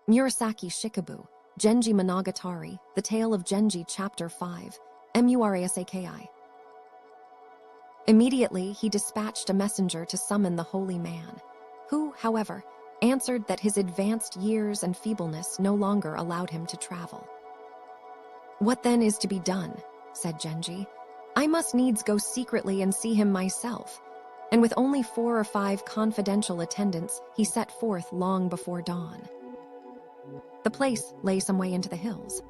Murasaki Shikibu, Genji Monogatari, The Tale of Genji Chapter 5, Murasaki. Immediately, he dispatched a messenger to summon the holy man, who, however, answered that his advanced years and feebleness no longer allowed him to travel. "What then is to be done?" said Genji. "I must needs go secretly and see him myself." And with only 4 or 5 confidential attendants, he set forth long before dawn. The place lay some way into the hills.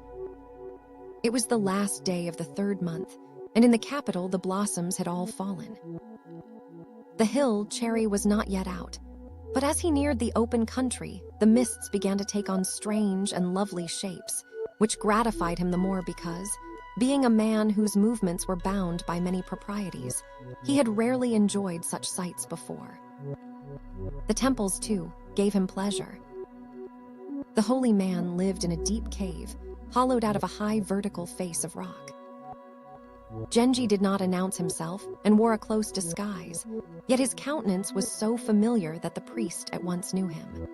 It was the last day of the 3rd month, and in the capital the blossoms had all fallen. The hill cherry was not yet out, but as he neared the open country, the mists began to take on strange and lovely shapes, which gratified him the more because, being a man whose movements were bound by many proprieties, he had rarely enjoyed such sights before. The temples, too, gave him pleasure. The holy man lived in a deep cave, hollowed out of a high vertical face of rock. Genji did not announce himself and wore a close disguise, yet his countenance was so familiar that the priest at once knew him.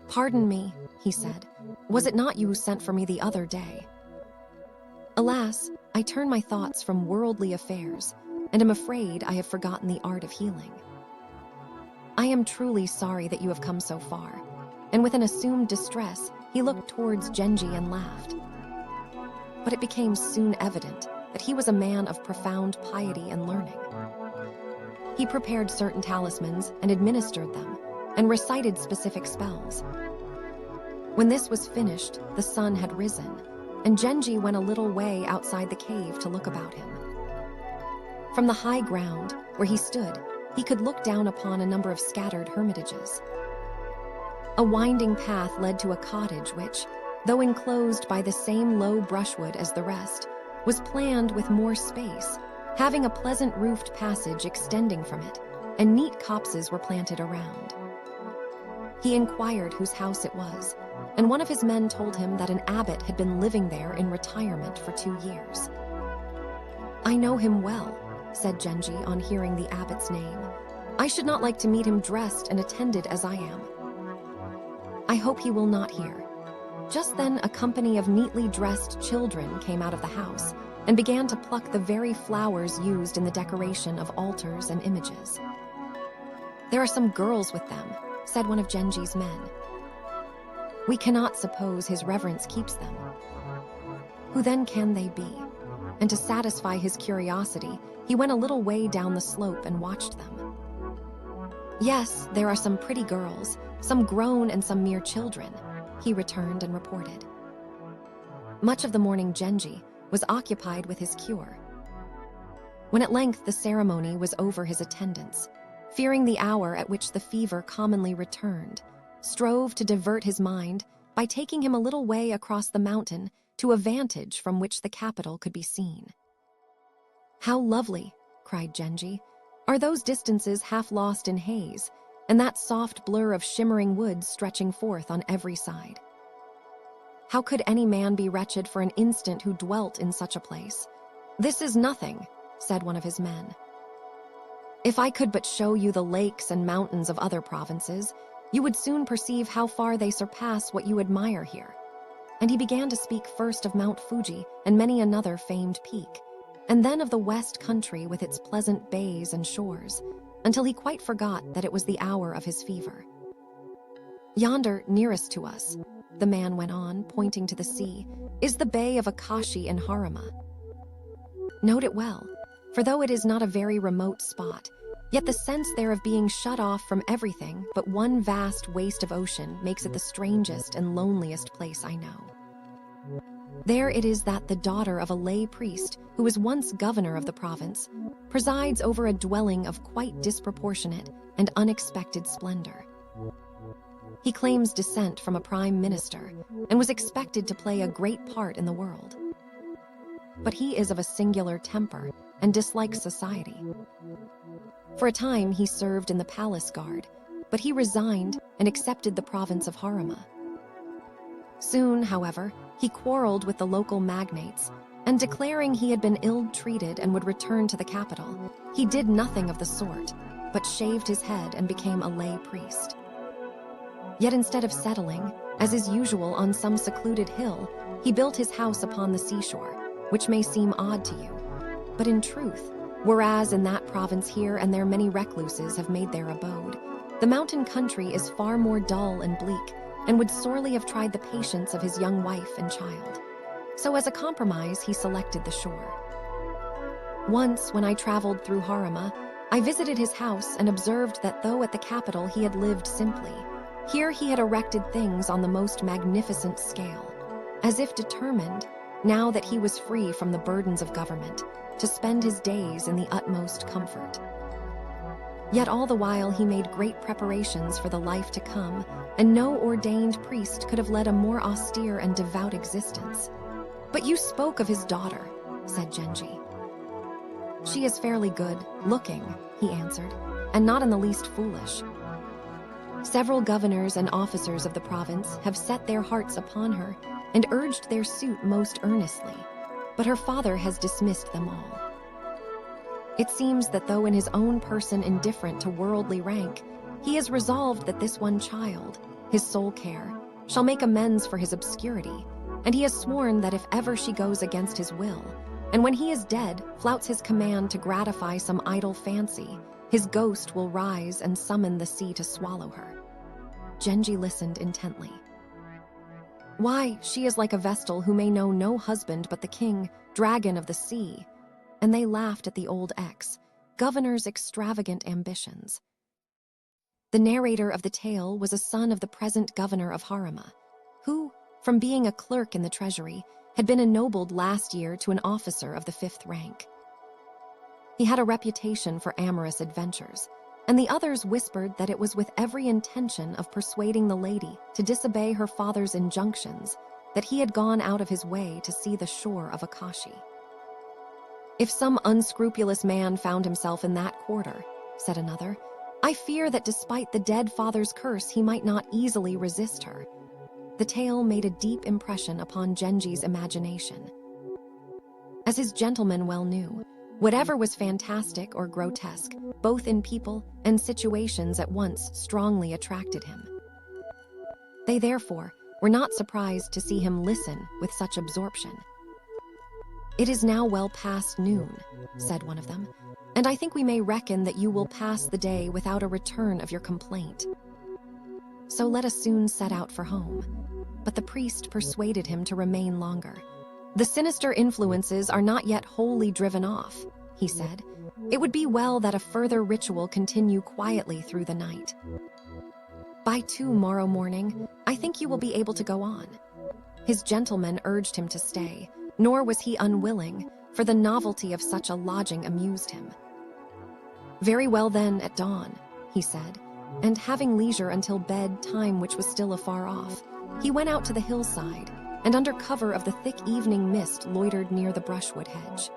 "Pardon me," he said, "was it not you who sent for me the other day?" "Alas, I turn my thoughts from worldly affairs, and am afraid I have forgotten the art of healing. I am truly sorry that you have come so far." And with an assumed distress, he looked towards Genji and laughed. But it became soon evident that he was a man of profound piety and learning. He prepared certain talismans and administered them, and recited specific spells. When this was finished, the sun had risen, and Genji went a little way outside the cave to look about him. From the high ground, where he stood, he could look down upon a number of scattered hermitages. A winding path led to a cottage which, though enclosed by the same low brushwood as the rest, was planned with more space, having a pleasant roofed passage extending from it, and neat copses were planted around. He inquired whose house it was, and one of his men told him that an abbot had been living there in retirement for 2 years. "I know him well," said Genji on hearing the abbot's name. "I should not like to meet him dressed and attended as I am. I hope he will not hear." Just then a company of neatly dressed children came out of the house and began to pluck the very flowers used in the decoration of altars and images. "There are some girls with them," said one of Genji's men. "We cannot suppose his reverence keeps them. Who then can they be?" And to satisfy his curiosity, he went a little way down the slope and watched them. "Yes, there are some pretty girls, some grown and some mere children," he returned and reported. Much of the morning Genji was occupied with his cure. When at length the ceremony was over, his attendants, fearing the hour at which the fever commonly returned, strove to divert his mind by taking him a little way across the mountain to a vantage from which the capital could be seen. "How lovely," cried Genji, "are those distances half lost in haze, and that soft blur of shimmering woods stretching forth on every side. How could any man be wretched for an instant who dwelt in such a place?" "This is nothing," said one of his men. "If I could but show you the lakes and mountains of other provinces, you would soon perceive how far they surpass what you admire here." And he began to speak first of Mount Fuji and many another famed peak, and then of the west country with its pleasant bays and shores, until he quite forgot that it was the hour of his fever. "Yonder, nearest to us," the man went on, pointing to the sea, "is the bay of Akashi in Harima. Note it well, for though it is not a very remote spot, yet the sense there of being shut off from everything but one vast waste of ocean makes it the strangest and loneliest place I know. There it is that the daughter of a lay priest, who was once governor of the province, presides over a dwelling of quite disproportionate and unexpected splendor. He claims descent from a prime minister and was expected to play a great part in the world. But he is of a singular temper and dislikes society. For a time he served in the palace guard, but he resigned and accepted the province of Harima. Soon, however, he quarreled with the local magnates, and declaring he had been ill-treated and would return to the capital, he did nothing of the sort, but shaved his head and became a lay priest. Yet instead of settling, as is usual on some secluded hill, he built his house upon the seashore, which may seem odd to you. But in truth, whereas in that province here and there many recluses have made their abode, the mountain country is far more dull and bleak, and would sorely have tried the patience of his young wife and child. So as a compromise, he selected the shore. Once, when I traveled through Harima, I visited his house and observed that though at the capital he had lived simply, here he had erected things on the most magnificent scale, as if determined, now that he was free from the burdens of government, to spend his days in the utmost comfort. Yet all the while he made great preparations for the life to come, and no ordained priest could have led a more austere and devout existence. "But you spoke of his daughter," said Genji. "She is fairly good looking," he answered, "and not in the least foolish. Several governors and officers of the province have set their hearts upon her and urged their suit most earnestly, but her father has dismissed them all. It seems that though in his own person indifferent to worldly rank, he has resolved that this one child, his sole care, shall make amends for his obscurity, and he has sworn that if ever she goes against his will, and when he is dead, flouts his command to gratify some idle fancy, his ghost will rise and summon the sea to swallow her." Genji listened intently. "Why, she is like a Vestal who may know no husband but the king, dragon of the sea." And they laughed at the old governor's extravagant ambitions. The narrator of the tale was a son of the present governor of Harima, who, from being a clerk in the treasury, had been ennobled last year to an officer of the 5th rank. He had a reputation for amorous adventures, and the others whispered that it was with every intention of persuading the lady to disobey her father's injunctions that he had gone out of his way to see the shore of Akashi. "If some unscrupulous man found himself in that quarter," said another, "I fear that despite the dead father's curse he might not easily resist her." The tale made a deep impression upon Genji's imagination. As his gentleman well knew, whatever was fantastic or grotesque, both in people and situations at once strongly attracted him. They therefore were not surprised to see him listen with such absorption. "It is now well past noon," said one of them, "and I think we may reckon that you will pass the day without a return of your complaint. So let us soon set out for home." But the priest persuaded him to remain longer. "The sinister influences are not yet wholly driven off," he said. "It would be well that a further ritual continue quietly through the night. By tomorrow morning, I think you will be able to go on." His gentleman urged him to stay, nor was he unwilling, for the novelty of such a lodging amused him. "Very well then, at dawn," he said, and having leisure until bed-time which was still afar off, he went out to the hillside, and under cover of the thick evening mist loitered near the brushwood hedge.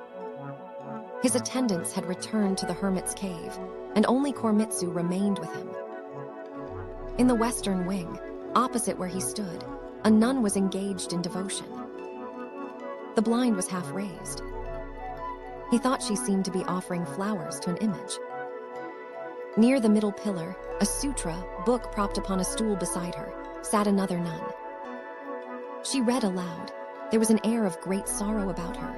His attendants had returned to the hermit's cave, and only Koremitsu remained with him. In the western wing, opposite where he stood, a nun was engaged in devotion. The blind was half raised. He thought she seemed to be offering flowers to an image. Near the middle pillar, a sutra book propped upon a stool beside her, sat another nun. She read aloud. There was an air of great sorrow about her.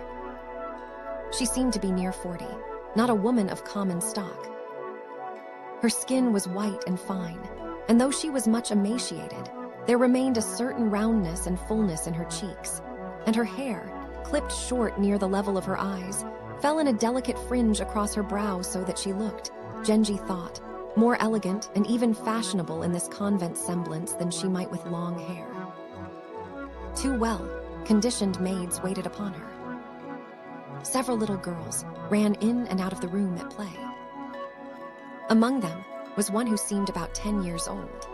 She seemed to be near 40, not a woman of common stock. Her skin was white and fine, and though she was much emaciated, there remained a certain roundness and fullness in her cheeks, and her hair, clipped short near the level of her eyes, fell in a delicate fringe across her brow so that she looked, Genji thought, more elegant and even fashionable in this convent semblance than she might with long hair. Too well, conditioned maids waited upon her. Several little girls ran in and out of the room at play. Among them was one who seemed about 10 years old.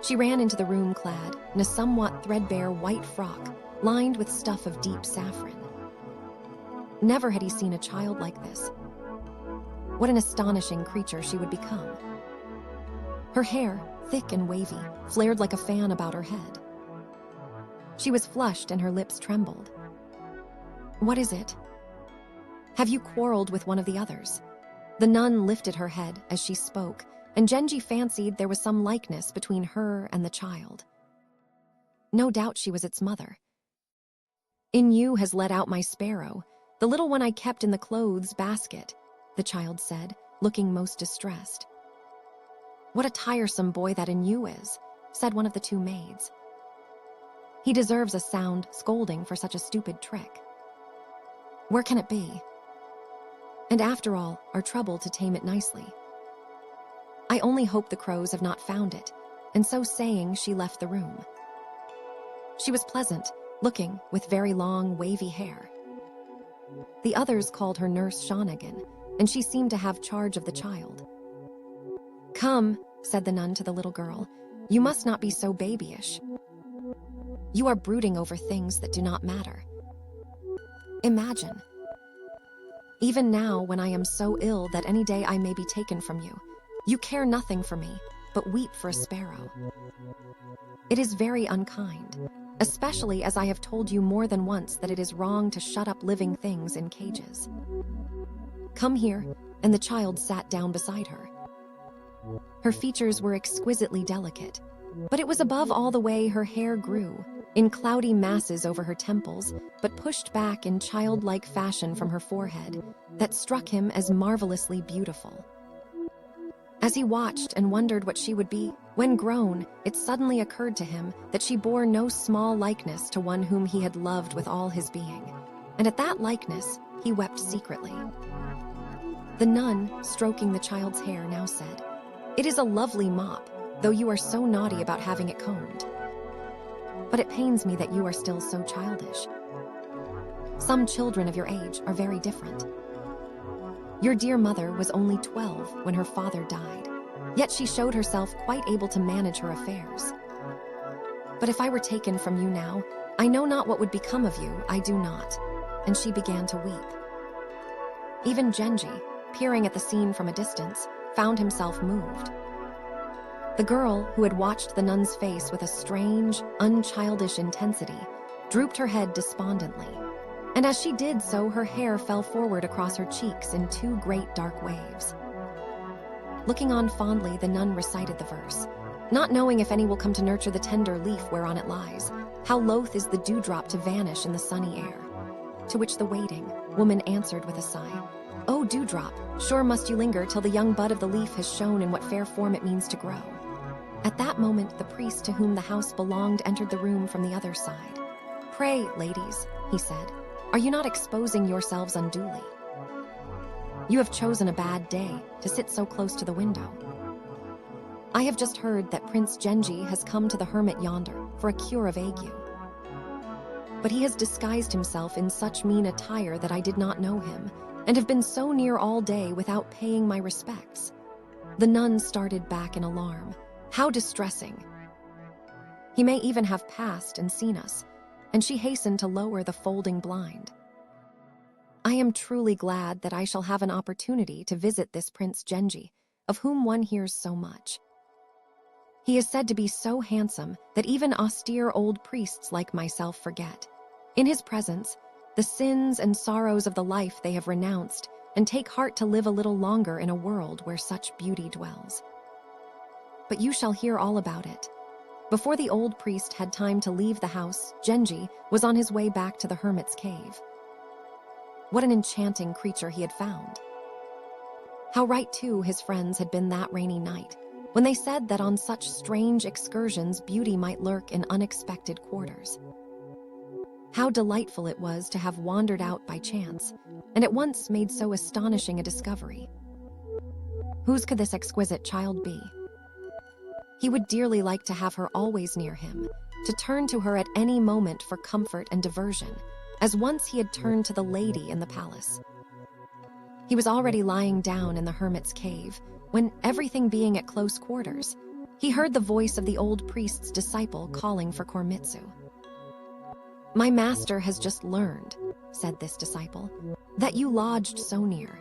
She ran into the room clad in a somewhat threadbare white frock lined with stuff of deep saffron. Never had he seen a child like this. What an astonishing creature she would become. Her hair, thick and wavy, flared like a fan about her head. She was flushed and her lips trembled. "What is it? Have you quarreled with one of the others?" The nun lifted her head as she spoke, and Genji fancied there was some likeness between her and the child. No doubt she was its mother. "Inu has let out my sparrow, the little one I kept in the clothes basket," the child said, looking most distressed. "What a tiresome boy that Inu is," said one of the two maids. "He deserves a sound scolding for such a stupid trick. Where can it be? And after all, our trouble to tame it nicely. I only hope the crows have not found it," and so saying, she left the room. She was pleasant looking, with very long, wavy hair. The others called her Nurse Shawnigan, and she seemed to have charge of the child. "Come," said the nun to the little girl, "you must not be so babyish. You are brooding over things that do not matter. Imagine. Even now, when I am so ill that any day I may be taken from you, you care nothing for me, but weep for a sparrow. It is very unkind, especially as I have told you more than once that it is wrong to shut up living things in cages. Come here," and the child sat down beside her. Her features were exquisitely delicate, but it was above all the way her hair grew, in cloudy masses over her temples, but pushed back in childlike fashion from her forehead, that struck him as marvelously beautiful. As he watched and wondered what she would be, when grown, it suddenly occurred to him that she bore no small likeness to one whom he had loved with all his being, and at that likeness he wept secretly. The nun, stroking the child's hair, now said, "It is a lovely mop, though you are so naughty about having it combed. But it pains me that you are still so childish. Some children of your age are very different. Your dear mother was only 12 when her father died, yet she showed herself quite able to manage her affairs. But if I were taken from you now, I know not what would become of you, I do not." And she began to weep. Even Genji, peering at the scene from a distance, found himself moved. The girl, who had watched the nun's face with a strange, unchildish intensity, drooped her head despondently, and as she did so, her hair fell forward across her cheeks in two great dark waves. Looking on fondly, the nun recited the verse, "Not knowing if any will come to nurture the tender leaf whereon it lies, how loath is the dewdrop to vanish in the sunny air." To which the waiting woman answered with a sigh, "O dewdrop, sure must you linger till the young bud of the leaf has shown in what fair form it means to grow." At that moment, the priest to whom the house belonged entered the room from the other side. "Pray, ladies," he said, "are you not exposing yourselves unduly? You have chosen a bad day to sit so close to the window. I have just heard that Prince Genji has come to the hermit yonder for a cure of ague. But he has disguised himself in such mean attire that I did not know him, and have been so near all day without paying my respects." The nun started back in alarm. How distressing! He may even have passed and seen us, and she hastened to lower the folding blind. "I am truly glad that I shall have an opportunity to visit this Prince Genji, of whom one hears so much. He is said to be so handsome that even austere old priests like myself forget, in his presence, the sins and sorrows of the life they have renounced, and take heart to live a little longer in a world where such beauty dwells. But you shall hear all about it." Before the old priest had time to leave the house, Genji was on his way back to the hermit's cave. What an enchanting creature he had found. How right, too, his friends had been that rainy night, when they said that on such strange excursions beauty might lurk in unexpected quarters. How delightful it was to have wandered out by chance, and at once made so astonishing a discovery. Whose could this exquisite child be? He would dearly like to have her always near him, to turn to her at any moment for comfort and diversion, as once he had turned to the lady in the palace. He was already lying down in the hermit's cave, when, everything being at close quarters, he heard the voice of the old priest's disciple calling for Koremitsu. "My master has just learned," said this disciple, "that you lodged so near,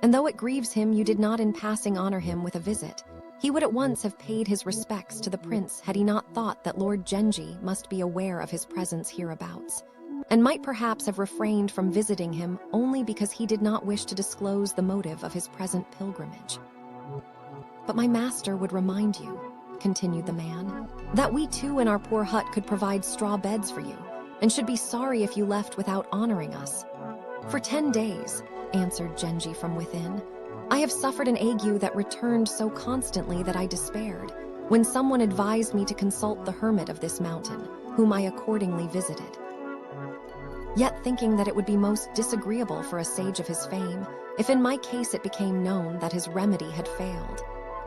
and though it grieves him you did not in passing honor him with a visit, he would at once have paid his respects to the prince had he not thought that Lord Genji must be aware of his presence hereabouts, and might perhaps have refrained from visiting him only because he did not wish to disclose the motive of his present pilgrimage." But my master would remind you, continued the man, that we too in our poor hut could provide straw beds for you, and should be sorry if you left without honoring us. For 10 days, answered Genji from within, I have suffered an ague that returned so constantly that I despaired, when someone advised me to consult the hermit of this mountain, whom I accordingly visited. Yet thinking that it would be most disagreeable for a sage of his fame, if in my case it became known that his remedy had failed,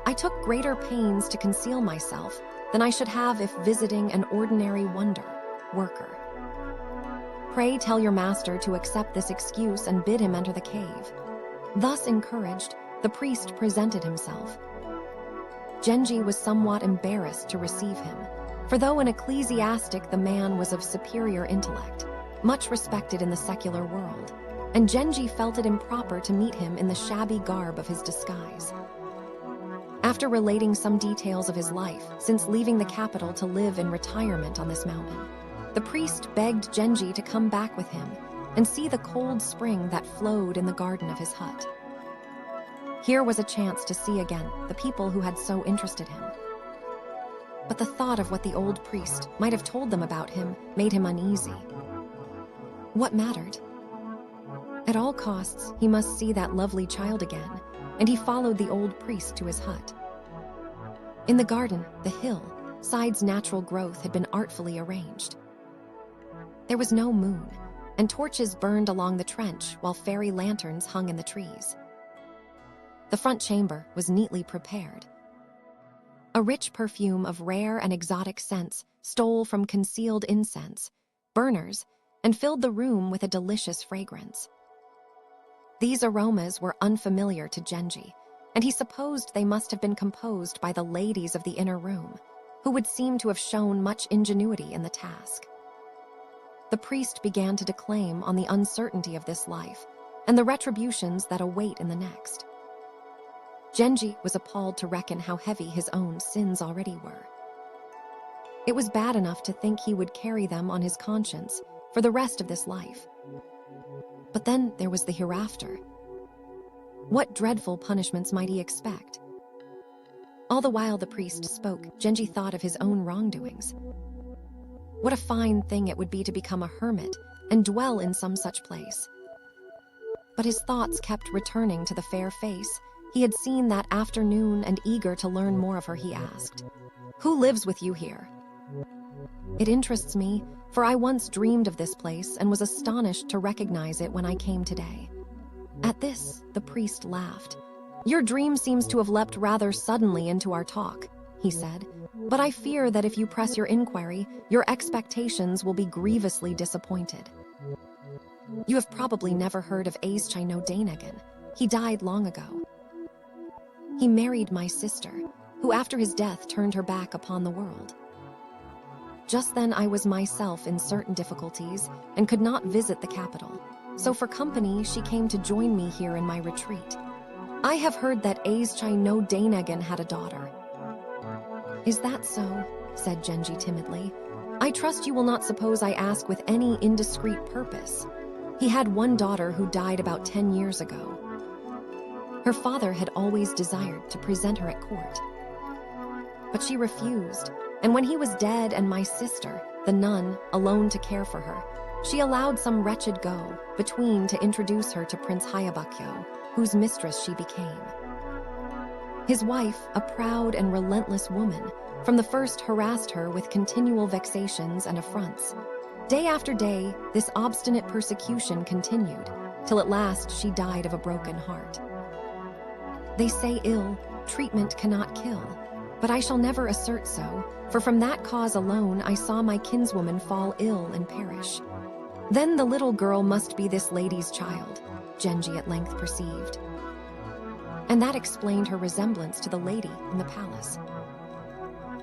I took greater pains to conceal myself than I should have if visiting an ordinary worker. Pray tell your master to accept this excuse and bid him enter the cave. Thus encouraged, the priest presented himself. Genji was somewhat embarrassed to receive him, for though an ecclesiastic, the man was of superior intellect, much respected in the secular world, and Genji felt it improper to meet him in the shabby garb of his disguise. After relating some details of his life since leaving the capital to live in retirement on this mountain, the priest begged Genji to come back with him and see the cold spring that flowed in the garden of his hut. Here was a chance to see again the people who had so interested him. But the thought of what the old priest might have told them about him made him uneasy. What mattered? At all costs, he must see that lovely child again, and he followed the old priest to his hut. In the garden, the hillside's natural growth had been artfully arranged. There was no moon, and torches burned along the trench while fairy lanterns hung in the trees. The front chamber was neatly prepared. A rich perfume of rare and exotic scents stole from concealed incense, burners, and filled the room with a delicious fragrance. These aromas were unfamiliar to Genji, and he supposed they must have been composed by the ladies of the inner room, who would seem to have shown much ingenuity in the task. The priest began to declaim on the uncertainty of this life and the retributions that await in the next. Genji was appalled to reckon how heavy his own sins already were. It was bad enough to think he would carry them on his conscience for the rest of this life. But then there was the hereafter. What dreadful punishments might he expect? All the while the priest spoke, Genji thought of his own wrongdoings. What a fine thing it would be to become a hermit and dwell in some such place. But his thoughts kept returning to the fair face he had seen that afternoon, and eager to learn more of her, he asked, "Who lives with you here?" "It interests me, for I once dreamed of this place and was astonished to recognize it when I came today." At this, the priest laughed. "Your dream seems to have leapt rather suddenly into our talk," he said, "but I fear that if you press your inquiry, your expectations will be grievously disappointed. You have probably never heard of Aizchai no Dainagon. He died long ago. He married my sister, who after his death turned her back upon the world. Just then I was myself in certain difficulties and could not visit the capital, so for company she came to join me here in my retreat. I have heard that Aizchai no Dainagon had a daughter." "Is that so?" said Genji timidly. "I trust you will not suppose I ask with any indiscreet purpose. He had one daughter who died about 10 years ago. Her father had always desired to present her at court. But she refused, and when he was dead and my sister, the nun, alone to care for her, she allowed some wretched go-between to introduce her to Prince Hayabakyo, whose mistress she became. His wife, a proud and relentless woman, from the first harassed her with continual vexations and affronts. Day after day, this obstinate persecution continued, till at last she died of a broken heart. They say ill treatment cannot kill, but I shall never assert so, for from that cause alone I saw my kinswoman fall ill and perish. Then the little girl must be this lady's child," Genji at length perceived. And that explained her resemblance to the lady in the palace.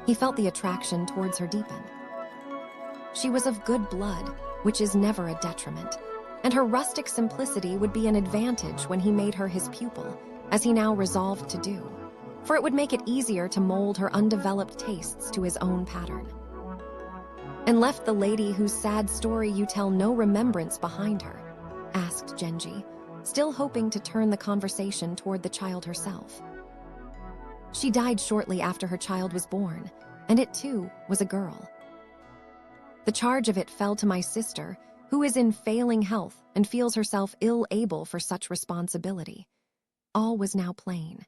He felt the attraction towards her deepen. She was of good blood, which is never a detriment, and her rustic simplicity would be an advantage when he made her his pupil, as he now resolved to do, for it would make it easier to mold her undeveloped tastes to his own pattern. "And left the lady whose sad story you tell no remembrance behind her?" asked Genji, still hoping to turn the conversation toward the child herself. She died shortly after her child was born, and it too was a girl. The charge of it fell to my sister, who is in failing health and feels herself ill-able for such responsibility. All was now plain.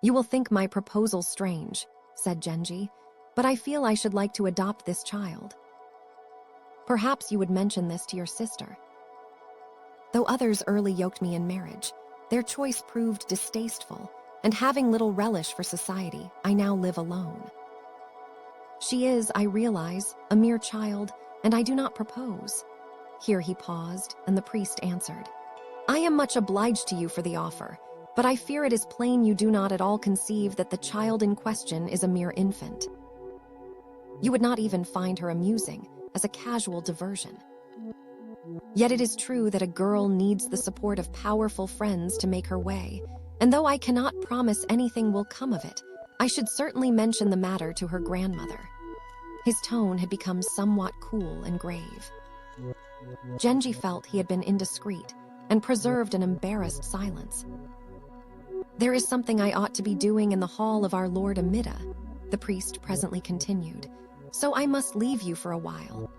You will think my proposal strange, said Genji, but I feel I should like to adopt this child. Perhaps you would mention this to your sister. Though others early yoked me in marriage, their choice proved distasteful, and having little relish for society, I now live alone. She is, I realize, a mere child, and I do not propose. Here he paused, and the priest answered, I am much obliged to you for the offer, but I fear it is plain you do not at all conceive that the child in question is a mere infant. You would not even find her amusing, as a casual diversion. Yet it is true that a girl needs the support of powerful friends to make her way, and though I cannot promise anything will come of it, I should certainly mention the matter to her grandmother. His tone had become somewhat cool and grave. Genji felt he had been indiscreet, and preserved an embarrassed silence. There is something I ought to be doing in the hall of our Lord Amida, the priest presently continued, so I must leave you for a while.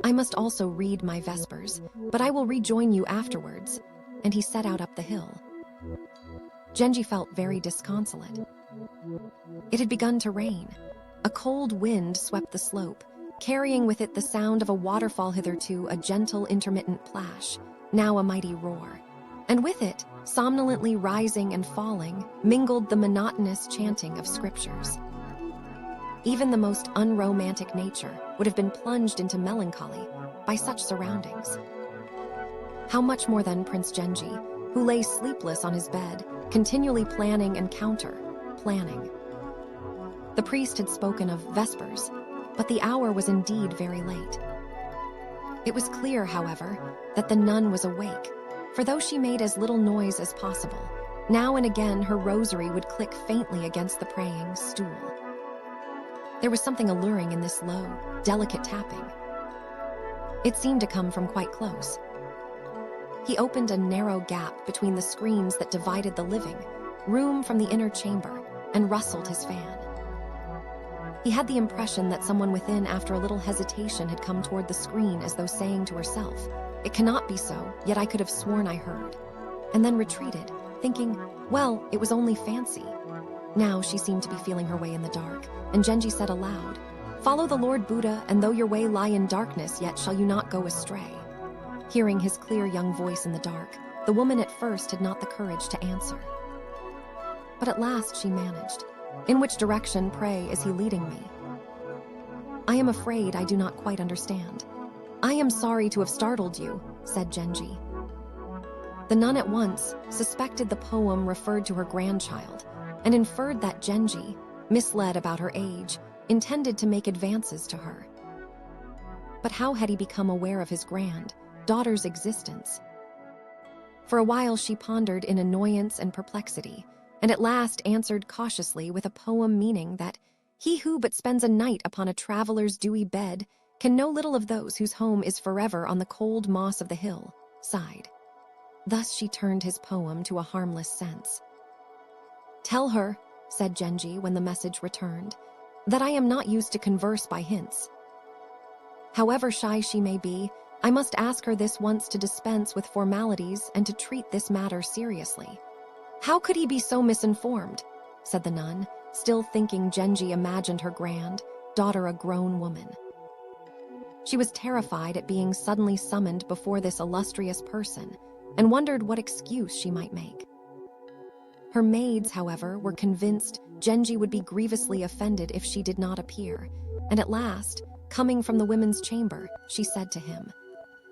I must also read my vespers, but I will rejoin you afterwards, and he set out up the hill. Genji felt very disconsolate. It had begun to rain. A cold wind swept the slope, carrying with it the sound of a waterfall, hitherto a gentle intermittent plash, now a mighty roar. And with it, somnolently rising and falling, mingled the monotonous chanting of scriptures. Even the most unromantic nature would have been plunged into melancholy by such surroundings. How much more then Prince Genji, who lay sleepless on his bed, continually planning and counter-planning. The priest had spoken of vespers, but the hour was indeed very late. It was clear, however, that the nun was awake, for though she made as little noise as possible, now and again her rosary would click faintly against the praying stool. There was something alluring in this low, delicate tapping. It seemed to come from quite close. He opened a narrow gap between the screens that divided the living room from the inner chamber and rustled his fan. He had the impression that someone within, after a little hesitation, had come toward the screen as though saying to herself, "It cannot be so, yet I could have sworn I heard," and then retreated, thinking, well, it was only fancy. Now she seemed to be feeling her way in the dark, and Genji said aloud, "Follow the Lord Buddha, and though your way lie in darkness, yet shall you not go astray." Hearing his clear young voice in the dark, the woman at first had not the courage to answer. But at last she managed. "In which direction, pray, is he leading me?" "I am afraid I do not quite understand." "I am sorry to have startled you," said Genji. The nun at once suspected the poem referred to her grandchild, and inferred that Genji, misled about her age, intended to make advances to her. But how had he become aware of his daughter's existence? For a while she pondered in annoyance and perplexity, and at last answered cautiously with a poem meaning that he who but spends a night upon a traveler's dewy bed can know little of those whose home is forever on the cold moss of the hill, sighed. Thus she turned his poem to a harmless sense. "Tell her," said Genji when the message returned, "that I am not used to converse by hints. However shy she may be, I must ask her this once to dispense with formalities and to treat this matter seriously." "How could he be so misinformed?" said the nun, still thinking Genji imagined her daughter a grown woman. She was terrified at being suddenly summoned before this illustrious person, and wondered what excuse she might make. Her maids, however, were convinced Genji would be grievously offended if she did not appear, and at last, coming from the women's chamber, she said to him,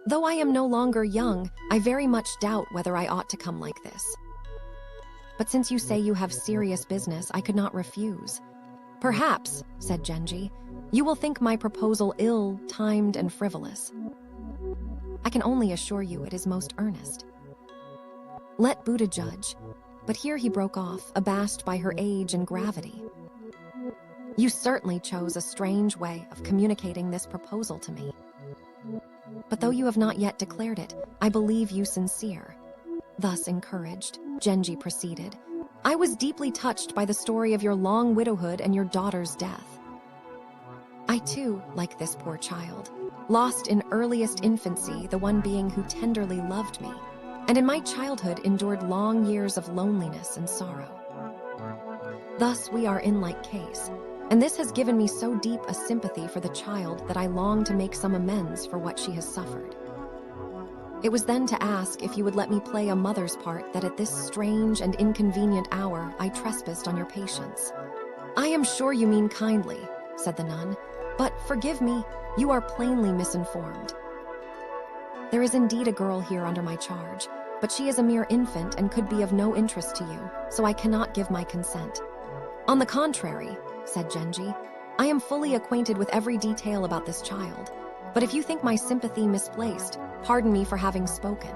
"Though I am no longer young, I very much doubt whether I ought to come like this. But since you say you have serious business, I could not refuse." "Perhaps," said Genji, "you will think my proposal ill-timed and frivolous. I can only assure you it is most earnest. Let Buddha judge." But here he broke off, abashed by her age and gravity. "You certainly chose a strange way of communicating this proposal to me. But though you have not yet declared it, I believe you sincere." Thus encouraged, Genji proceeded, I was deeply touched by the story of your long widowhood and your daughter's death. I too, like this poor child, lost in earliest infancy the one being who tenderly loved me, and in my childhood endured long years of loneliness and sorrow. Thus we are in like case, and this has given me so deep a sympathy for the child that I long to make some amends for what she has suffered. It was then to ask if you would let me play a mother's part that at this strange and inconvenient hour I trespassed on your patience. I am sure you mean kindly, said the nun, but forgive me, you are plainly misinformed. There is indeed a girl here under my charge, but she is a mere infant and could be of no interest to you, so I cannot give my consent. On the contrary, said Genji, I am fully acquainted with every detail about this child, but if you think my sympathy misplaced, pardon me for having spoken.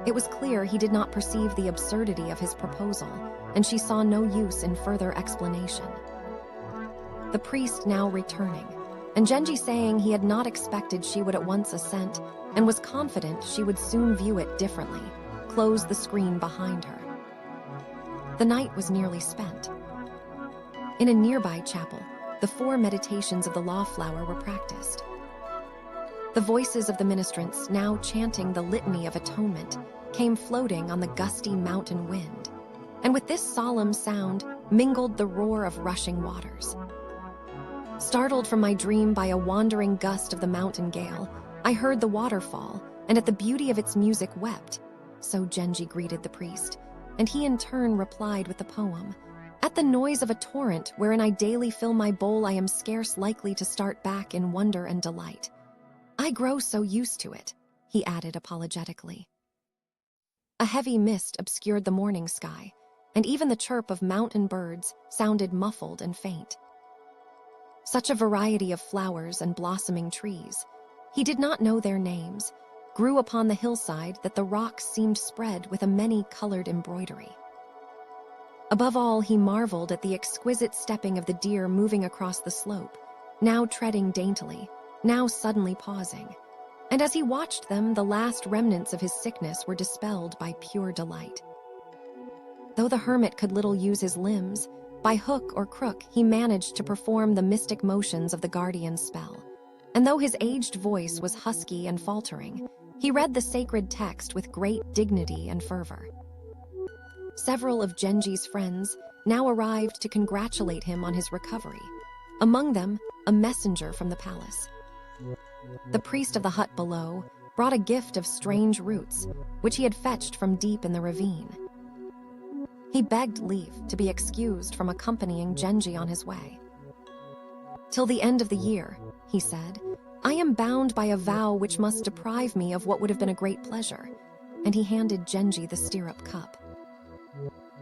It was clear he did not perceive the absurdity of his proposal, and she saw no use in further explanation. The priest now returning, and Genji saying he had not expected she would at once assent, and was confident she would soon view it differently, closed the screen behind her. The night was nearly spent. In a nearby chapel, the 4 meditations of the law flower were practiced. The voices of the ministrants, now chanting the litany of atonement, came floating on the gusty mountain wind, and with this solemn sound mingled the roar of rushing waters. Startled from my dream by a wandering gust of the mountain gale, I heard the waterfall, and at the beauty of its music wept. So Genji greeted the priest, and he in turn replied with the poem, At the noise of a torrent wherein I daily fill my bowl, I am scarce likely to start back in wonder and delight. I grow so used to it, he added apologetically. A heavy mist obscured the morning sky, and even the chirp of mountain birds sounded muffled and faint. Such a variety of flowers and blossoming trees, he did not know their names, grew upon the hillside that the rocks seemed spread with a many-colored embroidery. Above all, he marveled at the exquisite stepping of the deer moving across the slope, now treading daintily, now suddenly pausing. And as he watched them, the last remnants of his sickness were dispelled by pure delight. Though the hermit could little use his limbs, by hook or crook he managed to perform the mystic motions of the guardian's spell. And though his aged voice was husky and faltering, he read the sacred text with great dignity and fervor. Several of Genji's friends now arrived to congratulate him on his recovery, among them a messenger from the palace. The priest of the hut below brought a gift of strange roots, which he had fetched from deep in the ravine. He begged leave to be excused from accompanying Genji on his way. Till the end of the year, he said, I am bound by a vow which must deprive me of what would have been a great pleasure, and he handed Genji the stirrup cup.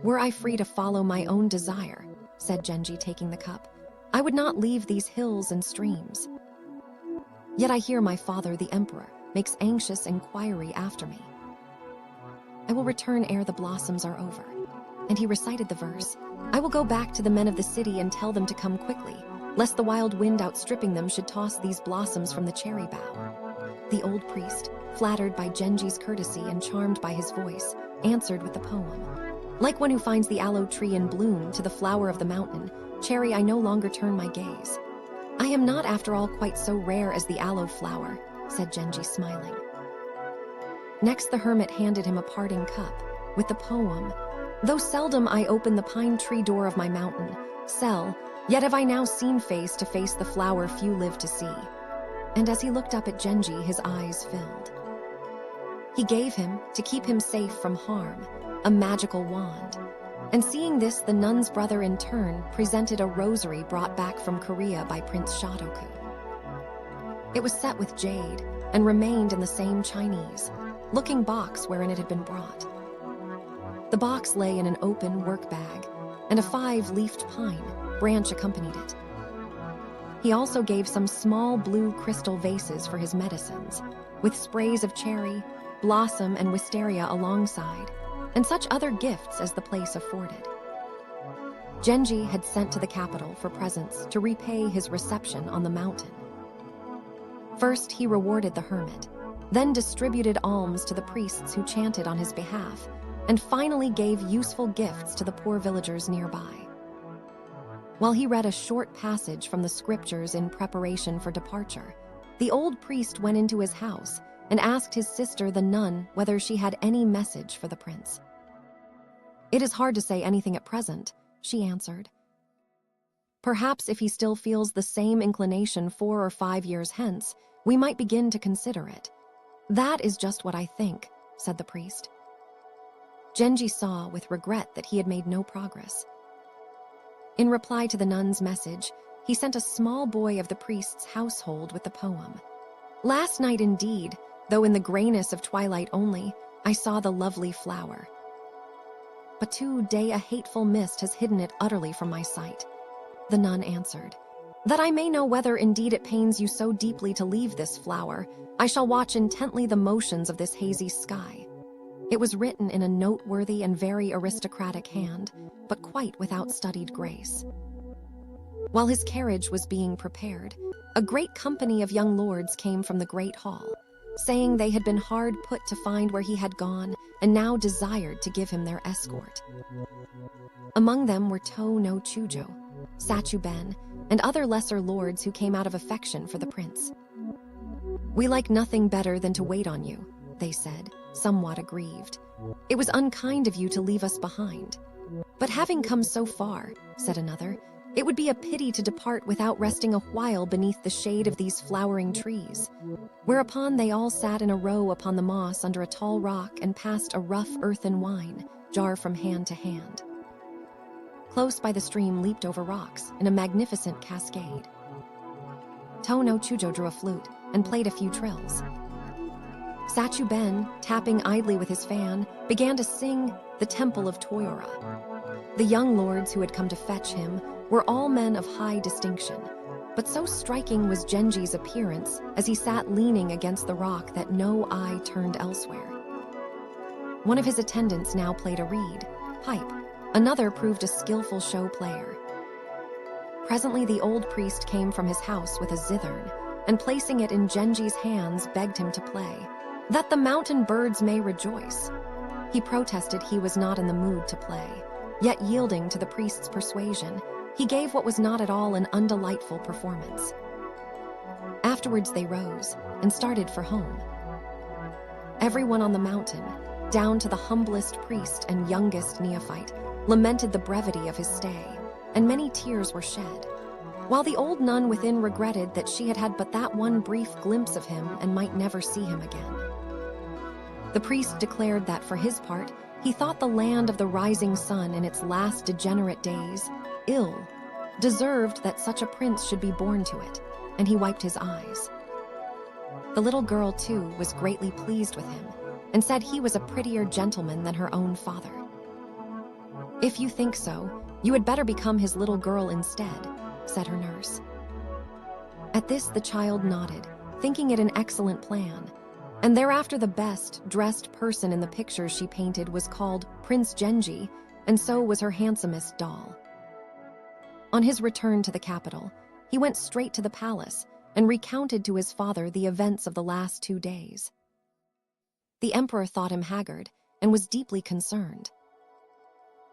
Were I free to follow my own desire, said Genji, taking the cup, I would not leave these hills and streams. Yet I hear my father, the emperor, makes anxious inquiry after me. I will return ere the blossoms are over. And he recited the verse, I will go back to the men of the city and tell them to come quickly, lest the wild wind outstripping them should toss these blossoms from the cherry bough. The old priest, flattered by Genji's courtesy and charmed by his voice, answered with the poem. Like one who finds the aloe tree in bloom to the flower of the mountain, cherry I no longer turn my gaze. I am not after all quite so rare as the aloe flower, said Genji, smiling. Next the hermit handed him a parting cup, with the poem, Though seldom I open the pine tree door of my mountain, cell, yet have I now seen face to face the flower few live to see. And as he looked up at Genji, his eyes filled. He gave him, to keep him safe from harm, a magical wand. And seeing this, the nun's brother in turn presented a rosary brought back from Korea by Prince Shotoku. It was set with jade and remained in the same Chinese looking box wherein it had been brought. The box lay in an open work bag, and a 5-leafed pine branch accompanied it. He also gave some small blue crystal vases for his medicines, with sprays of cherry, blossom, and wisteria alongside, and such other gifts as the place afforded. Genji had sent to the capital for presents to repay his reception on the mountain. First, he rewarded the hermit, then distributed alms to the priests who chanted on his behalf, and finally gave useful gifts to the poor villagers nearby. While he read a short passage from the scriptures in preparation for departure, the old priest went into his house and asked his sister, the nun, whether she had any message for the prince. "It is hard to say anything at present," she answered. "Perhaps if he still feels the same inclination 4 or 5 years hence, we might begin to consider it." "That is just what I think," said the priest. Genji saw with regret that he had made no progress. In reply to the nun's message, he sent a small boy of the priest's household with the poem. "Last night indeed, though in the grayness of twilight only, I saw the lovely flower. But to-day a hateful mist has hidden it utterly from my sight." The nun answered, "That I may know whether indeed it pains you so deeply to leave this flower, I shall watch intently the motions of this hazy sky." It was written in a noteworthy and very aristocratic hand, but quite without studied grace. While his carriage was being prepared, a great company of young lords came from the great hall, saying they had been hard put to find where he had gone and now desired to give him their escort. Among them were To no Chujo, Sachuben, and other lesser lords who came out of affection for the prince. "We like nothing better than to wait on you," they said, somewhat aggrieved. "It was unkind of you to leave us behind." "But having come so far," said another, "it would be a pity to depart without resting a while beneath the shade of these flowering trees." Whereupon they all sat in a row upon the moss under a tall rock and passed a rough earthen wine jar from hand to hand. Close by the stream leaped over rocks in a magnificent cascade. To no Chujo drew a flute and played a few trills. Sachuben, tapping idly with his fan, began to sing the Temple of Toyora. The young lords who had come to fetch him were all men of high distinction, but so striking was Genji's appearance as he sat leaning against the rock that no eye turned elsewhere. One of his attendants now played a reed, pipe. Another proved a skillful show player. Presently the old priest came from his house with a zithern, and placing it in Genji's hands begged him to play, "That the mountain birds may rejoice." He protested he was not in the mood to play, yet yielding to the priest's persuasion, he gave what was not at all an undelightful performance. Afterwards they rose and started for home. Everyone on the mountain, down to the humblest priest and youngest neophyte, lamented the brevity of his stay, and many tears were shed, while the old nun within regretted that she had had but that one brief glimpse of him and might never see him again. The priest declared that, for his part, he thought the land of the rising sun in its last degenerate days ill, deserved that such a prince should be born to it, and he wiped his eyes. The little girl, too, was greatly pleased with him, and said he was a prettier gentleman than her own father. "If you think so, you had better become his little girl instead," said her nurse. At this the child nodded, thinking it an excellent plan, and thereafter the best-dressed person in the pictures she painted was called Prince Genji, and so was her handsomest doll. On his return to the capital, he went straight to the palace and recounted to his father the events of the last 2 days. The emperor thought him haggard and was deeply concerned.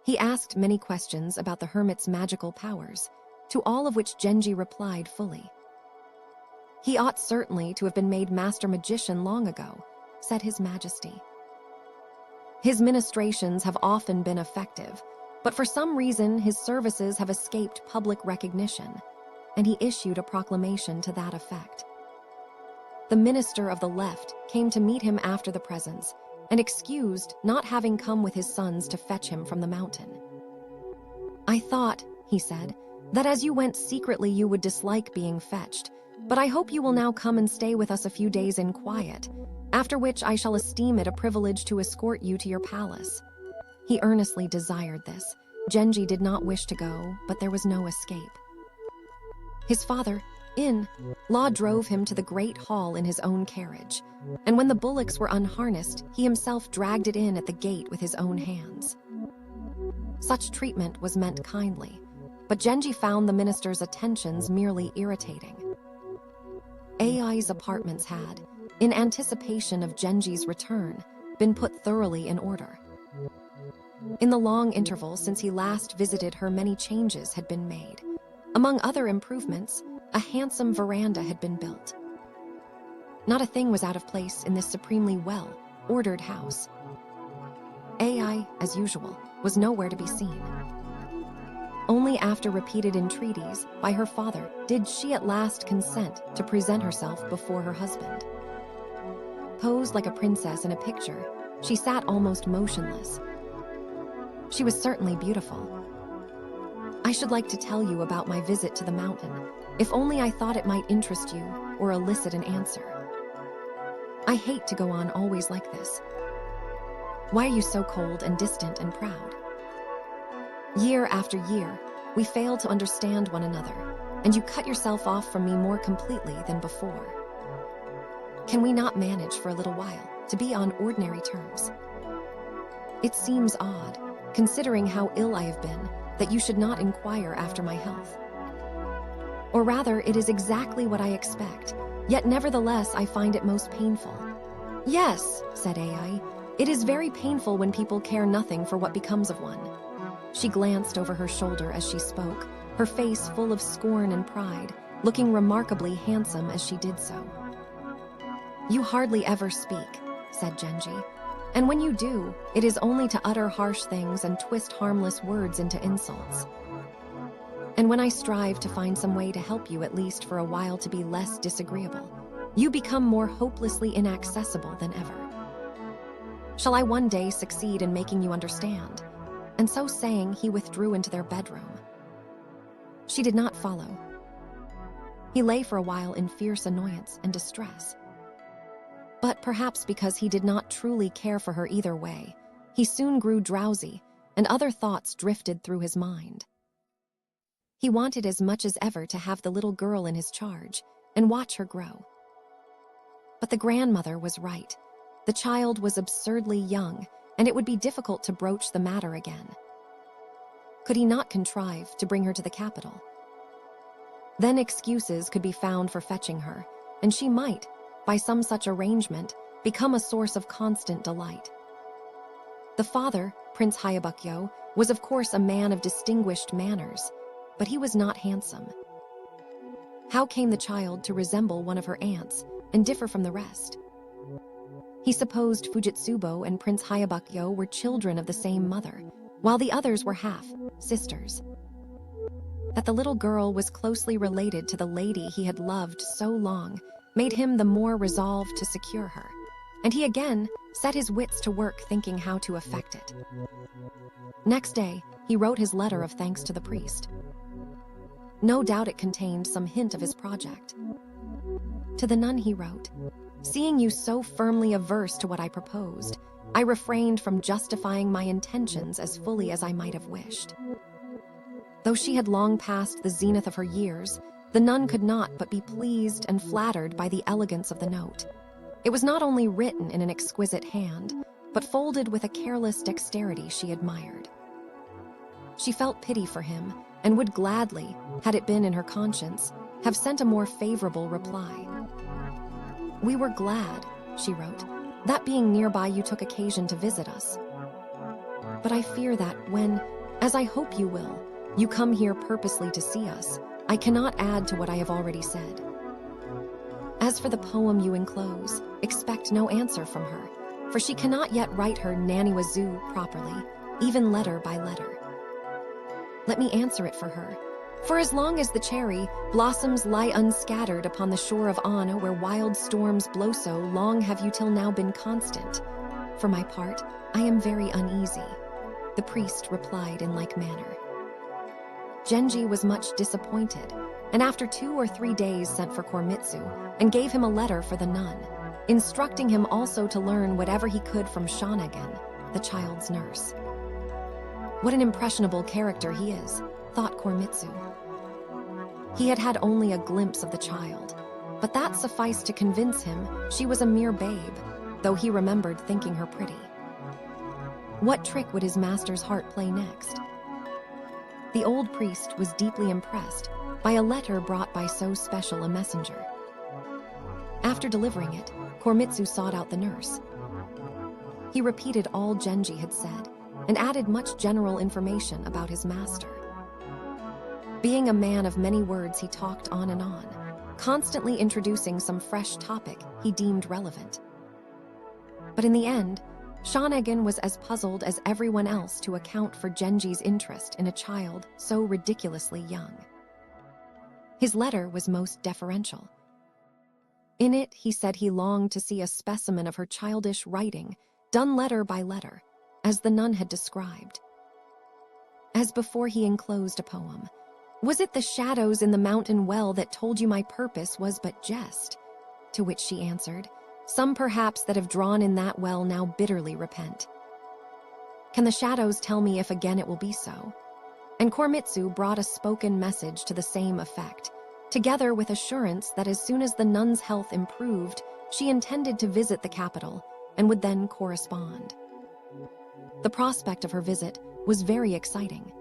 He asked many questions about the hermit's magical powers, to all of which Genji replied fully. "He ought certainly to have been made master magician long ago," said His Majesty. "His ministrations have often been effective, but for some reason his services have escaped public recognition," and he issued a proclamation to that effect. The minister of the left came to meet him after the presence, and excused not having come with his sons to fetch him from the mountain. "I thought," he said, "that as you went secretly you would dislike being fetched, but I hope you will now come and stay with us a few days in quiet, after which I shall esteem it a privilege to escort you to your palace." He earnestly desired this. Genji did not wish to go, but there was no escape. His father, in-law, drove him to the great hall in his own carriage, and when the bullocks were unharnessed, he himself dragged it in at the gate with his own hands. Such treatment was meant kindly, but Genji found the minister's attentions merely irritating. Ai's apartments had, in anticipation of Genji's return, been put thoroughly in order. In the long interval since he last visited her, many changes had been made. Among other improvements, a handsome veranda had been built. Not a thing was out of place in this supremely well-ordered house. Ai, as usual, was nowhere to be seen. Only after repeated entreaties by her father did she at last consent to present herself before her husband. Posed like a princess in a picture, she sat almost motionless. She was certainly beautiful. I should like to tell you about my visit to the mountain, if only I thought it might interest you or elicit an answer. I hate to go on always like this. Why are you so cold and distant and proud? Year after year, we fail to understand one another, and you cut yourself off from me more completely than before. Can we not manage for a little while to be on ordinary terms? It seems odd, considering how ill I have been, that you should not inquire after my health. Or rather, it is exactly what I expect, yet nevertheless I find it most painful. Yes, said Ai, it is very painful when people care nothing for what becomes of one. She glanced over her shoulder as she spoke, her face full of scorn and pride, looking remarkably handsome as she did so. You hardly ever speak, said Genji, and when you do, it is only to utter harsh things and twist harmless words into insults. And when I strive to find some way to help you at least for a while to be less disagreeable, you become more hopelessly inaccessible than ever. Shall I one day succeed in making you understand? And so saying, he withdrew into their bedroom. She did not follow. He lay for a while in fierce annoyance and distress. But perhaps because he did not truly care for her either way, he soon grew drowsy, and other thoughts drifted through his mind. He wanted as much as ever to have the little girl in his charge and watch her grow. But the grandmother was right. The child was absurdly young, and it would be difficult to broach the matter again. Could he not contrive to bring her to the capital? Then excuses could be found for fetching her, and she might, by some such arrangement, become a source of constant delight. The father, Prince Hyabukyo, was of course a man of distinguished manners, but he was not handsome. How came the child to resemble one of her aunts and differ from the rest? He supposed Fujitsubo and Prince Hyabukyo were children of the same mother, while the others were half-sisters. That the little girl was closely related to the lady he had loved so long made him the more resolved to secure her, and he again set his wits to work thinking how to effect it. Next day, he wrote his letter of thanks to the priest. No doubt it contained some hint of his project. To the nun he wrote, "Seeing you so firmly averse to what I proposed, I refrained from justifying my intentions as fully as I might have wished." Though she had long passed the zenith of her years, the nun could not but be pleased and flattered by the elegance of the note. It was not only written in an exquisite hand, but folded with a careless dexterity she admired. She felt pity for him, and would gladly, had it been in her conscience, have sent a more favorable reply. "We were glad," she wrote, "that being nearby you took occasion to visit us. But I fear that when, as I hope you will, you come here purposely to see us, I cannot add to what I have already said. As for the poem you enclose, expect no answer from her, for she cannot yet write her Naniwazu properly, even letter by letter. Let me answer it for her. For as long as the cherry blossoms lie unscattered upon the shore of Anna where wild storms blow, so long have you till now been constant. For my part, I am very uneasy." The priest replied in like manner. Genji was much disappointed, and after 2 or 3 days sent for Koremitsu and gave him a letter for the nun, instructing him also to learn whatever he could from Shanagen, the child's nurse. What an impressionable character he is, thought Koremitsu. He had had only a glimpse of the child, but that sufficed to convince him she was a mere babe, though he remembered thinking her pretty. What trick would his master's heart play next? The old priest was deeply impressed by a letter brought by so special a messenger. After delivering it, Koremitsu sought out the nurse. He repeated all Genji had said and added much general information about his master. Being a man of many words, he talked on and on, constantly introducing some fresh topic he deemed relevant. But in the end, Shanegan was as puzzled as everyone else to account for Genji's interest in a child so ridiculously young. His letter was most deferential. In it, he said he longed to see a specimen of her childish writing, done letter by letter, as the nun had described. As before, he enclosed a poem. "Was it the shadows in the mountain well that told you my purpose was but jest?" To which she answered, "Some perhaps that have drawn in that well now bitterly repent. Can the shadows tell me if again it will be so?" And Koremitsu brought a spoken message to the same effect, together with assurance that as soon as the nun's health improved, she intended to visit the capital and would then correspond. The prospect of her visit was very exciting.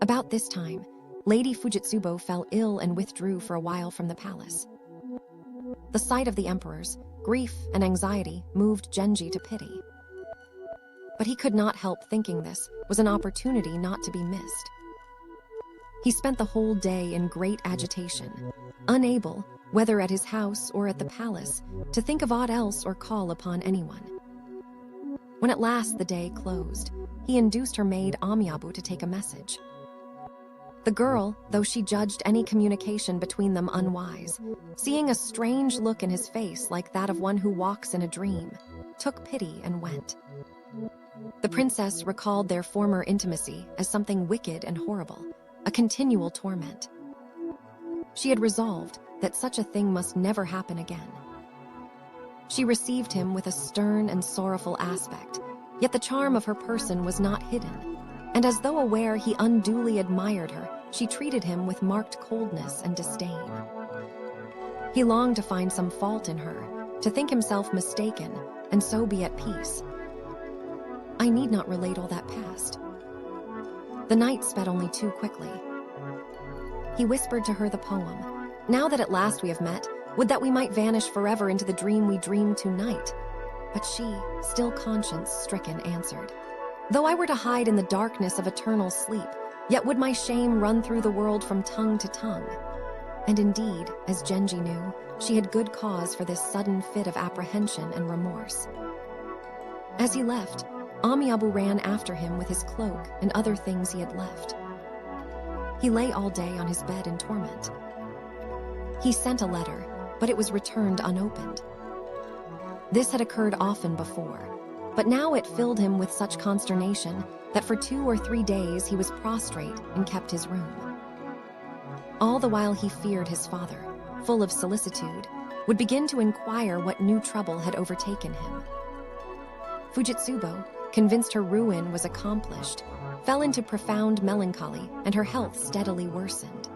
About this time, Lady Fujitsubo fell ill and withdrew for a while from the palace. The sight of the emperor's grief and anxiety moved Genji to pity. But he could not help thinking this was an opportunity not to be missed. He spent the whole day in great agitation, unable, whether at his house or at the palace, to think of aught else or call upon anyone. When at last the day closed, he induced her maid Amiabu to take a message. The girl, though she judged any communication between them unwise, seeing a strange look in his face like that of one who walks in a dream, took pity and went. The princess recalled their former intimacy as something wicked and horrible, a continual torment. She had resolved that such a thing must never happen again. She received him with a stern and sorrowful aspect, yet the charm of her person was not hidden, and as though aware he unduly admired her, she treated him with marked coldness and disdain. He longed to find some fault in her, to think himself mistaken, and so be at peace. I need not relate all that passed. The night sped only too quickly. He whispered to her the poem. "Now that at last we have met, would that we might vanish forever into the dream we dreamed tonight." But she, still conscience-stricken, answered, "Though I were to hide in the darkness of eternal sleep, yet would my shame run through the world from tongue to tongue." And indeed, as Genji knew, she had good cause for this sudden fit of apprehension and remorse. As he left, Amiabu ran after him with his cloak and other things he had left. He lay all day on his bed in torment. He sent a letter, but it was returned unopened. This had occurred often before, but now it filled him with such consternation that for 2 or 3 days he was prostrate and kept his room. All the while he feared his father, full of solicitude, would begin to inquire what new trouble had overtaken him. Fujitsubo, convinced her ruin was accomplished, fell into profound melancholy and her health steadily worsened.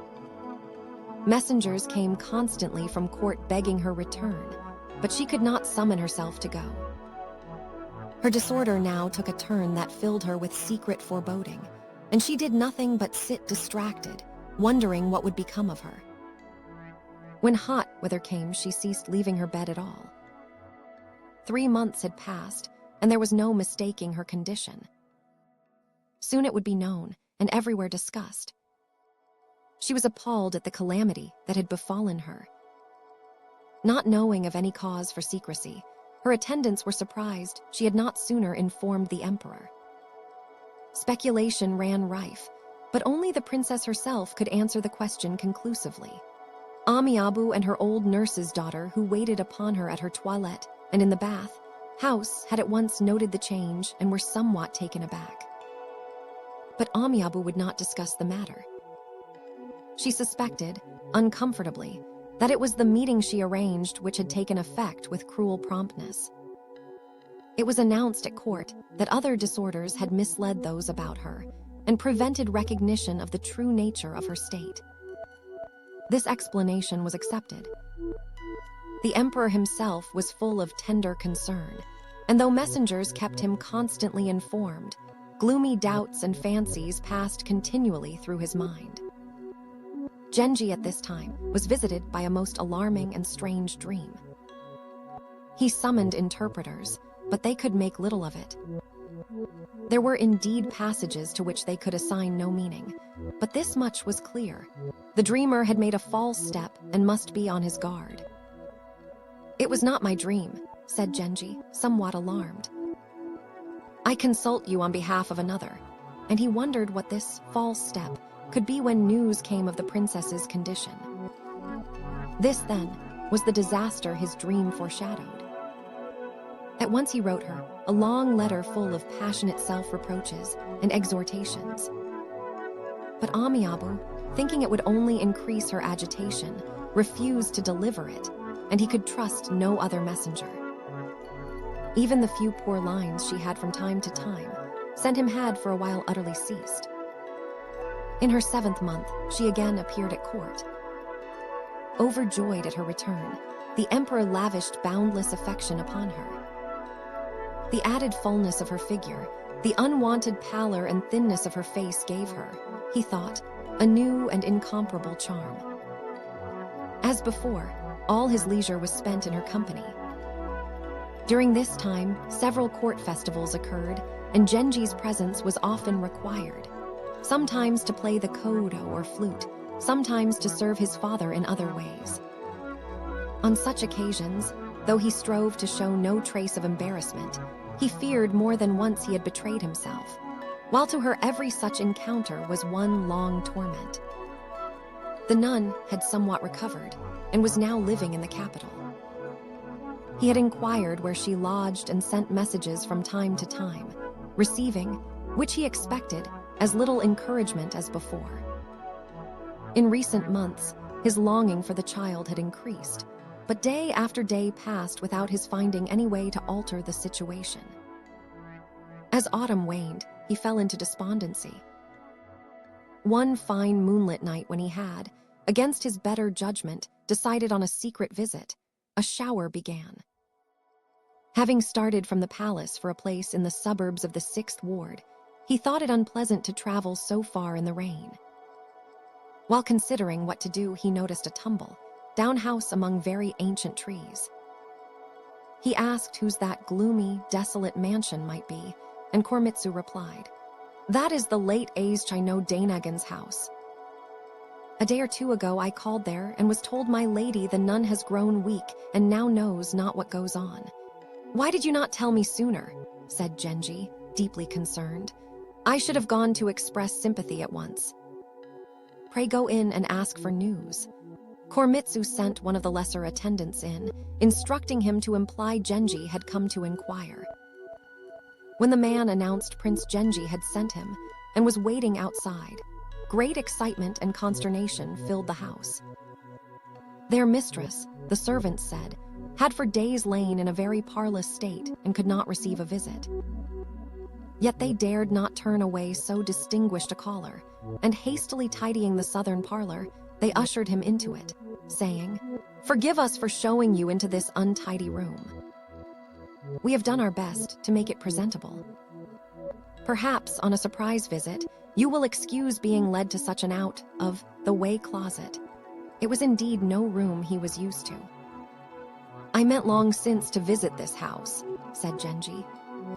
Messengers came constantly from court begging her return, but she could not summon herself to go. Her disorder now took a turn that filled her with secret foreboding, and she did nothing but sit distracted, wondering what would become of her. When hot weather came, she ceased leaving her bed at all. 3 months had passed, and there was no mistaking her condition. Soon it would be known, and everywhere discussed. She was appalled at the calamity that had befallen her. Not knowing of any cause for secrecy, her attendants were surprised she had not sooner informed the emperor. Speculation ran rife, but only the princess herself could answer the question conclusively. Amiabu and her old nurse's daughter, who waited upon her at her toilette and in the bath house, had at once noted the change and were somewhat taken aback. But Amiabu would not discuss the matter. She suspected, uncomfortably, that it was the meeting she arranged which had taken effect with cruel promptness. It was announced at court that other disorders had misled those about her and prevented recognition of the true nature of her state. This explanation was accepted. The emperor himself was full of tender concern, and though messengers kept him constantly informed, gloomy doubts and fancies passed continually through his mind. Genji at this time was visited by a most alarming and strange dream. He summoned interpreters, but they could make little of it. There were indeed passages to which they could assign no meaning, but this much was clear. The dreamer had made a false step and must be on his guard. "It was not my dream," said Genji, somewhat alarmed. "I consult you on behalf of another," and he wondered what this false step could be when news came of the princess's condition. This, then, was the disaster his dream foreshadowed. At once he wrote her a long letter full of passionate self-reproaches and exhortations. But Amiabu, thinking it would only increase her agitation, refused to deliver it, and he could trust no other messenger. Even the few poor lines she had from time to time sent him had for a while utterly ceased. In her 7th month, she again appeared at court. Overjoyed at her return, the emperor lavished boundless affection upon her. The added fullness of her figure, the unwanted pallor and thinness of her face gave her, he thought, a new and incomparable charm. As before, all his leisure was spent in her company. During this time, several court festivals occurred, and Genji's presence was often required, sometimes to play the kodo or flute, sometimes to serve his father in other ways. On such occasions, though he strove to show no trace of embarrassment, he feared more than once he had betrayed himself, while to her every such encounter was one long torment. The nun had somewhat recovered, and was now living in the capital. He had inquired where she lodged and sent messages from time to time, receiving, which he expected, as little encouragement as before. In recent months, his longing for the child had increased, but day after day passed without his finding any way to alter the situation. As autumn waned, he fell into despondency. One fine moonlit night when he had, against his better judgment, decided on a secret visit, a shower began. Having started from the palace for a place in the suburbs of the 6th ward, he thought it unpleasant to travel so far in the rain. While considering what to do, he noticed a tumble down house among very ancient trees. He asked whose that gloomy, desolate mansion might be, and Koremitsu replied, "That is the late Chino Dainagan's house. A day or two ago I called there and was told my lady the nun has grown weak and now knows not what goes on." "Why did you not tell me sooner?" said Genji, deeply concerned. "I should have gone to express sympathy at once." "Pray go in and ask for news." Koremitsu sent one of the lesser attendants in, instructing him to imply Genji had come to inquire. When the man announced Prince Genji had sent him and was waiting outside, great excitement and consternation filled the house. Their mistress, the servants said, had for days lain in a very parlous state and could not receive a visit. Yet they dared not turn away so distinguished a caller, and hastily tidying the southern parlor, they ushered him into it, saying, "Forgive us for showing you into this untidy room. We have done our best to make it presentable. Perhaps on a surprise visit, you will excuse being led to such an out-of-the-way closet." It was indeed no room he was used to. "I meant long since to visit this house," said Genji.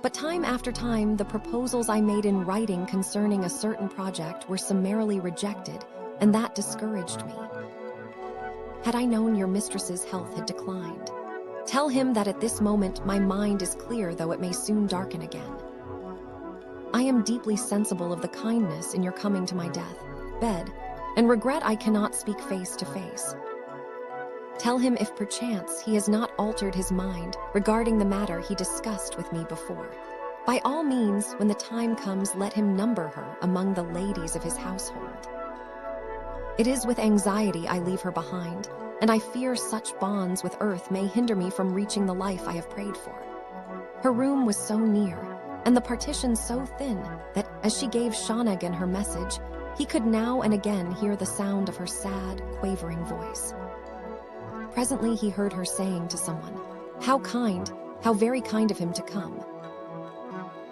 "But time after time, the proposals I made in writing concerning a certain project were summarily rejected, and that discouraged me. Had I known your mistress's health had declined, tell him that at this moment my mind is clear, though it may soon darken again. I am deeply sensible of the kindness in your coming to my bed, and regret I cannot speak face to face. Tell him if perchance he has not altered his mind regarding the matter he discussed with me before. By all means, when the time comes, let him number her among the ladies of his household. It is with anxiety I leave her behind, and I fear such bonds with earth may hinder me from reaching the life I have prayed for." Her room was so near, and the partition so thin, that as she gave Shanagan her message, he could now and again hear the sound of her sad, quavering voice. Presently he heard her saying to someone, how very kind of him to come.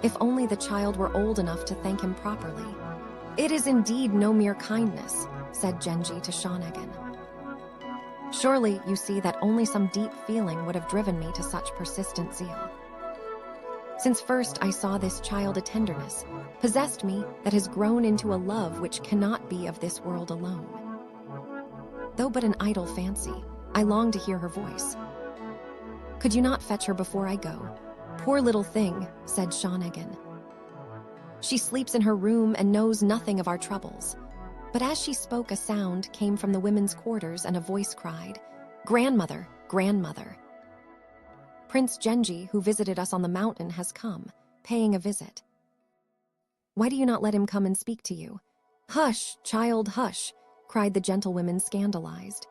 If only the child were old enough to thank him properly. "It is indeed no mere kindness," said Genji to Shanagan. "Surely you see that only some deep feeling would have driven me to such persistent zeal." Since first I saw this child a tenderness, possessed me that has grown into a love which cannot be of this world alone. Though but an idle fancy, I long to hear her voice. Could you not fetch her before I go? Poor little thing, said Shanagan. She sleeps in her room and knows nothing of our troubles. But as she spoke, a sound came from the women's quarters and a voice cried, Grandmother, grandmother. Prince Genji, who visited us on the mountain, has come, paying a visit. Why do you not let him come and speak to you? Hush, child, hush, cried the gentlewomen, scandalized.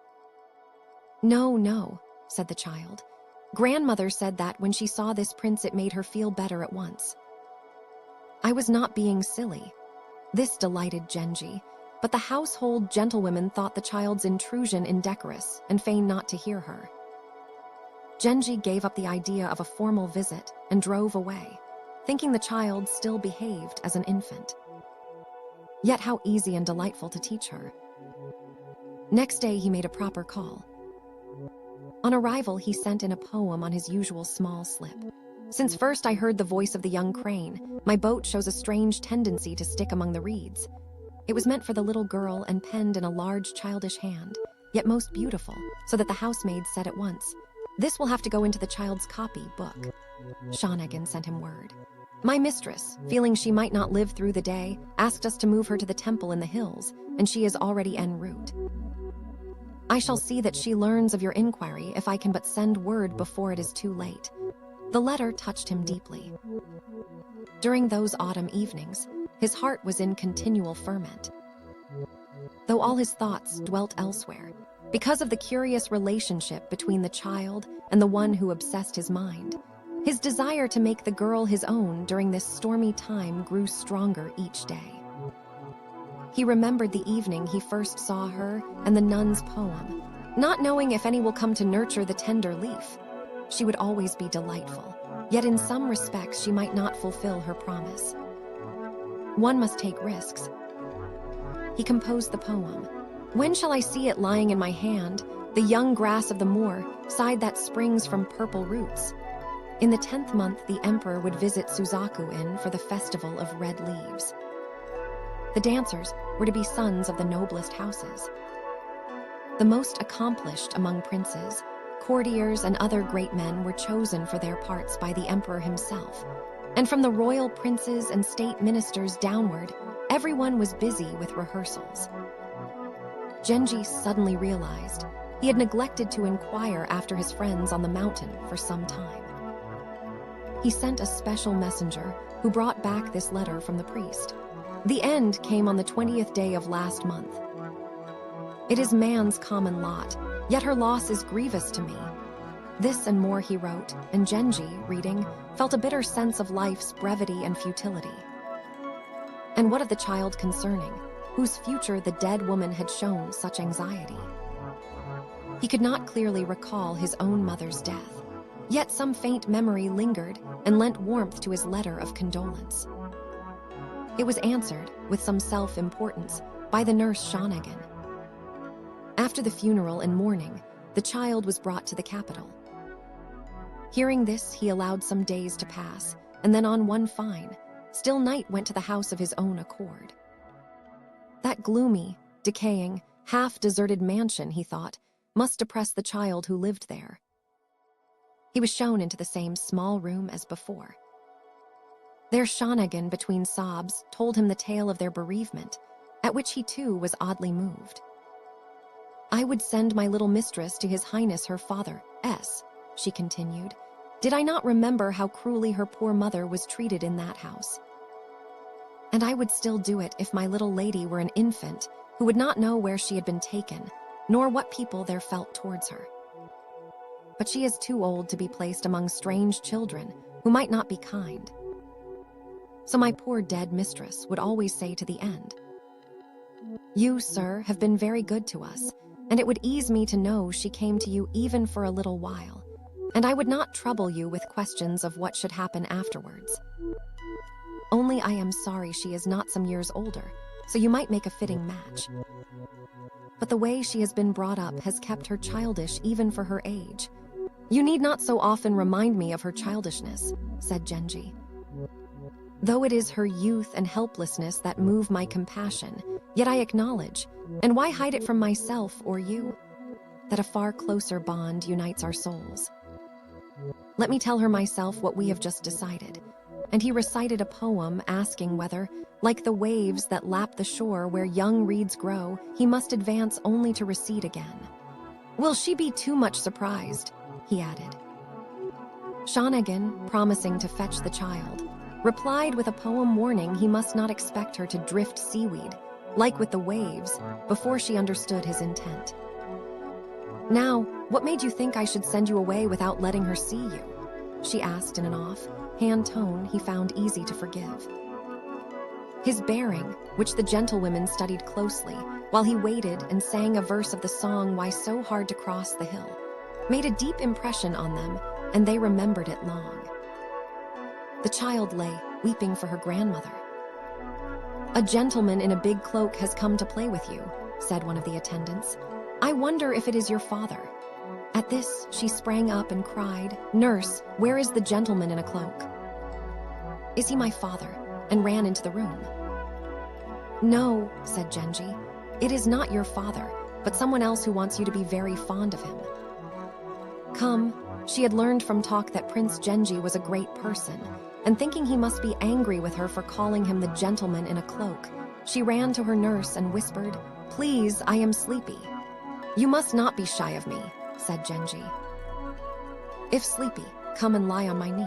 No, no, said the child. Grandmother said that when she saw this prince it made her feel better at once. I was not being silly. This delighted Genji, but the household gentlewomen thought the child's intrusion indecorous and feigned not to hear her. Genji gave up the idea of a formal visit and drove away, thinking the child still behaved as an infant. Yet how easy and delightful to teach her. Next day he made a proper call. On arrival, he sent in a poem on his usual small slip. Since first I heard the voice of the young crane, my boat shows a strange tendency to stick among the reeds. It was meant for the little girl and penned in a large childish hand, yet most beautiful, so that the housemaid said at once, This will have to go into the child's copy book. Shanagan sent him word. My mistress, feeling she might not live through the day, asked us to move her to the temple in the hills, and she is already en route. I shall see that she learns of your inquiry if I can but send word before it is too late. The letter touched him deeply. During those autumn evenings, his heart was in continual ferment. Though all his thoughts dwelt elsewhere, because of the curious relationship between the child and the one who obsessed his mind, his desire to make the girl his own during this stormy time grew stronger each day. He remembered the evening he first saw her and the nun's poem, not knowing if any will come to nurture the tender leaf. She would always be delightful, yet in some respects she might not fulfill her promise. One must take risks. He composed the poem. When shall I see it lying in my hand, the young grass of the moor, side that springs from purple roots? In the 10th month the emperor would visit Suzaku Inn for the festival of red leaves. The dancers were to be sons of the noblest houses. The most accomplished among princes, courtiers, and other great men were chosen for their parts by the emperor himself, and from the royal princes and state ministers downward, everyone was busy with rehearsals. Genji suddenly realized he had neglected to inquire after his friends on the mountain for some time. He sent a special messenger who brought back this letter from the priest. The end came on the 20th day of last month. It is man's common lot, yet her loss is grievous to me. This and more he wrote, and Genji, reading, felt a bitter sense of life's brevity and futility. And what of the child concerning, whose future the dead woman had shown such anxiety? He could not clearly recall his own mother's death, yet some faint memory lingered and lent warmth to his letter of condolence. It was answered, with some self-importance, by the nurse Shanagan. After the funeral and mourning, the child was brought to the capital. Hearing this, he allowed some days to pass, and then on one fine, still night went to the house of his own accord. That gloomy, decaying, half-deserted mansion, he thought, must depress the child who lived there. He was shown into the same small room as before. There Shanagan, between sobs, told him the tale of their bereavement, at which he too was oddly moved. I would send my little mistress to His Highness her father, S., she continued. Did I not remember how cruelly her poor mother was treated in that house? And I would still do it if my little lady were an infant who would not know where she had been taken, nor what people there felt towards her. But she is too old to be placed among strange children who might not be kind. So my poor dead mistress would always say to the end, You, sir, have been very good to us, and it would ease me to know she came to you even for a little while, and I would not trouble you with questions of what should happen afterwards. Only I am sorry she is not some years older, so you might make a fitting match. But the way she has been brought up has kept her childish even for her age. You need not so often remind me of her childishness, said Genji. Though it is her youth and helplessness that move my compassion, yet I acknowledge, and why hide it from myself or you, that a far closer bond unites our souls. Let me tell her myself what we have just decided. And he recited a poem asking whether, like the waves that lap the shore where young reeds grow, he must advance only to recede again. Will she be too much surprised? He added. Shanagan, promising to fetch the child, replied with a poem warning he must not expect her to drift seaweed, like with the waves, before she understood his intent. Now, what made you think I should send you away without letting her see you? She asked in an off-hand tone he found easy to forgive. His bearing, which the gentlewomen studied closely, while he waited and sang a verse of the song Why So Hard to Cross the Hill, made a deep impression on them, and they remembered it long. The child lay, weeping for her grandmother. A gentleman in a big cloak has come to play with you, said one of the attendants. I wonder if it is your father. At this, she sprang up and cried, Nurse, where is the gentleman in a cloak? Is he my father? And ran into the room. No, said Genji, it is not your father, but someone else who wants you to be very fond of him. Come, she had learned from talk that Prince Genji was a great person, and thinking he must be angry with her for calling him the gentleman in a cloak, she ran to her nurse and whispered, Please, I am sleepy. You must not be shy of me, said Genji. If sleepy, come and lie on my knee.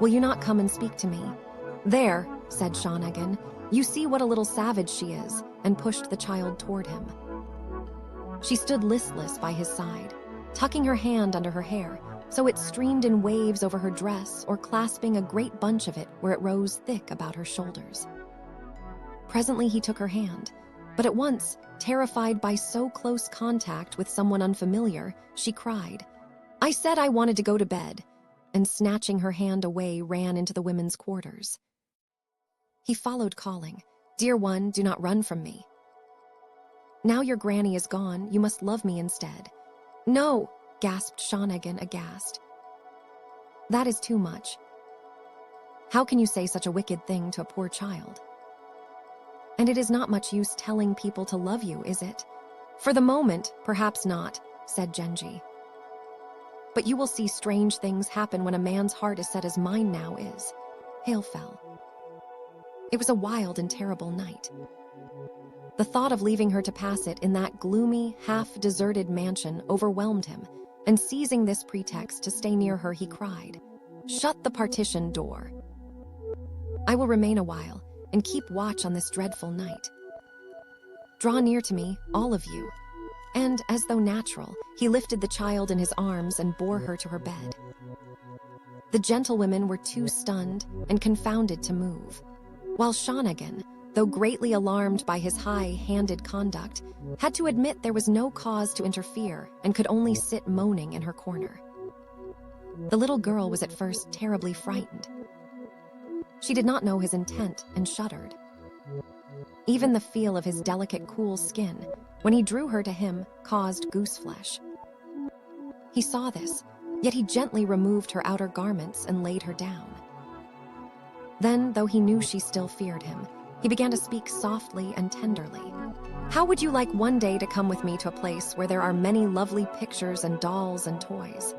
Will you not come and speak to me? There, said Shanagan, you see what a little savage she is, and pushed the child toward him. She stood listless by his side, tucking her hand under her hair, so it streamed in waves over her dress or clasping a great bunch of it where it rose thick about her shoulders. Presently he took her hand, but at once, terrified by so close contact with someone unfamiliar, she cried, I said I wanted to go to bed, and snatching her hand away ran into the women's quarters. He followed calling, Dear one, do not run from me. Now your granny is gone, you must love me instead. No, gasped Shanagan aghast. That is too much. How can you say such a wicked thing to a poor child? And it is not much use telling people to love you, is it? For the moment, perhaps not, said Genji. But you will see strange things happen when a man's heart is set as mine now is. Hail fell. It was a wild and terrible night. The thought of leaving her to pass it in that gloomy, half-deserted mansion overwhelmed him, and seizing this pretext to stay near her, he cried, Shut the partition door. I will remain a while, and keep watch on this dreadful night. Draw near to me, all of you. And, as though natural, he lifted the child in his arms and bore her to her bed. The gentlewomen were too stunned and confounded to move, while Shanagan, though greatly alarmed by his high-handed conduct, had to admit there was no cause to interfere and could only sit moaning in her corner. The little girl was at first terribly frightened. She did not know his intent and shuddered. Even the feel of his delicate, cool skin, when he drew her to him, caused gooseflesh. He saw this, yet he gently removed her outer garments and laid her down. Then, though he knew she still feared him, he began to speak softly and tenderly. How would you like one day to come with me to a place where there are many lovely pictures and dolls and toys?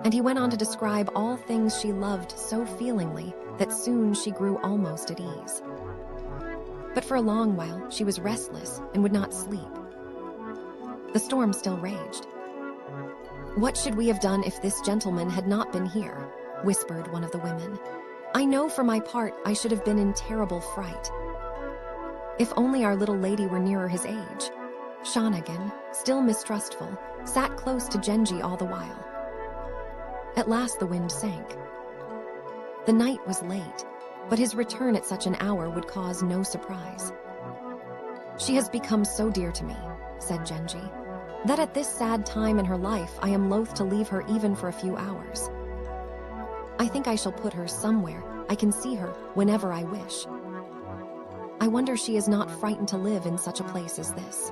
And he went on to describe all things she loved so feelingly that soon she grew almost at ease. But for a long while, she was restless and would not sleep. The storm still raged. What should we have done if this gentleman had not been here? Whispered one of the women. I know for my part I should have been in terrible fright. If only our little lady were nearer his age. Shanagan, still mistrustful, sat close to Genji all the while. At last the wind sank. The night was late, but his return at such an hour would cause no surprise. She has become so dear to me, said Genji, that at this sad time in her life I am loath to leave her even for a few hours. I think I shall put her somewhere I can see her whenever I wish. I wonder she is not frightened to live in such a place as this.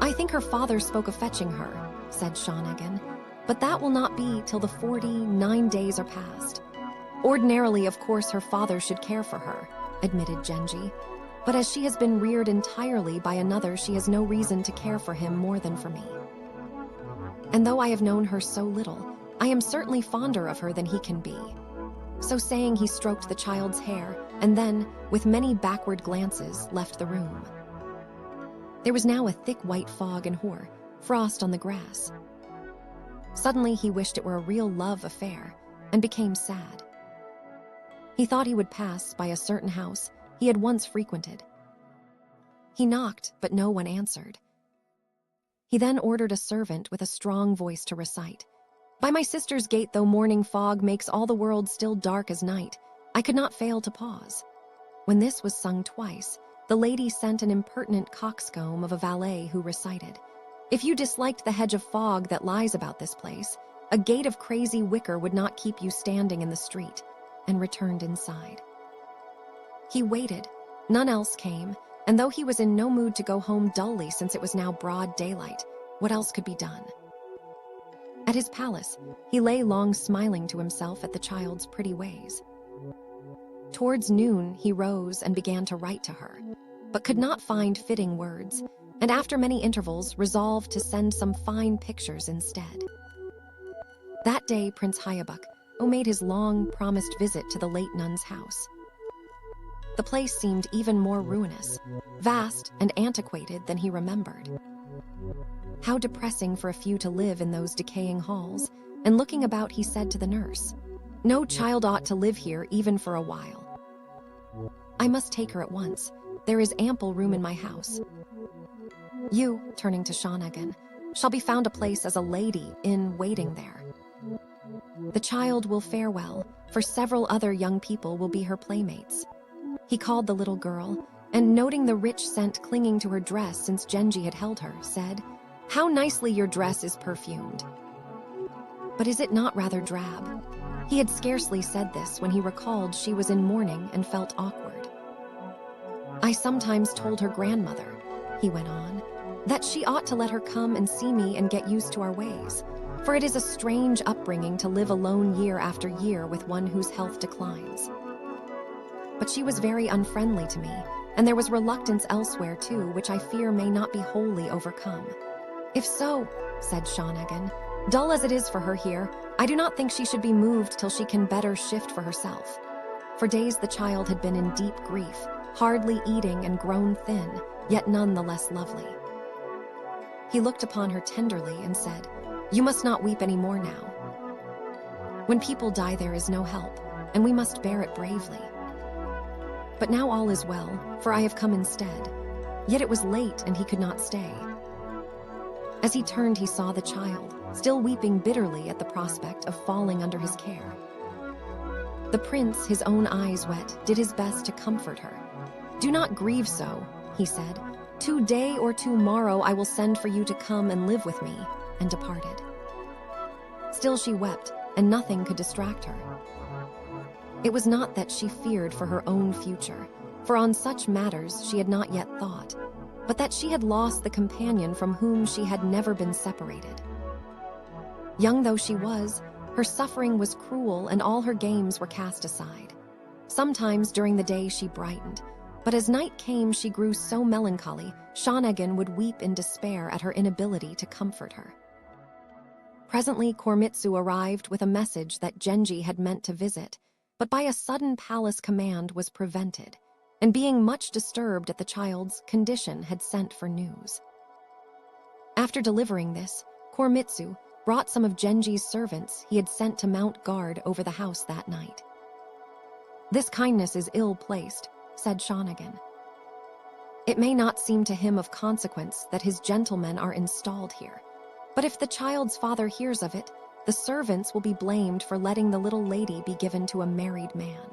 I think her father spoke of fetching her, said Shanagan, But that will not be till the 49 days are past. Ordinarily, of course, her father should care for her, admitted Genji. But as she has been reared entirely by another, she has no reason to care for him more than for me. And though I have known her so little, I am certainly fonder of her than he can be. So saying, he stroked the child's hair, and then, with many backward glances, left the room. There was now a thick white fog and hoar, frost on the grass. Suddenly he wished it were a real love affair, and became sad. He thought he would pass by a certain house he had once frequented. He knocked, but no one answered. He then ordered a servant with a strong voice to recite, "By my sister's gate, though morning fog makes all the world still dark as night, I could not fail to pause." When this was sung twice, the lady sent an impertinent coxcomb of a valet who recited, "If you disliked the hedge of fog that lies about this place, a gate of crazy wicker would not keep you standing in the street," and returned inside. He waited. None else came, and though he was in no mood to go home dully since it was now broad daylight, what else could be done? At his palace, he lay long smiling to himself at the child's pretty ways. Towards noon, he rose and began to write to her, but could not find fitting words, and after many intervals resolved to send some fine pictures instead. That day, Prince Hyabuk made his long-promised visit to the late nun's house. The place seemed even more ruinous, vast and antiquated than he remembered. How depressing for a few to live in those decaying halls, and looking about he said to the nurse, "No child ought to live here even for a while. I must take her at once. There is ample room in my house. You," turning to Shanagan, "shall be found a place as a lady in waiting there. The child will fare well, for several other young people will be her playmates." He called the little girl, and noting the rich scent clinging to her dress since Genji had held her, said, "How nicely your dress is perfumed. But is it not rather drab?" He had scarcely said this when he recalled she was in mourning and felt awkward. "I sometimes told her grandmother," he went on, "that she ought to let her come and see me and get used to our ways, for it is a strange upbringing to live alone year after year with one whose health declines. But she was very unfriendly to me, and there was reluctance elsewhere too, which I fear may not be wholly overcome. If so," said Shanagan, "dull as it is for her here, I do not think she should be moved till she can better shift for herself." For days the child had been in deep grief, hardly eating and grown thin, yet none the less lovely. He looked upon her tenderly and said, "You must not weep any more now. When people die there is no help, and we must bear it bravely. But now all is well, for I have come instead." Yet it was late and he could not stay. As he turned, he saw the child, still weeping bitterly at the prospect of falling under his care. The prince, his own eyes wet, did his best to comfort her. "Do not grieve so," he said. "Today or tomorrow I will send for you to come and live with me," and departed. Still she wept, and nothing could distract her. It was not that she feared for her own future, for on such matters she had not yet thought, but that she had lost the companion from whom she had never been separated. Young though she was, her suffering was cruel and all her games were cast aside. Sometimes during the day she brightened, but as night came she grew so melancholy, Shanagan would weep in despair at her inability to comfort her. Presently Koremitsu arrived with a message that Genji had meant to visit, but by a sudden palace command was prevented, and being much disturbed at the child's condition had sent for news. After delivering this, Koremitsu brought some of Genji's servants he had sent to mount guard over the house that night. "This kindness is ill-placed," said Shanagan. "It may not seem to him of consequence that his gentlemen are installed here, but if the child's father hears of it, the servants will be blamed for letting the little lady be given to a married man.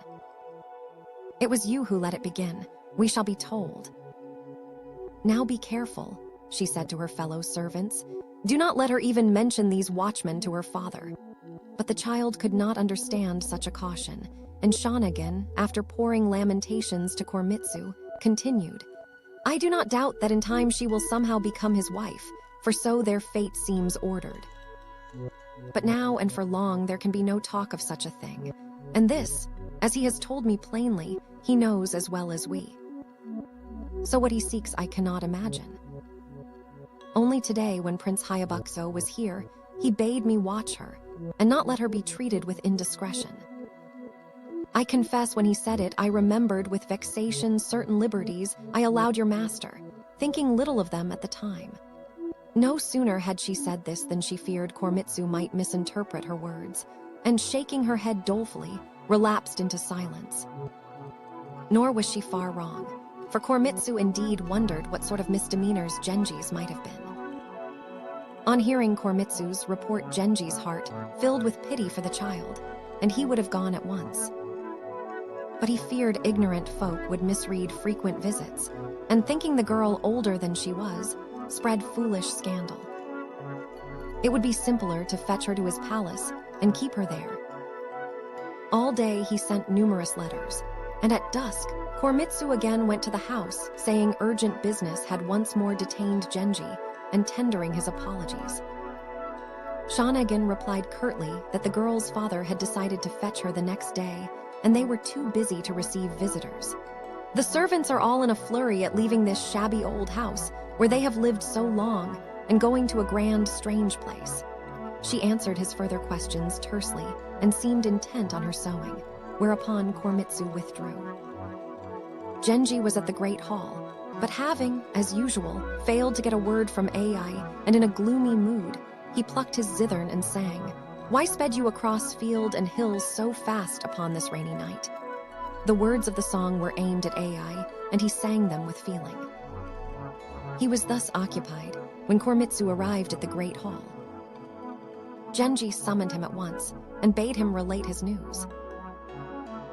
It was you who let it begin. We shall be told. Now be careful," she said to her fellow servants. "Do not let her even mention these watchmen to her father." But the child could not understand such a caution, and Shanagan, after pouring lamentations to Koremitsu, continued, "I do not doubt that in time she will somehow become his wife, for so their fate seems ordered. But now and for long there can be no talk of such a thing. And this, as he has told me plainly, he knows as well as we. So what he seeks I cannot imagine. Only today, when Prince Hayabusa was here, he bade me watch her, and not let her be treated with indiscretion. I confess when he said it, I remembered with vexation certain liberties I allowed your master, thinking little of them at the time. No sooner had she said this than she feared Koremitsu might misinterpret her words, and shaking her head dolefully, relapsed into silence. Nor was she far wrong, for Koremitsu indeed wondered what sort of misdemeanors Genji's might have been. On hearing Koremitsu's report, Genji's heart filled with pity for the child, and he would have gone at once. But he feared ignorant folk would misread frequent visits, and thinking the girl older than she was, spread foolish scandal. It would be simpler to fetch her to his palace and keep her there. All day he sent numerous letters, and at dusk, Koremitsu again went to the house, saying urgent business had once more detained Genji, and tendering his apologies. Shanagan replied curtly that the girl's father had decided to fetch her the next day, and they were too busy to receive visitors. The servants are all in a flurry at leaving this shabby old house, where they have lived so long, and going to a grand, strange place. She answered his further questions tersely, and seemed intent on her sewing, whereupon Koremitsu withdrew. Genji was at the great hall, but having, as usual, failed to get a word from Ai, and in a gloomy mood, he plucked his zithern and sang, "Why sped you across field and hills so fast upon this rainy night?" The words of the song were aimed at Ai, and he sang them with feeling. He was thus occupied when Koremitsu arrived at the great hall. Genji summoned him at once, and bade him relate his news.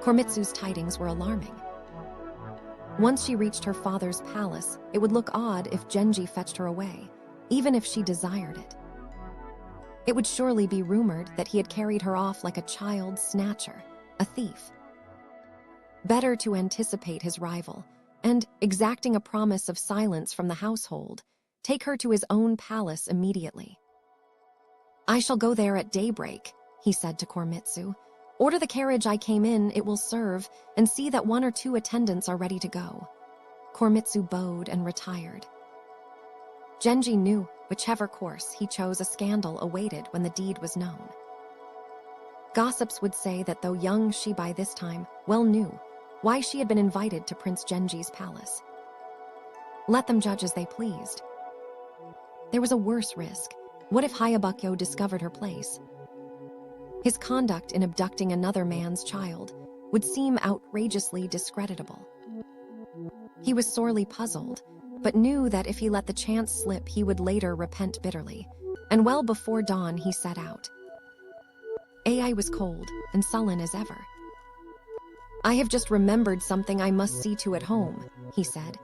Koremitsu's tidings were alarming. Once she reached her father's palace, it would look odd if Genji fetched her away, even if she desired it. It would surely be rumored that he had carried her off like a child snatcher, a thief. Better to anticipate his rival, and, exacting a promise of silence from the household, take her to his own palace immediately. "I shall go there at daybreak," he said to Koremitsu. "Order the carriage I came in, it will serve, and see that 1 or 2 attendants are ready to go." Koremitsu bowed and retired. Genji knew whichever course he chose, a scandal awaited when the deed was known. Gossips would say that though young, she by this time well knew why she had been invited to Prince Genji's palace. Let them judge as they pleased. There was a worse risk. What if Hayabusa discovered her place? His conduct in abducting another man's child would seem outrageously discreditable. He was sorely puzzled, but knew that if he let the chance slip, he would later repent bitterly, and well before dawn he set out. Ai was cold and sullen as ever. "I have just remembered something I must see to at home," he said.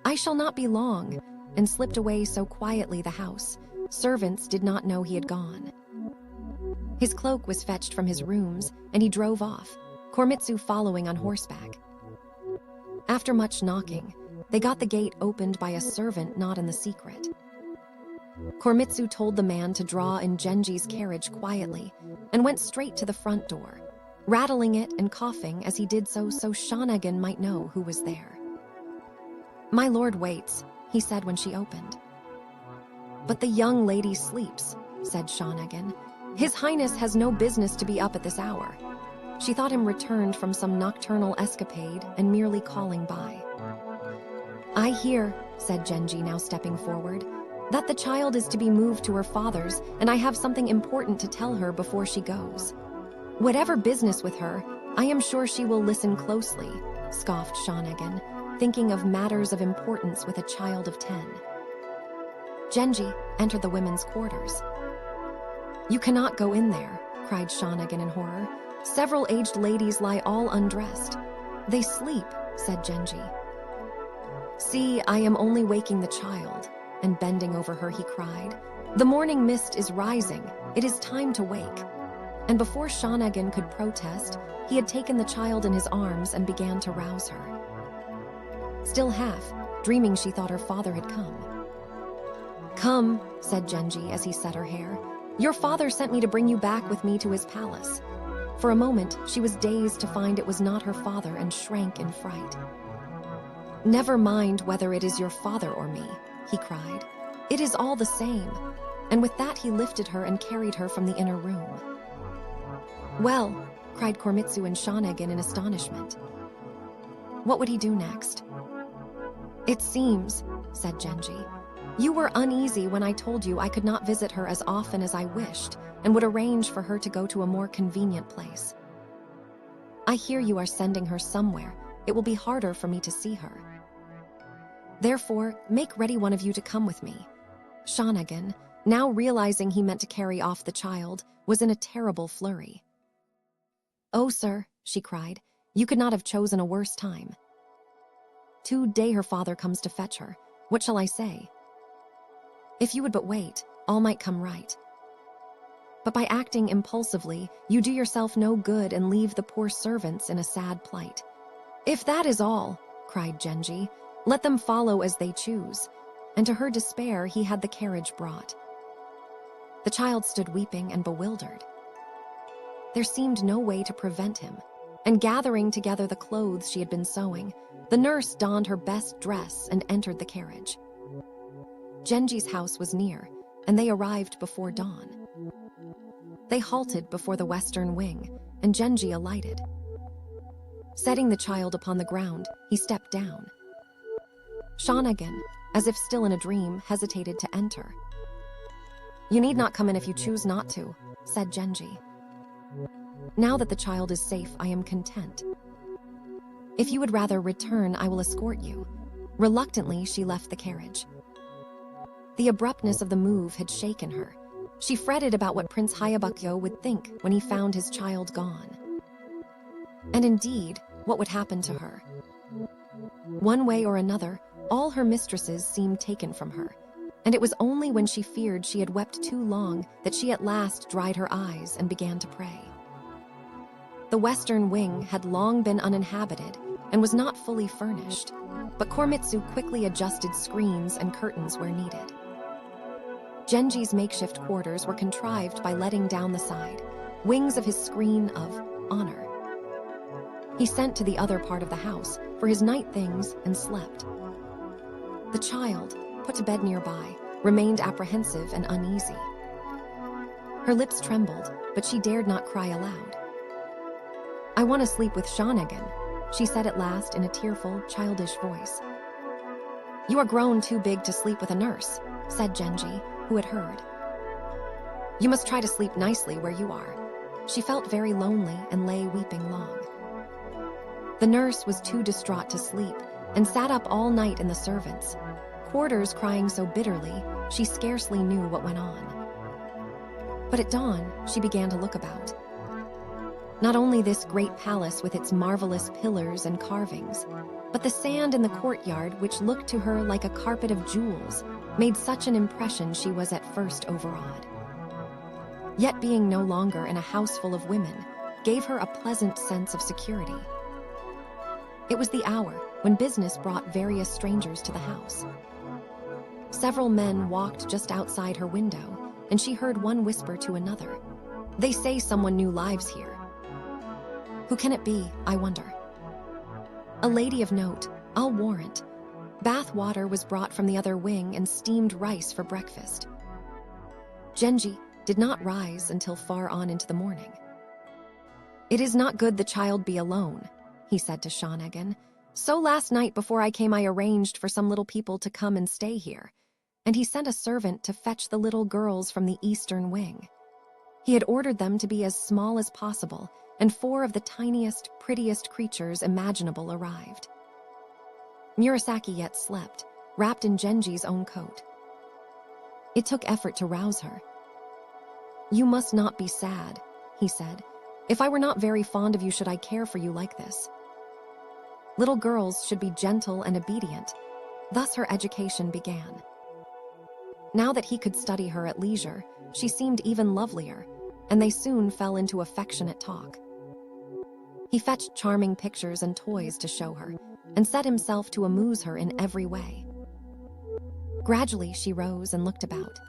"I shall not be long," and slipped away so quietly the house. Servants did not know he had gone. His cloak was fetched from his rooms, and he drove off, Koremitsu following on horseback. After much knocking, they got the gate opened by a servant not in the secret. Koremitsu told the man to draw in Genji's carriage quietly, and went straight to the front door, rattling it and coughing as he did so Shanagan might know who was there. "My lord waits," he said when she opened. "But the young lady sleeps," said Shanagan. "His Highness has no business to be up at this hour." She thought him returned from some nocturnal escapade and merely calling by. "I hear," said Genji, now stepping forward, "that the child is to be moved to her father's, and I have something important to tell her before she goes." "Whatever business with her, I am sure she will listen closely," scoffed Shanagan, thinking of matters of importance with a child of 10. Genji entered the women's quarters. "You cannot go in there," cried Shanagan in horror. "Several aged ladies lie all undressed." "They sleep," said Genji. "See, I am only waking the child," and bending over her he cried, "The morning mist is rising, it is time to wake." And before Shanagan could protest, he had taken the child in his arms and began to rouse her. Still half, dreaming, she thought her father had come. "Come," said Genji as he set her hair. Your father sent me to bring you back with me to his palace." For a moment, she was dazed to find it was not her father and shrank in fright. "Never mind whether it is your father or me," he cried. "It is all the same." And with that he lifted her and carried her from the inner room. "Well," cried Koremitsu and Shanagan in astonishment. What would he do next? "It seems," said Genji, "you were uneasy when I told you I could not visit her as often as I wished and would arrange for her to go to a more convenient place. I hear you are sending her somewhere. It will be harder for me to see her. Therefore, make ready one of you to come with me." Shanagan, now realizing he meant to carry off the child, was in a terrible flurry. "Oh, sir," she cried, "you could not have chosen a worse time. Today her father comes to fetch her. What shall I say? If you would but wait, all might come right. But by acting impulsively, you do yourself no good and leave the poor servants in a sad plight." "If that is all," cried Genji, "let them follow as they choose." And to her despair, he had the carriage brought. The child stood weeping and bewildered. There seemed no way to prevent him, and gathering together the clothes she had been sewing, the nurse donned her best dress and entered the carriage. Genji's house was near, and they arrived before dawn. They halted before the western wing, and Genji alighted. Setting the child upon the ground, he stepped down. Shanagan, as if still in a dream, hesitated to enter. "You need not come in if you choose not to," said Genji. "Now that the child is safe, I am content. If you would rather return, I will escort you." Reluctantly, she left the carriage. The abruptness of the move had shaken her. She fretted about what Prince Hayabukyo would think when he found his child gone. And indeed, what would happen to her? One way or another, all her mistresses seemed taken from her, and it was only when she feared she had wept too long that she at last dried her eyes and began to pray. The western wing had long been uninhabited and was not fully furnished, but Koremitsu quickly adjusted screens and curtains where needed. Genji's makeshift quarters were contrived by letting down the side, wings of his screen of honor. He sent to the other part of the house for his night things and slept. The child, put to bed nearby, remained apprehensive and uneasy. Her lips trembled, but she dared not cry aloud. "I want to sleep with Shanagan," she said at last in a tearful, childish voice. "You are grown too big to sleep with a nurse," said Genji, who had heard. "You must try to sleep nicely where you are." She felt very lonely and lay weeping long. The nurse was too distraught to sleep and sat up all night in the servants' quarters crying so bitterly she scarcely knew what went on. But at dawn, she began to look about. Not only this great palace with its marvelous pillars and carvings, but the sand in the courtyard, which looked to her like a carpet of jewels, made such an impression she was at first overawed. Yet being no longer in a house full of women gave her a pleasant sense of security. It was the hour when business brought various strangers to the house. Several men walked just outside her window, and she heard one whisper to another, "They say someone new lives here. Who can it be, I wonder? A lady of note, I'll warrant." Bath water was brought from the other wing and steamed rice for breakfast. Genji did not rise until far on into the morning. "It is not good the child be alone," he said to Shanagan. "So last night before I came I arranged for some little people to come and stay here, and he sent a servant to fetch the little girls from the eastern wing. He had ordered them to be as small as possible, and 4 of the tiniest, prettiest creatures imaginable arrived." Murasaki yet slept, wrapped in Genji's own coat. It took effort to rouse her. "You must not be sad," he said. "If I were not very fond of you, should I care for you like this? Little girls should be gentle and obedient." Thus her education began. Now that he could study her at leisure, she seemed even lovelier, and they soon fell into affectionate talk. He fetched charming pictures and toys to show her, and set himself to amuse her in every way. Gradually she rose and looked about.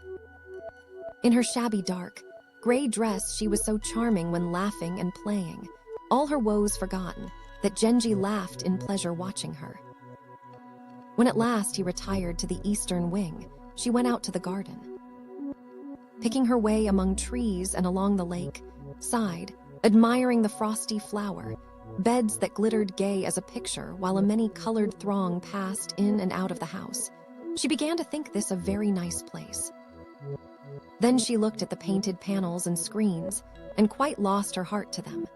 In her shabby dark, gray dress, she was so charming when laughing and playing, all her woes forgotten, that Genji laughed in pleasure watching her. When at last he retired to the eastern wing, she went out to the garden. Picking her way among trees and along the lake, sighed, admiring the frosty flower, beds that glittered gay as a picture while a many-colored throng passed in and out of the house. She began to think this a very nice place. Then she looked at the painted panels and screens and quite lost her heart to them.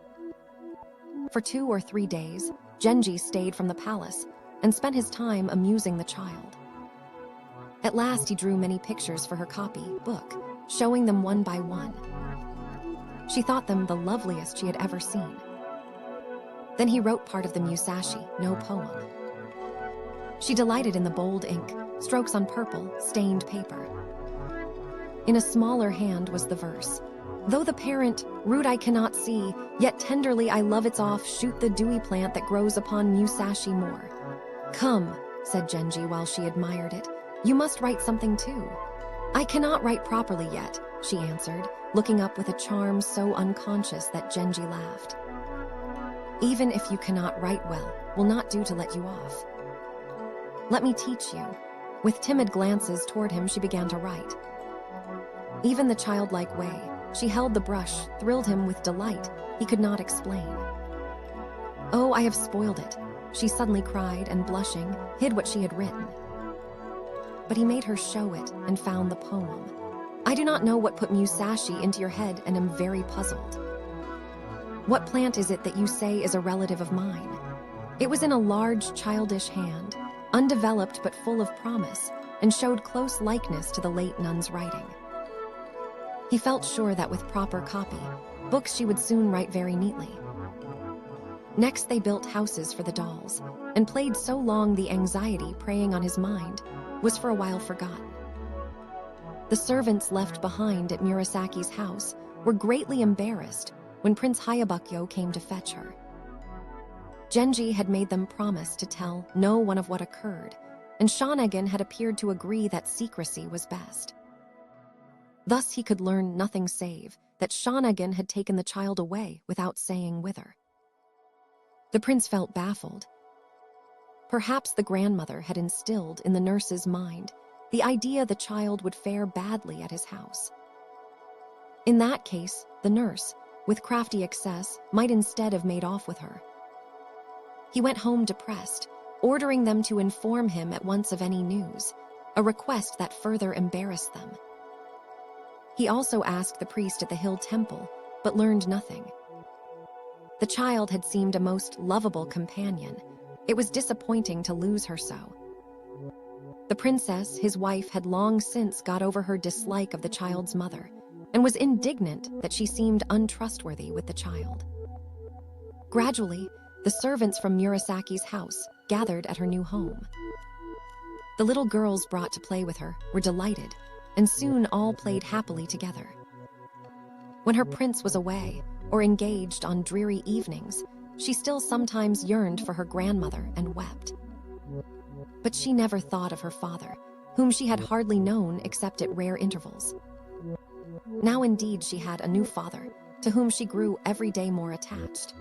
For 2 or 3 days, Genji stayed from the palace and spent his time amusing the child. At last he drew many pictures for her copy book, showing them one by one. She thought them the loveliest she had ever seen. Then he wrote part of the Musashi no poem. She delighted in the bold ink, strokes on purple, stained paper. In a smaller hand was the verse, "Though the parent, rude I cannot see, yet tenderly I love its off shoot the dewy plant that grows upon Musashi moor." "Come," said Genji while she admired it, "you must write something too." "I cannot write properly yet," she answered, looking up with a charm so unconscious that Genji laughed. "Even if you cannot write well, will not do to let you off. Let me teach you." With timid glances toward him, she began to write. Even the childlike way she held the brush thrilled him with delight he could not explain. "Oh, I have spoiled it," she suddenly cried and, blushing, hid what she had written. But he made her show it and found the poem. "I do not know what put Musashi into your head and am very puzzled. What plant is it that you say is a relative of mine?" It was in a large, childish hand, undeveloped but full of promise, and showed close likeness to the late nun's writing. He felt sure that with proper copy, books she would soon write very neatly. Next they built houses for the dolls, and played so long the anxiety preying on his mind was for a while forgotten. The servants left behind at Murasaki's house were greatly embarrassed when Prince Hayabukyo came to fetch her. Genji had made them promise to tell no one of what occurred, and Shanagan had appeared to agree that secrecy was best. Thus he could learn nothing save that Shanagan had taken the child away without saying whither. The prince felt baffled. Perhaps the grandmother had instilled in the nurse's mind the idea the child would fare badly at his house. In that case, the nurse, with crafty excess, might instead have made off with her. He went home depressed, ordering them to inform him at once of any news, a request that further embarrassed them. He also asked the priest at the hill temple, but learned nothing. The child had seemed a most lovable companion. It was disappointing to lose her so. The princess, his wife, had long since got over her dislike of the child's mother, and was indignant that she seemed untrustworthy with the child. Gradually, the servants from Murasaki's house gathered at her new home. The little girls brought to play with her were delighted, and soon all played happily together. When her prince was away or engaged on dreary evenings, she still sometimes yearned for her grandmother and wept. But she never thought of her father, whom she had hardly known except at rare intervals. Now indeed she had a new father, to whom she grew every day more attached.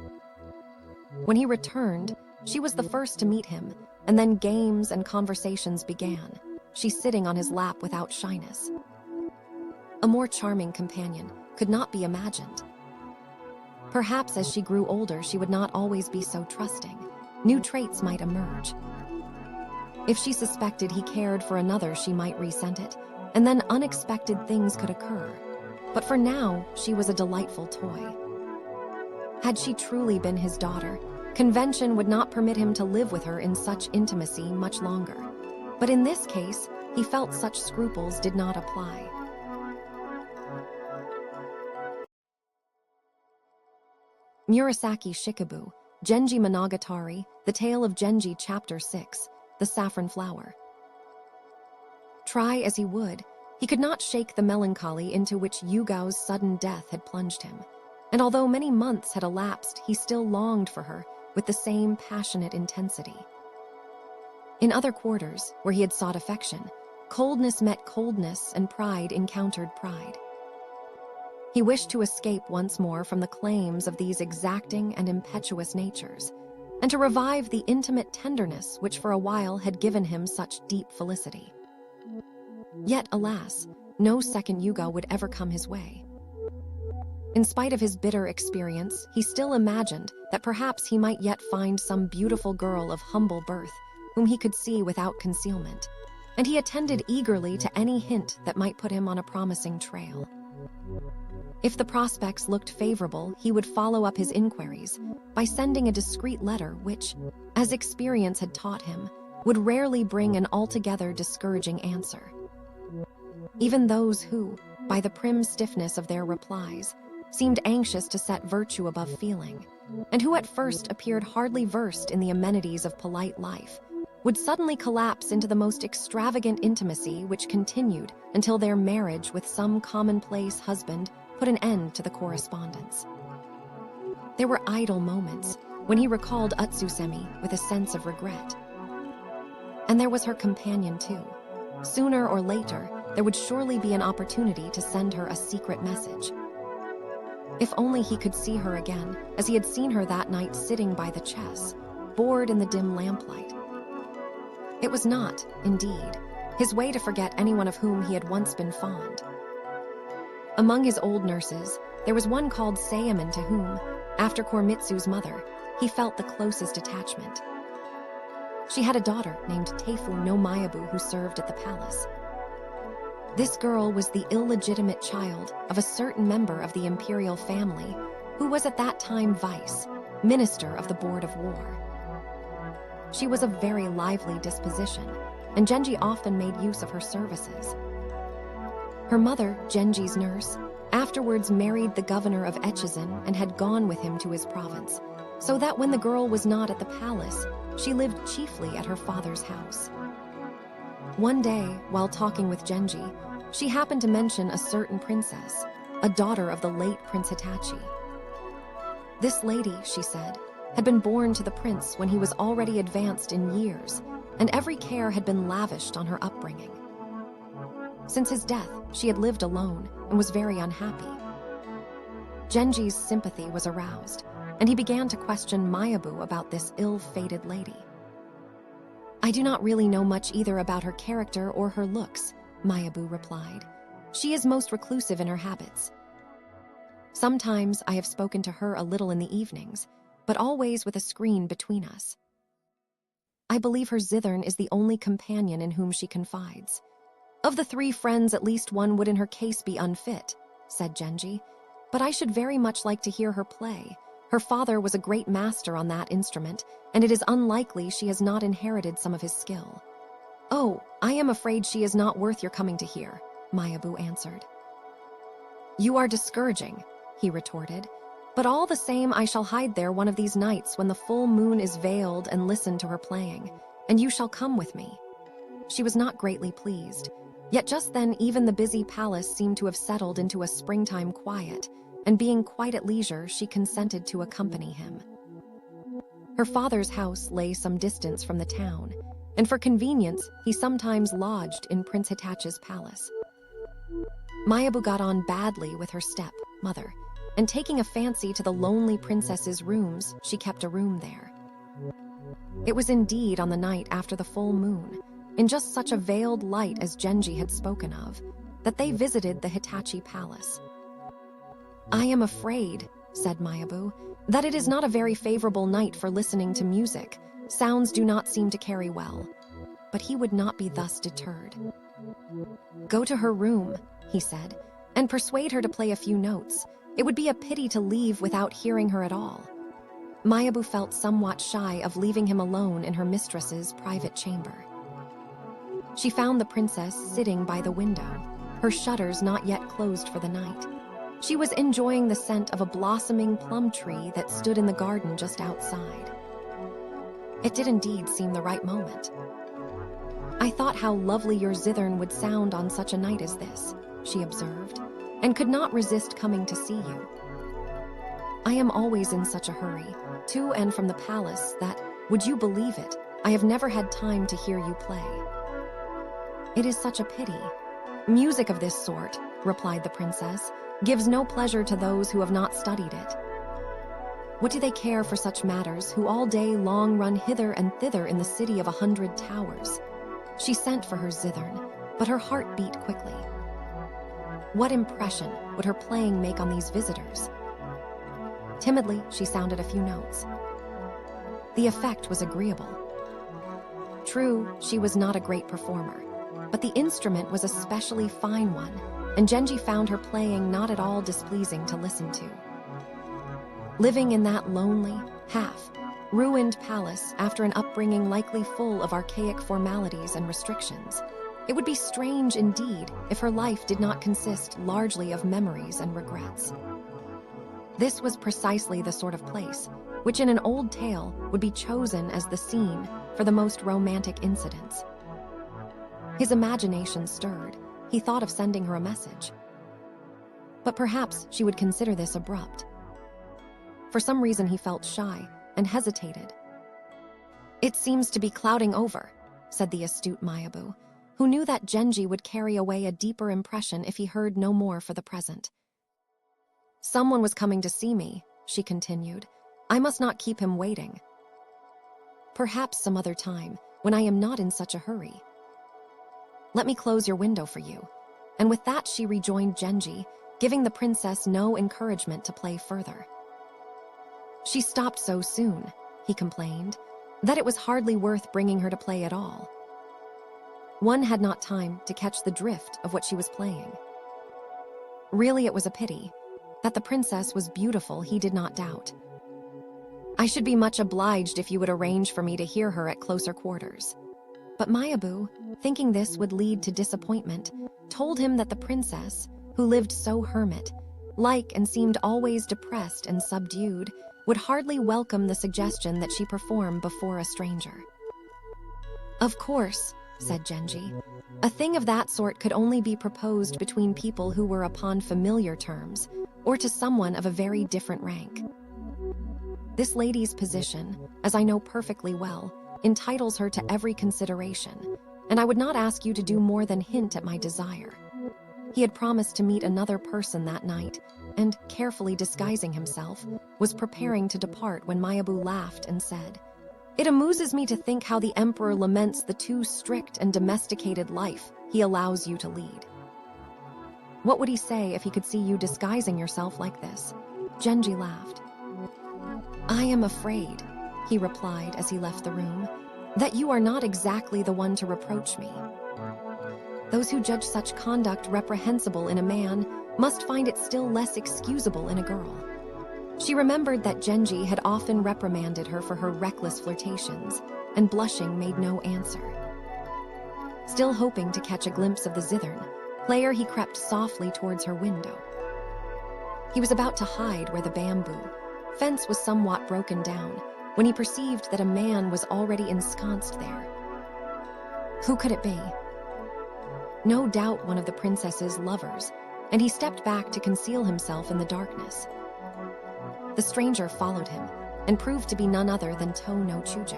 When he returned, she was the first to meet him, and then games and conversations began, she sitting on his lap without shyness. A more charming companion could not be imagined. Perhaps as she grew older, she would not always be so trusting. New traits might emerge. If she suspected he cared for another, she might resent it, and then unexpected things could occur. But for now, she was a delightful toy. Had she truly been his daughter, convention would not permit him to live with her in such intimacy much longer. But in this case, he felt such scruples did not apply. Murasaki Shikibu, Genji Monogatari, The Tale of Genji Chapter 6, The Saffron-Flower. Try as he would, he could not shake the melancholy into which Yugao's sudden death had plunged him, and although many months had elapsed, he still longed for her with the same passionate intensity. In other quarters, where he had sought affection, coldness met coldness and pride encountered pride. He wished to escape once more from the claims of these exacting and impetuous natures, and to revive the intimate tenderness which for a while had given him such deep felicity. Yet, alas, no second Yuga would ever come his way. In spite of his bitter experience, he still imagined that perhaps he might yet find some beautiful girl of humble birth whom he could see without concealment, and he attended eagerly to any hint that might put him on a promising trail. If the prospects looked favorable, he would follow up his inquiries by sending a discreet letter which, as experience had taught him, would rarely bring an altogether discouraging answer. Even those who, by the prim stiffness of their replies, seemed anxious to set virtue above feeling, and who at first appeared hardly versed in the amenities of polite life, would suddenly collapse into the most extravagant intimacy which continued until their marriage with some commonplace husband put an end to the correspondence. There were idle moments when he recalled Utsusemi with a sense of regret. And there was her companion too. Sooner or later, there would surely be an opportunity to send her a secret message. If only he could see her again, as he had seen her that night sitting by the chess, bored in the dim lamplight. It was not, indeed, his way to forget anyone of whom he had once been fond. Among his old nurses, there was one called Sayemon to whom, after Koremitsu's mother, he felt the closest attachment. She had a daughter named Teifu no Mayabu who served at the palace. This girl was the illegitimate child of a certain member of the imperial family who was at that time vice, minister of the Board of War. She was of very lively disposition, and Genji often made use of her services. Her mother, Genji's nurse, afterwards married the governor of Echizen and had gone with him to his province, so that when the girl was not at the palace, she lived chiefly at her father's house. One day, while talking with Genji, she happened to mention a certain princess, a daughter of the late Prince Hitachi. This lady, she said, had been born to the prince when he was already advanced in years, and every care had been lavished on her upbringing. Since his death, she had lived alone and was very unhappy. Genji's sympathy was aroused, and he began to question Mayabu about this ill-fated lady. "I do not really know much either about her character or her looks," Mayabu replied. "She is most reclusive in her habits. Sometimes I have spoken to her a little in the evenings, but always with a screen between us. I believe her zithern is the only companion in whom she confides. Of the 3 friends, at least one would in her case be unfit," said Genji, "but I should very much like to hear her play. Her father was a great master on that instrument, and it is unlikely she has not inherited some of his skill." "Oh, I am afraid she is not worth your coming to hear," Mayabu answered. "You are discouraging," he retorted, "but all the same I shall hide there one of these nights when the full moon is veiled and listen to her playing, and you shall come with me." She was not greatly pleased, yet just then even the busy palace seemed to have settled into a springtime quiet, and being quite at leisure, she consented to accompany him. Her father's house lay some distance from the town, and for convenience, he sometimes lodged in Prince Hitachi's palace. Mayabu got on badly with her step-mother, and taking a fancy to the lonely princess's rooms, she kept a room there. It was indeed on the night after the full moon, in just such a veiled light as Genji had spoken of, that they visited the Hitachi palace. "I am afraid," said Mayabu, "that it is not a very favorable night for listening to music. Sounds do not seem to carry well." But he would not be thus deterred. "Go to her room," he said, "and persuade her to play a few notes. It would be a pity to leave without hearing her at all." Mayabu felt somewhat shy of leaving him alone in her mistress's private chamber. She found the princess sitting by the window, her shutters not yet closed for the night. She was enjoying the scent of a blossoming plum tree that stood in the garden just outside. It did indeed seem the right moment. "I thought how lovely your zithern would sound on such a night as this," she observed, "and could not resist coming to see you. I am always in such a hurry, to and from the palace, that, would you believe it, I have never had time to hear you play. It is such a pity. Music of this sort, replied the princess, gives no pleasure to those who have not studied it. What do they care for such matters who all day long run hither and thither in the city of 100 towers? She sent for her zithern, but her heart beat quickly. What impression would her playing make on these visitors? Timidly, she sounded a few notes. The effect was agreeable. True, she was not a great performer, but the instrument was a specially fine one, and Genji found her playing not at all displeasing to listen to. Living in that lonely, half-ruined palace after an upbringing likely full of archaic formalities and restrictions, it would be strange indeed if her life did not consist largely of memories and regrets. This was precisely the sort of place which in an old tale would be chosen as the scene for the most romantic incidents. His imagination stirred. He thought of sending her a message. But perhaps she would consider this abrupt. For some reason he felt shy and hesitated. "It seems to be clouding over," said the astute Mayabu, who knew that Genji would carry away a deeper impression if he heard no more for the present. "Someone was coming to see me," she continued. "I must not keep him waiting. Perhaps some other time, when I am not in such a hurry. Let me close your window for you." And with that she rejoined Genji, giving the princess no encouragement to play further. "She stopped so soon," he complained, "that it was hardly worth bringing her to play at all. One had not time to catch the drift of what she was playing." Really, it was a pity. That the princess was beautiful, he did not doubt. "I should be much obliged if you would arrange for me to hear her at closer quarters." But Mayabu, thinking this would lead to disappointment, told him that the princess, who lived so hermit-like and seemed always depressed and subdued, would hardly welcome the suggestion that she perform before a stranger. "Of course," said Genji, "a thing of that sort could only be proposed between people who were upon familiar terms, or to someone of a very different rank. This lady's position, as I know perfectly well, entitles her to every consideration, and I would not ask you to do more than hint at my desire." He had promised to meet another person that night, and, carefully disguising himself, was preparing to depart when Mayabu laughed and said, "It amuses me to think how the emperor laments the too strict and domesticated life he allows you to lead. What would he say if he could see you disguising yourself like this?" Genji laughed. "I am afraid," he replied as he left the room, "that you are not exactly the one to reproach me. Those who judge such conduct reprehensible in a man must find it still less excusable in a girl." She remembered that Genji had often reprimanded her for her reckless flirtations, and blushing made no answer. Still hoping to catch a glimpse of the zithern player, he crept softly towards her window. He was about to hide where the bamboo fence was somewhat broken down, when he perceived that a man was already ensconced there. Who could it be? No doubt one of the princess's lovers, and he stepped back to conceal himself in the darkness. The stranger followed him, and proved to be none other than To no Chujo.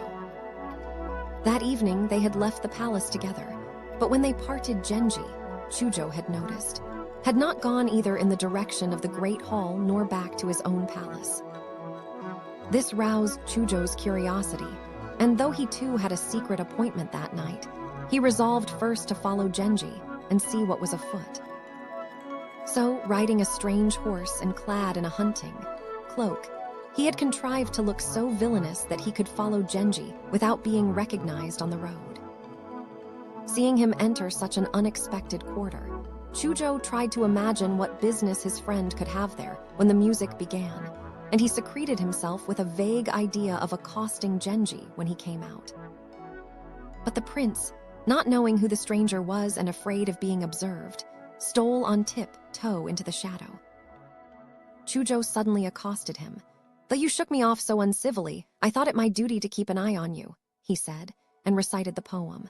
That evening they had left the palace together, but when they parted, Genji, Chujo had noticed, had not gone either in the direction of the great hall nor back to his own palace. This roused Chujo's curiosity, and though he too had a secret appointment that night, he resolved first to follow Genji and see what was afoot. So, riding a strange horse and clad in a hunting cloak, he had contrived to look so villainous that he could follow Genji without being recognized on the road. Seeing him enter such an unexpected quarter, Chujo tried to imagine what business his friend could have there when the music began, and he secreted himself with a vague idea of accosting Genji when he came out. But the prince, not knowing who the stranger was and afraid of being observed, stole on tip-toe into the shadow. Chujo suddenly accosted him. "Though you shook me off so uncivilly, I thought it my duty to keep an eye on you," he said, and recited the poem.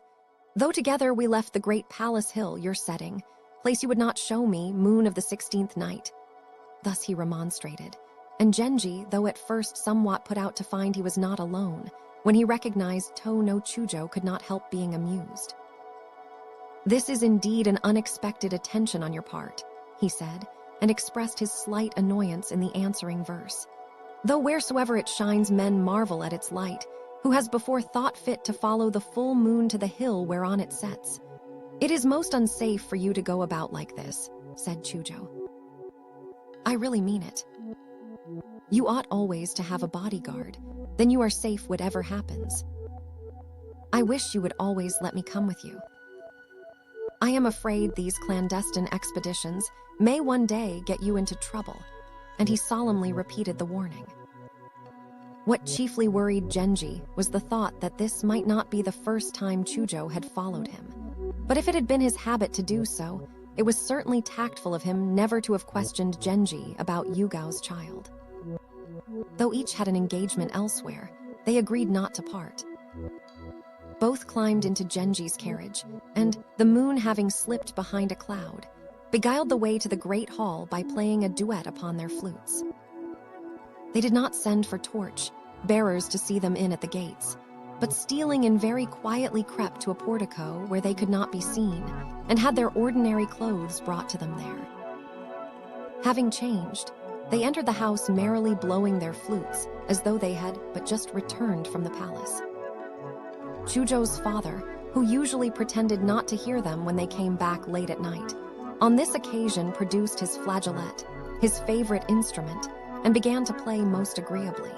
"Though together we left the great palace hill, your setting, place you would not show me, moon of the 16th night." Thus he remonstrated, and Genji, though at first somewhat put out to find he was not alone, when he recognized To no Chujo, could not help being amused. "This is indeed an unexpected attention on your part," he said, and expressed his slight annoyance in the answering verse. Though wheresoever it shines men marvel at its light, who has before thought fit to follow the full moon to the hill whereon it sets. It is most unsafe for you to go about like this, said Chujo. I really mean it. You ought always to have a bodyguard, then you are safe whatever happens. I wish you would always let me come with you. I am afraid these clandestine expeditions may one day get you into trouble, and he solemnly repeated the warning. What chiefly worried Genji was the thought that this might not be the first time Chujo had followed him. But if it had been his habit to do so, it was certainly tactful of him never to have questioned Genji about Yugao's child. Though each had an engagement elsewhere, they agreed not to part. Both climbed into Genji's carriage, and, the moon having slipped behind a cloud, beguiled the way to the great hall by playing a duet upon their flutes. They did not send for torch bearers to see them in at the gates, but stealing in very quietly crept to a portico where they could not be seen, and had their ordinary clothes brought to them there. Having changed, they entered the house merrily blowing their flutes, as though they had but just returned from the palace. Chujo's father, who usually pretended not to hear them when they came back late at night, on this occasion produced his flageolet, his favorite instrument, and began to play most agreeably.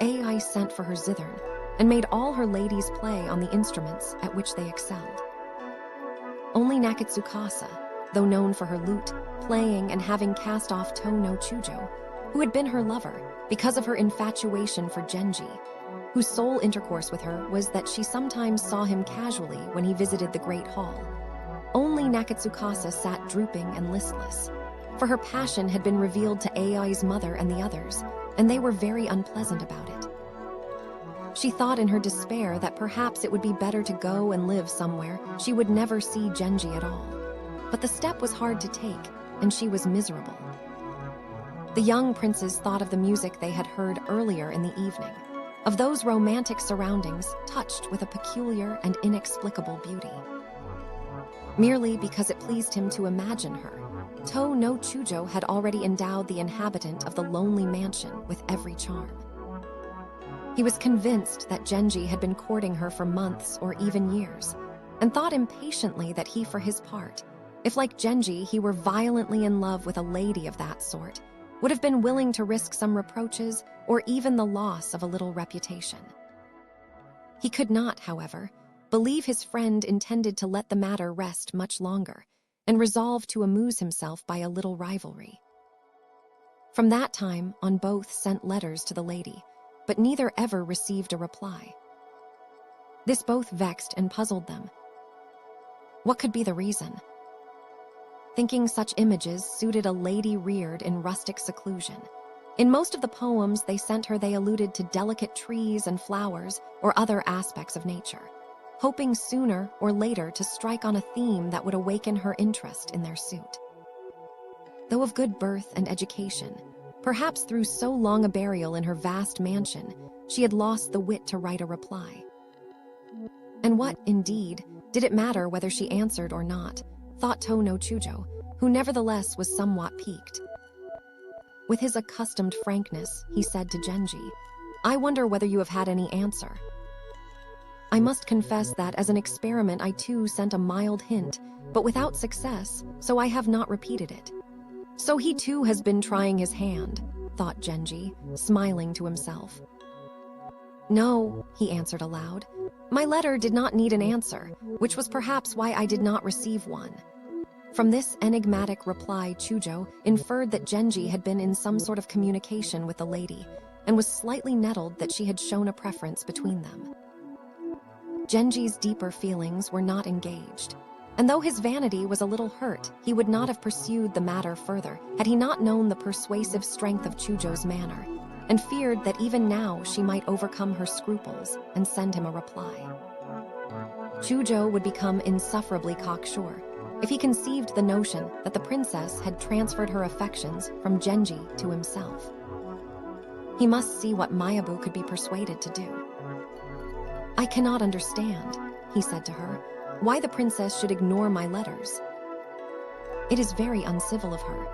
Ai sent for her zithern, and made all her ladies play on the instruments at which they excelled. Only Nakitsukasa, though known for her lute, playing and having cast off To no Chujo, who had been her lover because of her infatuation for Genji, whose sole intercourse with her was that she sometimes saw him casually when he visited the great hall. Only Nakitsukasa sat drooping and listless, for her passion had been revealed to Ai's mother and the others, and they were very unpleasant about it. She thought in her despair that perhaps it would be better to go and live somewhere she would never see Genji at all. But the step was hard to take, and she was miserable. The young princes thought of the music they had heard earlier in the evening, of those romantic surroundings touched with a peculiar and inexplicable beauty. Merely because it pleased him to imagine her, To no Chujo had already endowed the inhabitant of the lonely mansion with every charm. He was convinced that Genji had been courting her for months or even years, and thought impatiently that he, for his part, if like Genji he were violently in love with a lady of that sort, would have been willing to risk some reproaches or even the loss of a little reputation. He could not, however, believe his friend intended to let the matter rest much longer, and resolved to amuse himself by a little rivalry. From that time on, both sent letters to the lady, but neither ever received a reply. This both vexed and puzzled them. What could be the reason? Thinking such images suited a lady reared in rustic seclusion. In most of the poems they sent her they alluded to delicate trees and flowers or other aspects of nature, hoping sooner or later to strike on a theme that would awaken her interest in their suit. Though of good birth and education, perhaps through so long a burial in her vast mansion, she had lost the wit to write a reply. And what, indeed, did it matter whether she answered or not, thought To no Chujo, who nevertheless was somewhat piqued. With his accustomed frankness, he said to Genji, I wonder whether you have had any answer. I must confess that as an experiment I too sent a mild hint, but without success, so I have not repeated it. So he too has been trying his hand, thought Genji, smiling to himself. No, he answered aloud. My letter did not need an answer, which was perhaps why I did not receive one. From this enigmatic reply, Chujo inferred that Genji had been in some sort of communication with the lady, and was slightly nettled that she had shown a preference between them. Genji's deeper feelings were not engaged, and though his vanity was a little hurt, he would not have pursued the matter further had he not known the persuasive strength of Chujo's manner, and feared that even now she might overcome her scruples and send him a reply. Chujo would become insufferably cocksure if he conceived the notion that the princess had transferred her affections from Genji to himself. He must see what Mayabu could be persuaded to do. I cannot understand, he said to her, why the princess should ignore my letters. It is very uncivil of her.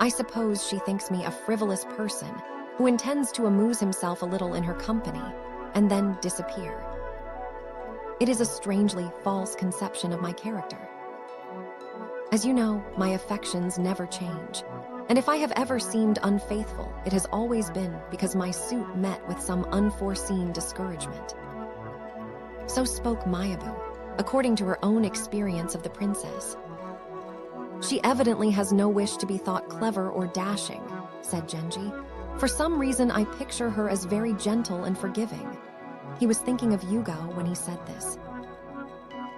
I suppose she thinks me a frivolous person who intends to amuse himself a little in her company and then disappear. It is a strangely false conception of my character. As you know, my affections never change, and if I have ever seemed unfaithful, it has always been because my suit met with some unforeseen discouragement. So spoke Mayabu, according to her own experience of the princess. She evidently has no wish to be thought clever or dashing, said Genji. For some reason, I picture her as very gentle and forgiving. He was thinking of Yugo when he said this.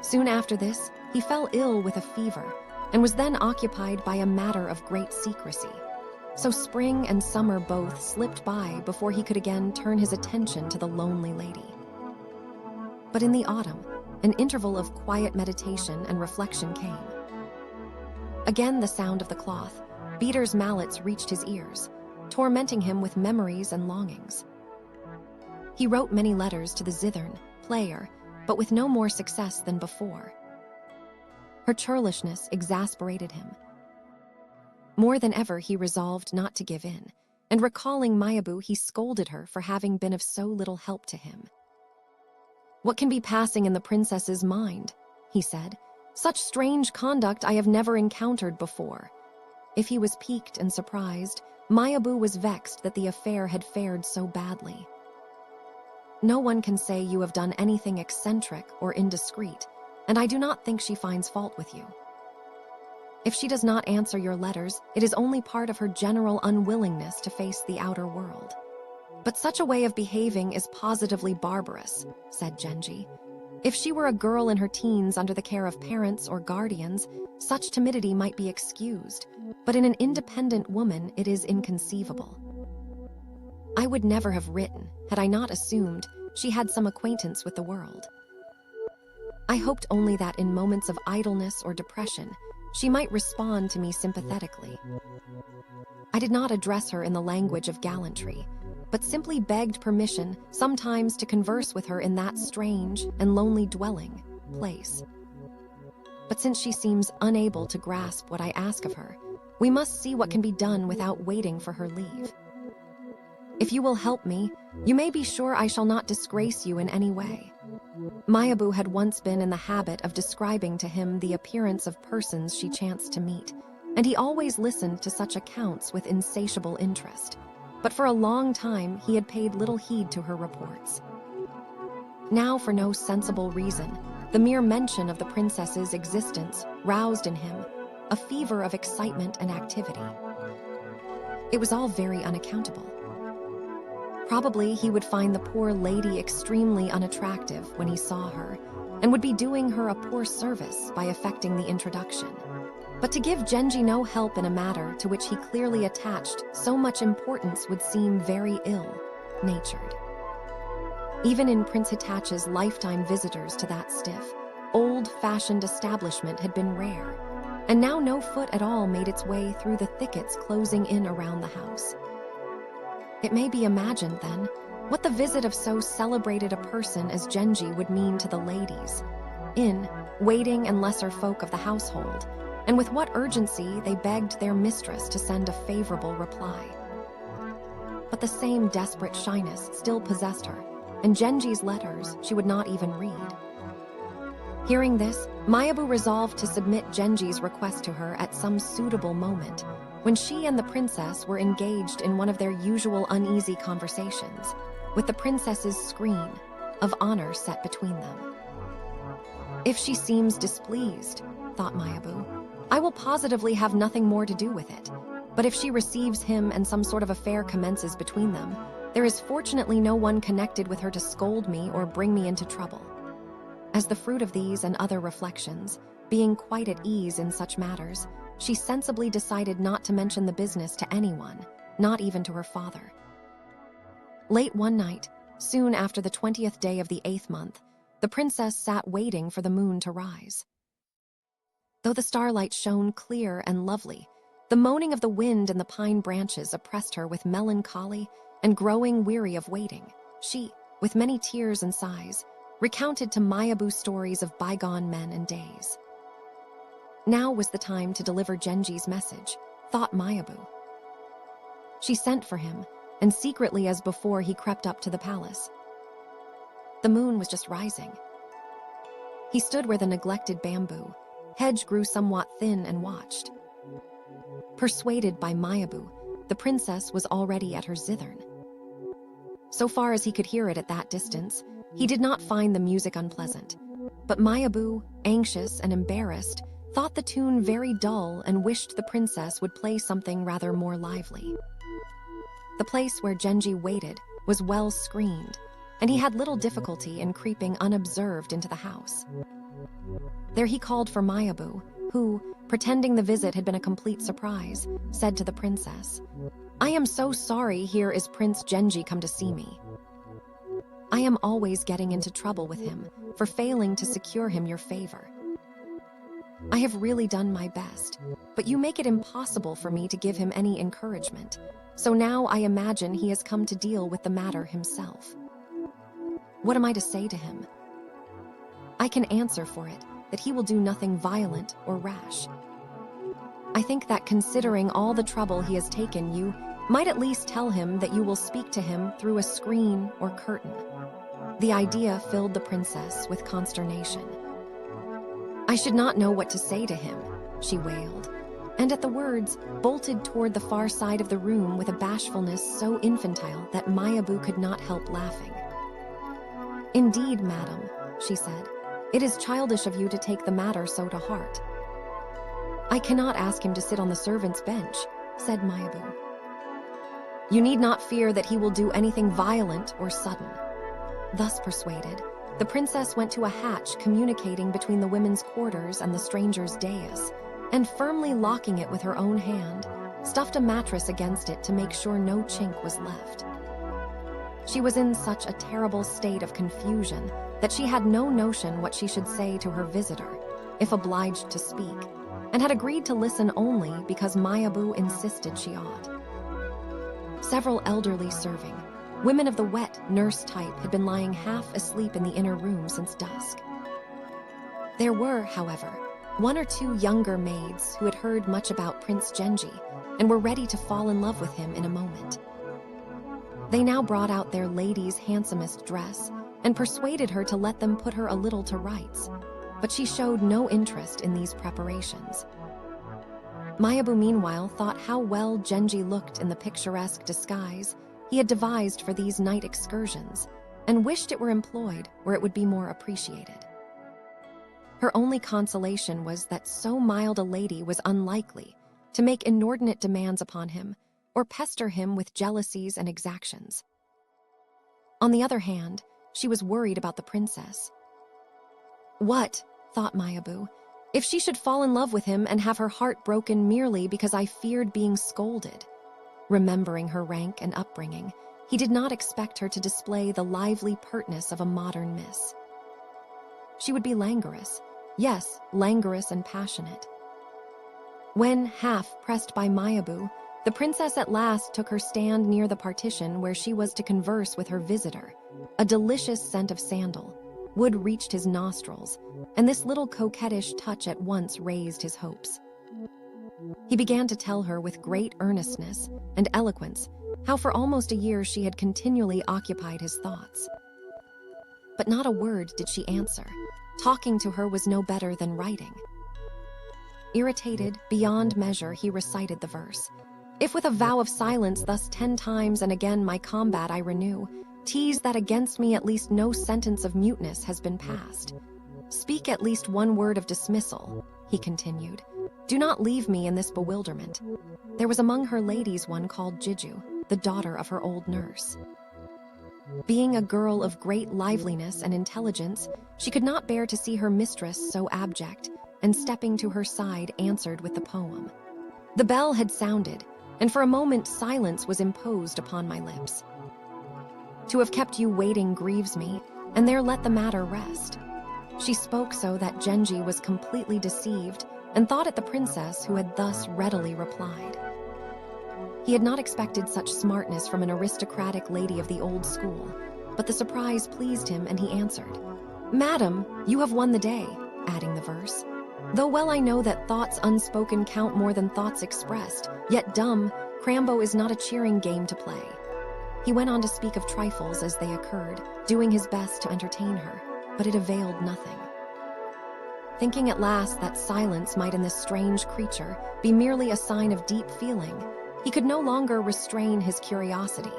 Soon after this, he fell ill with a fever and was then occupied by a matter of great secrecy. So spring and summer both slipped by before he could again turn his attention to the lonely lady. But in the autumn, an interval of quiet meditation and reflection came. Again the sound of the cloth, beaters' mallets reached his ears, tormenting him with memories and longings. He wrote many letters to the zithern, player, but with no more success than before. Her churlishness exasperated him. More than ever he resolved not to give in, and recalling Mayabu he scolded her for having been of so little help to him. "What can be passing in the princess's mind?" he said. "Such strange conduct I have never encountered before." If he was piqued and surprised, Mayabu was vexed that the affair had fared so badly. "No one can say you have done anything eccentric or indiscreet, and I do not think she finds fault with you. If she does not answer your letters, it is only part of her general unwillingness to face the outer world. But such a way of behaving is positively barbarous," said Genji. "If she were a girl in her teens under the care of parents or guardians, such timidity might be excused, but in an independent woman it is inconceivable. I would never have written had I not assumed she had some acquaintance with the world. I hoped only that in moments of idleness or depression, she might respond to me sympathetically. I did not address her in the language of gallantry, but simply begged permission sometimes to converse with her in that strange and lonely dwelling place. But since she seems unable to grasp what I ask of her, we must see what can be done without waiting for her leave. If you will help me, you may be sure I shall not disgrace you in any way." Mayabu had once been in the habit of describing to him the appearance of persons she chanced to meet, and he always listened to such accounts with insatiable interest. But for a long time he had paid little heed to her reports. Now, for no sensible reason, the mere mention of the princess's existence roused in him a fever of excitement and activity. It was all very unaccountable. Probably he would find the poor lady extremely unattractive when he saw her, and would be doing her a poor service by effecting the introduction. But to give Genji no help in a matter to which he clearly attached so much importance would seem very ill-natured. Even in Prince Hitachi's lifetime visitors to that stiff, old-fashioned establishment had been rare, and now no foot at all made its way through the thickets closing in around the house. It may be imagined, then, what the visit of so celebrated a person as Genji would mean to the ladies, waiting and lesser folk of the household, and with what urgency they begged their mistress to send a favorable reply. But the same desperate shyness still possessed her, and Genji's letters she would not even read. Hearing this, Mayabu resolved to submit Genji's request to her at some suitable moment, when she and the princess were engaged in one of their usual uneasy conversations, with the princess's screen of honor set between them. If she seems displeased, thought Mayabu, I will positively have nothing more to do with it. But if she receives him and some sort of affair commences between them, there is fortunately no one connected with her to scold me or bring me into trouble. As the fruit of these and other reflections, being quite at ease in such matters, she sensibly decided not to mention the business to anyone, not even to her father. Late one night, soon after the 20th day of the 8th month, the princess sat waiting for the moon to rise. Though the starlight shone clear and lovely, the moaning of the wind in the pine branches oppressed her with melancholy, and growing weary of waiting, she, with many tears and sighs, recounted to Mayabu stories of bygone men and days. Now was the time to deliver Genji's message, thought Mayabu. She sent for him, and secretly as before he crept up to the palace. The moon was just rising. He stood where the neglected bamboo hedge grew somewhat thin and watched. Persuaded by Mayabu, the princess was already at her zithern. So far as he could hear it at that distance, he did not find the music unpleasant. But Mayabu, anxious and embarrassed, thought the tune very dull and wished the princess would play something rather more lively. The place where Genji waited was well screened, and he had little difficulty in creeping unobserved into the house. There he called for Mayabu, who, pretending the visit had been a complete surprise, said to the princess, "I am so sorry here is Prince Genji come to see me. I am always getting into trouble with him for failing to secure him your favor. I have really done my best, but you make it impossible for me to give him any encouragement, so now I imagine he has come to deal with the matter himself. What am I to say to him? I can answer for it that he will do nothing violent or rash. I think that considering all the trouble he has taken, you might at least tell him that you will speak to him through a screen or curtain." The idea filled the princess with consternation. "I should not know what to say to him," she wailed, and at the words, bolted toward the far side of the room with a bashfulness so infantile that Mayabu could not help laughing. "Indeed, madam," she said, "it is childish of you to take the matter so to heart." "I cannot ask him to sit on the servant's bench," said Mayabu. "You need not fear that he will do anything violent or sudden." Thus persuaded, the princess went to a hatch communicating between the women's quarters and the stranger's dais, and firmly locking it with her own hand, stuffed a mattress against it to make sure no chink was left. She was in such a terrible state of confusion that she had no notion what she should say to her visitor, if obliged to speak, and had agreed to listen only because Mayabu insisted she ought. Several elderly serving, women of the wet nurse type, had been lying half asleep in the inner room since dusk. There were, however, one or two younger maids who had heard much about Prince Genji and were ready to fall in love with him in a moment. They now brought out their lady's handsomest dress and persuaded her to let them put her a little to rights, but she showed no interest in these preparations. Mayabu meanwhile thought how well Genji looked in the picturesque disguise he had devised for these night excursions, and wished it were employed where it would be more appreciated. Her only consolation was that so mild a lady was unlikely to make inordinate demands upon him or pester him with jealousies and exactions. On the other hand, she was worried about the princess. What, thought Mayabu, if she should fall in love with him and have her heart broken merely because I feared being scolded? Remembering her rank and upbringing, he did not expect her to display the lively pertness of a modern miss. She would be languorous, yes, languorous and passionate. When, half pressed by Mayabu, the princess at last took her stand near the partition where she was to converse with her visitor, a delicious scent of sandal wood reached his nostrils, and this little coquettish touch at once raised his hopes. He began to tell her with great earnestness and eloquence how for almost a year she had continually occupied his thoughts. But not a word did she answer. Talking to her was no better than writing. Irritated beyond measure, he recited the verse. If with a vow of silence thus 10 times and again my combat I renew, tease that against me at least no sentence of muteness has been passed. Speak at least one word of dismissal, he continued. Do not leave me in this bewilderment. There was among her ladies one called Jiju, the daughter of her old nurse. Being a girl of great liveliness and intelligence, she could not bear to see her mistress so abject, and stepping to her side answered with the poem. The bell had sounded, and for a moment silence was imposed upon my lips. To have kept you waiting grieves me, and there let the matter rest. She spoke so that Genji was completely deceived and thought it the princess who had thus readily replied. He had not expected such smartness from an aristocratic lady of the old school, but the surprise pleased him and he answered, Madam, you have won the day, adding the verse. Though well I know that thoughts unspoken count more than thoughts expressed, yet dumb, Crambo is not a cheering game to play. He went on to speak of trifles as they occurred, doing his best to entertain her, but it availed nothing. Thinking at last that silence might in this strange creature be merely a sign of deep feeling, he could no longer restrain his curiosity,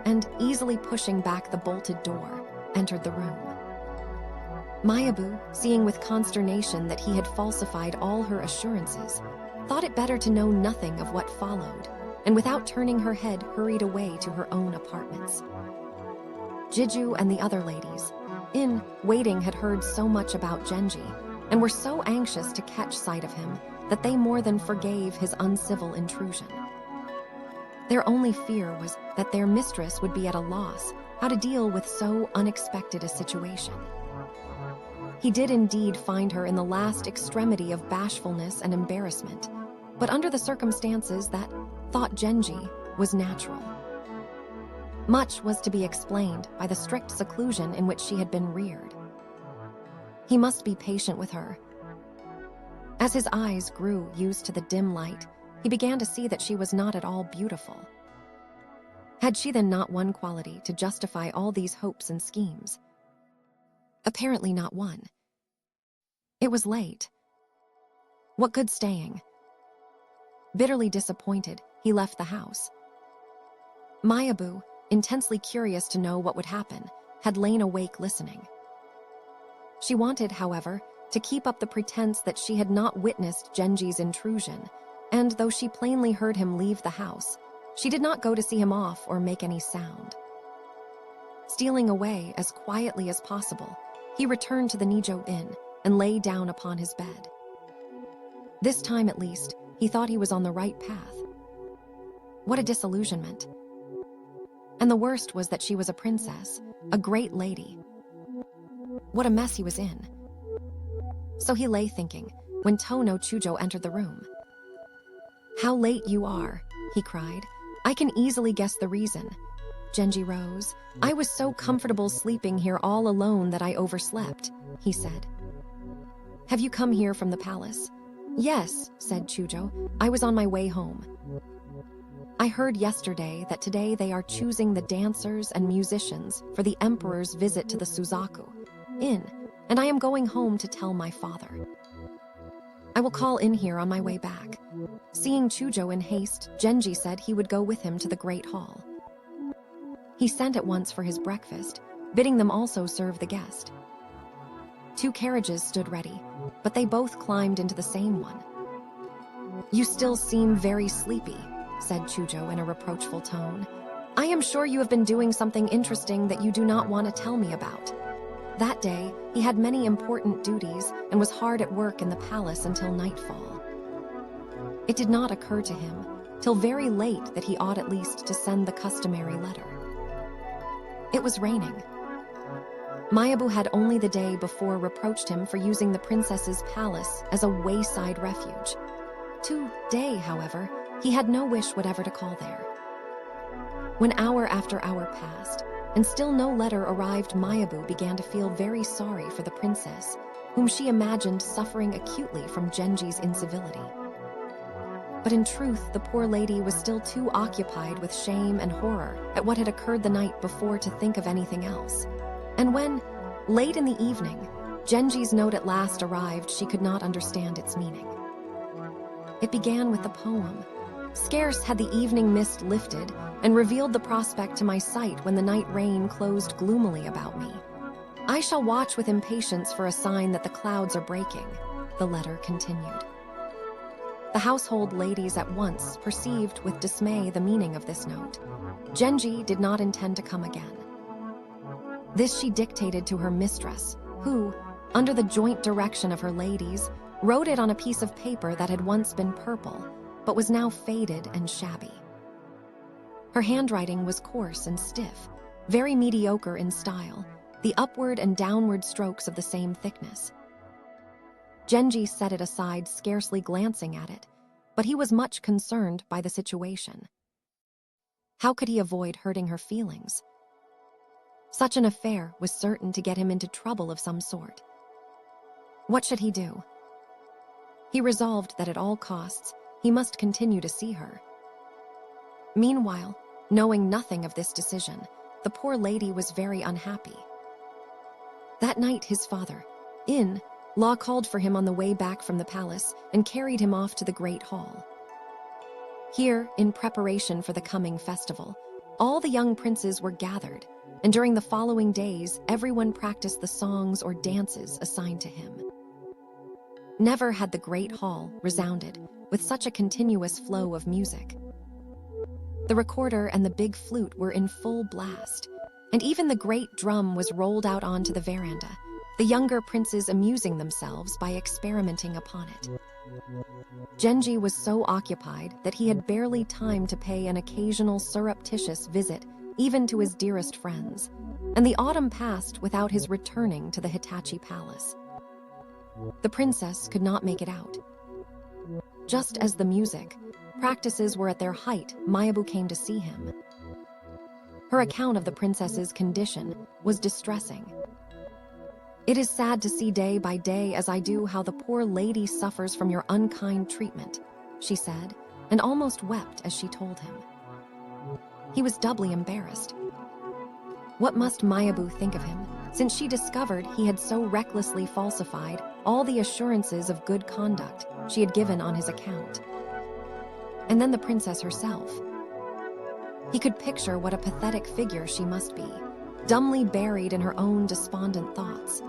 and, easily pushing back the bolted door, entered the room. Mayabu, seeing with consternation that he had falsified all her assurances, thought it better to know nothing of what followed, and without turning her head hurried away to her own apartments. Jiju and the other ladies, in waiting, had heard so much about Genji, and were so anxious to catch sight of him that they more than forgave his uncivil intrusion. Their only fear was that their mistress would be at a loss how to deal with so unexpected a situation. He did indeed find her in the last extremity of bashfulness and embarrassment, but under the circumstances that, thought Genji, was natural. Much was to be explained by the strict seclusion in which she had been reared. He must be patient with her. As his eyes grew used to the dim light, he began to see that she was not at all beautiful. Had she then not one quality to justify all these hopes and schemes? Apparently not one. It was late. What good staying? Bitterly disappointed, he left the house. Mayabu, intensely curious to know what would happen, had lain awake listening. She wanted, however, to keep up the pretense that she had not witnessed Genji's intrusion, and though she plainly heard him leave the house, she did not go to see him off or make any sound. Stealing away as quietly as possible, he returned to the Nijo Inn and lay down upon his bed. This time at least, he thought he was on the right path. What a disillusionment. And the worst was that she was a princess, a great lady. What a mess he was in. So he lay thinking, when Tono Chujo entered the room. "How late you are," he cried. "I can easily guess the reason." Genji rose. "I was so comfortable sleeping here all alone that I overslept," he said. "Have you come here from the palace?" "Yes," said Chujo. "I was on my way home. I heard yesterday that today they are choosing the dancers and musicians for the emperor's visit to the Suzaku Inn, and I am going home to tell my father. I will call in here on my way back." Seeing Chujo in haste, Genji said he would go with him to the great hall. He sent at once for his breakfast, bidding them also serve the guest. 2 carriages stood ready, but they both climbed into the same one. "You still seem very sleepy," said Chujo in a reproachful tone. "I am sure you have been doing something interesting that you do not want to tell me about." That day, he had many important duties and was hard at work in the palace until nightfall. It did not occur to him, till very late, that he ought at least to send the customary letter. It was raining. Mayabu had only the day before reproached him for using the princess's palace as a wayside refuge. Today, however, he had no wish whatever to call there. When hour after hour passed, and still no letter arrived, Mayabu began to feel very sorry for the princess, whom she imagined suffering acutely from Genji's incivility. But in truth, the poor lady was still too occupied with shame and horror at what had occurred the night before to think of anything else. And when, late in the evening, Genji's note at last arrived, she could not understand its meaning. It began with the poem. "Scarce had the evening mist lifted and revealed the prospect to my sight when the night rain closed gloomily about me. I shall watch with impatience for a sign that the clouds are breaking," the letter continued. The household ladies at once perceived with dismay the meaning of this note. Genji did not intend to come again. This she dictated to her mistress, who, under the joint direction of her ladies, wrote it on a piece of paper that had once been purple, but was now faded and shabby. Her handwriting was coarse and stiff, very mediocre in style, the upward and downward strokes of the same thickness. Genji set it aside, scarcely glancing at it, but he was much concerned by the situation. How could he avoid hurting her feelings? Such an affair was certain to get him into trouble of some sort. What should he do? He resolved that at all costs, he must continue to see her. Meanwhile, knowing nothing of this decision, the poor lady was very unhappy. That night his father, in-law, called for him on the way back from the palace and carried him off to the great hall. Here, in preparation for the coming festival, all the young princes were gathered, and during the following days, everyone practiced the songs or dances assigned to him. Never had the great hall resounded with such a continuous flow of music. The recorder and the big flute were in full blast, and even the great drum was rolled out onto the veranda, the younger princes amusing themselves by experimenting upon it. Genji was so occupied that he had barely time to pay an occasional surreptitious visit even to his dearest friends, and the autumn passed without his returning to the Hitachi palace. The princess could not make it out. Just as the music practices were at their height, Mayabu came to see him. Her account of the princess's condition was distressing. "It is sad to see day by day as I do how the poor lady suffers from your unkind treatment," she said, and almost wept as she told him. He was doubly embarrassed. What must Mayabu think of him, since she discovered he had so recklessly falsified all the assurances of good conduct she had given on his account? And then the princess herself. He could picture what a pathetic figure she must be, dumbly buried in her own despondent thoughts.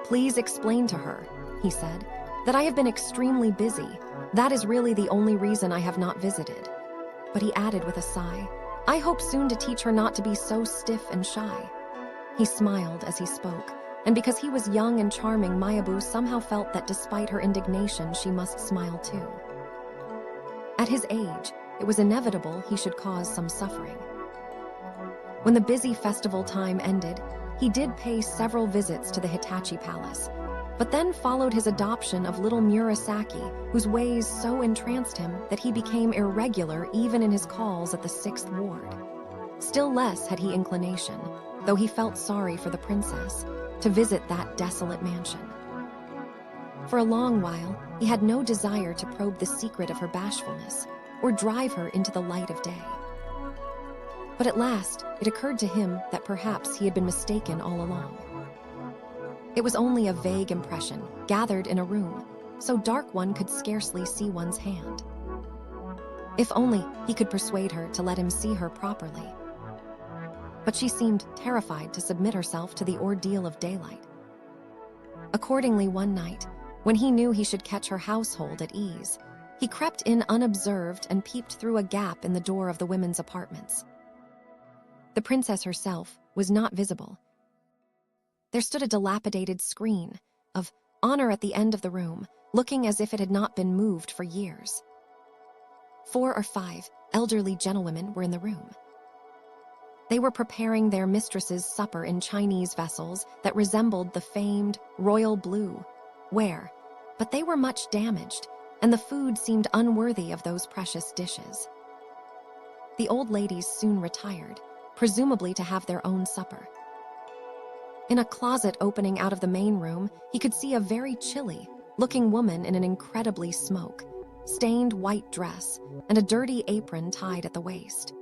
"Please explain to her," he said, "that I have been extremely busy. That is really the only reason I have not visited." But he added with a sigh, "I hope soon to teach her not to be so stiff and shy." He smiled as he spoke, and because he was young and charming, Mayabu somehow felt that despite her indignation, she must smile too. At his age, it was inevitable he should cause some suffering. When the busy festival time ended, he did pay several visits to the Hitachi palace, but then followed his adoption of little Murasaki, whose ways so entranced him that he became irregular even in his calls at the 6th ward. Still less had he inclination, though he felt sorry for the princess, to visit that desolate mansion. For a long while, he had no desire to probe the secret of her bashfulness or drive her into the light of day. But at last, it occurred to him that perhaps he had been mistaken all along. It was only a vague impression, gathered in a room, so dark one could scarcely see one's hand. If only he could persuade her to let him see her properly. But she seemed terrified to submit herself to the ordeal of daylight. Accordingly, one night, when he knew he should catch her household at ease, he crept in unobserved and peeped through a gap in the door of the women's apartments. The princess herself was not visible. There stood a dilapidated screen of honor at the end of the room, looking as if it had not been moved for years. 4 or 5 elderly gentlewomen were in the room. They were preparing their mistress's supper in Chinese vessels that resembled the famed royal blue ware, but they were much damaged, and the food seemed unworthy of those precious dishes. The old ladies soon retired, presumably to have their own supper. In a closet opening out of the main room, he could see a very chilly-looking woman in an incredibly smoke-stained white dress and a dirty apron tied at the waist.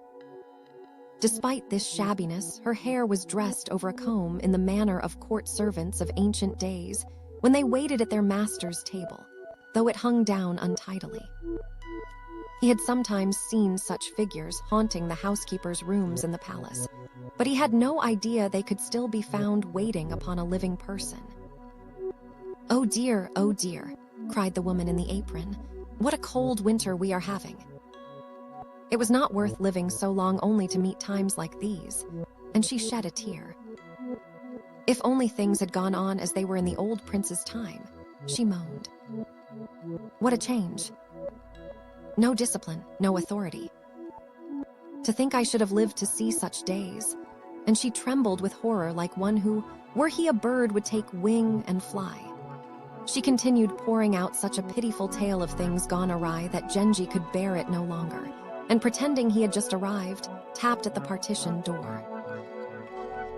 Despite this shabbiness, her hair was dressed over a comb in the manner of court servants of ancient days when they waited at their master's table, though it hung down untidily. He had sometimes seen such figures haunting the housekeeper's rooms in the palace, but he had no idea they could still be found waiting upon a living person. "Oh dear, cried the woman in the apron. "What a cold winter we are having." It was not worth living so long only to meet times like these, and she shed a tear. If only things had gone on as they were in the old prince's time, she moaned. What a change. No discipline, no authority. To think I should have lived to see such days. And she trembled with horror like one who, were he a bird, would take wing and fly. She continued pouring out such a pitiful tale of things gone awry that Genji could bear it no longer, and pretending he had just arrived, tapped at the partition door.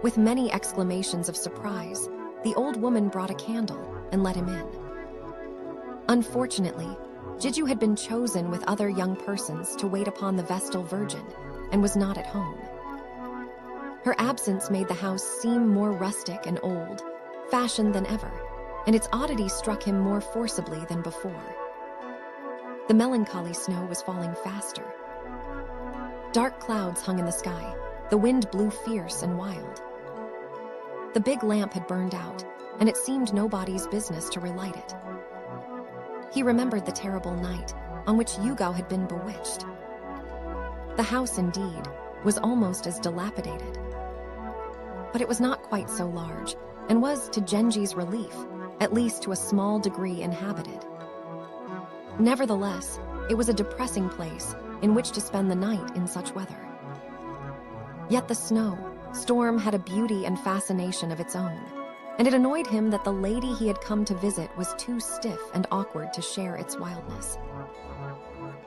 With many exclamations of surprise, the old woman brought a candle and let him in. Unfortunately, Jiju had been chosen with other young persons to wait upon the Vestal Virgin and was not at home. Her absence made the house seem more rustic and old-fashioned than ever, and its oddity struck him more forcibly than before. The melancholy snow was falling faster. Dark clouds hung in the sky. The wind blew fierce and wild. The big lamp had burned out, and it seemed nobody's business to relight it. He remembered the terrible night on which Yugao had been bewitched. The house, indeed, was almost as dilapidated. But it was not quite so large, and was, to Genji's relief, at least to a small degree inhabited. Nevertheless, it was a depressing place in which to spend the night in such weather. Yet the storm had a beauty and fascination of its own, and it annoyed him that the lady he had come to visit was too stiff and awkward to share its wildness.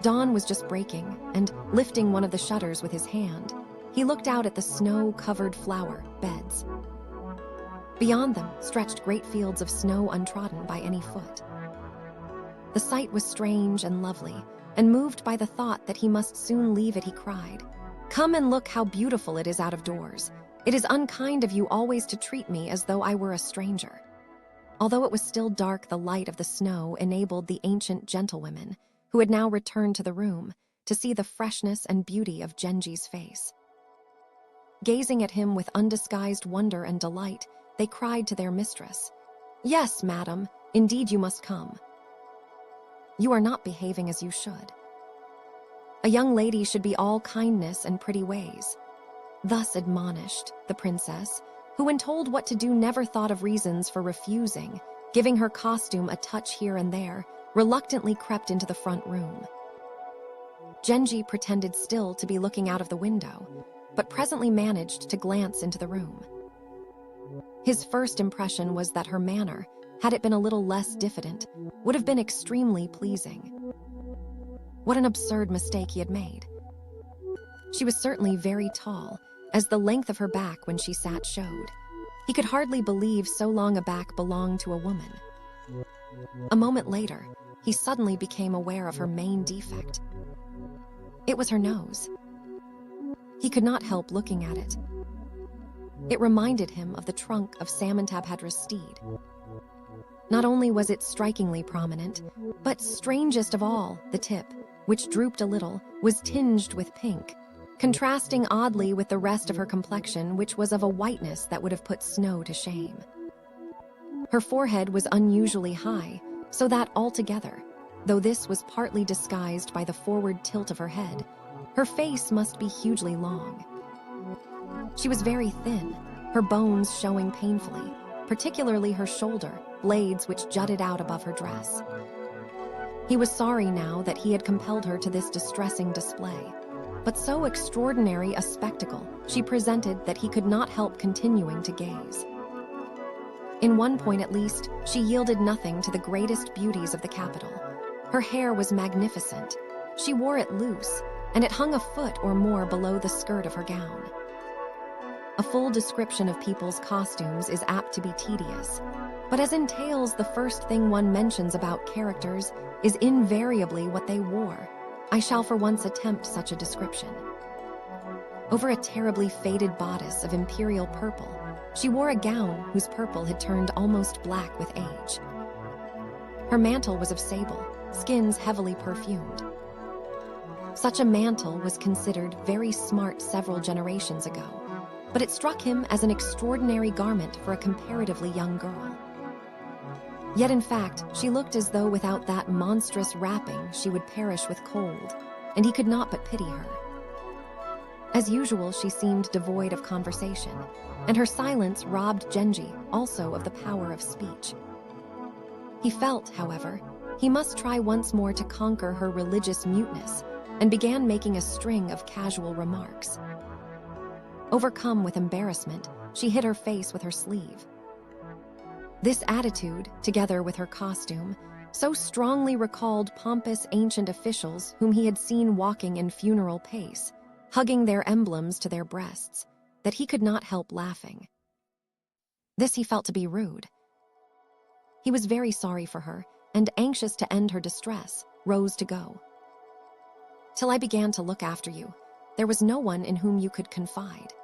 Dawn was just breaking, and, lifting one of the shutters with his hand, he looked out at the snow-covered flower beds. Beyond them stretched great fields of snow untrodden by any foot. The sight was strange and lovely, and moved by the thought that he must soon leave it, he cried, "Come and look how beautiful it is out of doors. It is unkind of you always to treat me as though I were a stranger." Although it was still dark, the light of the snow enabled the ancient gentlewomen, who had now returned to the room, to see the freshness and beauty of Genji's face. Gazing at him with undisguised wonder and delight, they cried to their mistress, "Yes, madam, indeed you must come. You are not behaving as you should. A young lady should be all kindness and pretty ways." Thus admonished, the princess, who when told what to do never thought of reasons for refusing, giving her costume a touch here and there, reluctantly crept into the front room. Genji pretended still to be looking out of the window, but presently managed to glance into the room. His first impression was that her manner, had it been a little less diffident, would have been extremely pleasing. What an absurd mistake he had made. She was certainly very tall, as the length of her back when she sat showed. He could hardly believe so long a back belonged to a woman. A moment later, he suddenly became aware of her main defect. It was her nose. He could not help looking at it. It reminded him of the trunk of Samantabhadra's steed. Not only was it strikingly prominent, but strangest of all, the tip, which drooped a little, was tinged with pink, contrasting oddly with the rest of her complexion, which was of a whiteness that would have put snow to shame. Her forehead was unusually high, so that altogether, though this was partly disguised by the forward tilt of her head, her face must be hugely long. She was very thin, her bones showing painfully, particularly her shoulder blades which jutted out above her dress. He was sorry now that he had compelled her to this distressing display, but so extraordinary a spectacle she presented that he could not help continuing to gaze. In one point at least, she yielded nothing to the greatest beauties of the capital. Her hair was magnificent. She wore it loose, and it hung a foot or more below the skirt of her gown. A full description of people's costumes is apt to be tedious, but as in tales the first thing one mentions about characters is invariably what they wore, I shall for once attempt such a description. Over a terribly faded bodice of imperial purple, she wore a gown whose purple had turned almost black with age. Her mantle was of sable, skins heavily perfumed. Such a mantle was considered very smart several generations ago, but it struck him as an extraordinary garment for a comparatively young girl. Yet in fact, she looked as though without that monstrous wrapping she would perish with cold, and he could not but pity her. As usual, she seemed devoid of conversation, and her silence robbed Genji also of the power of speech. He felt, however, he must try once more to conquer her religious muteness, and began making a string of casual remarks. Overcome with embarrassment, she hid her face with her sleeve. This attitude, together with her costume, so strongly recalled pompous ancient officials whom he had seen walking in funeral pace, hugging their emblems to their breasts, that he could not help laughing. This he felt to be rude. He was very sorry for her, and, anxious to end her distress, rose to go. "Till I began to look after you, there was no one in whom you could confide.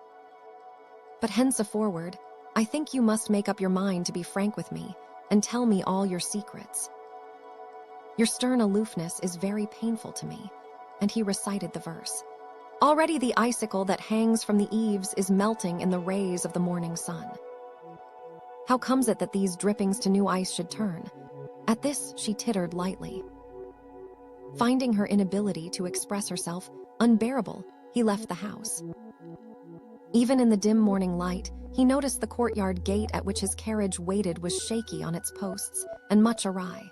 But henceforward, I think you must make up your mind to be frank with me and tell me all your secrets. Your stern aloofness is very painful to me," and he recited the verse. "Already the icicle that hangs from the eaves is melting in the rays of the morning sun. How comes it that these drippings to new ice should turn?" At this, she tittered lightly. Finding her inability to express herself unbearable, he left the house. Even in the dim morning light, he noticed the courtyard gate at which his carriage waited was shaky on its posts and much awry.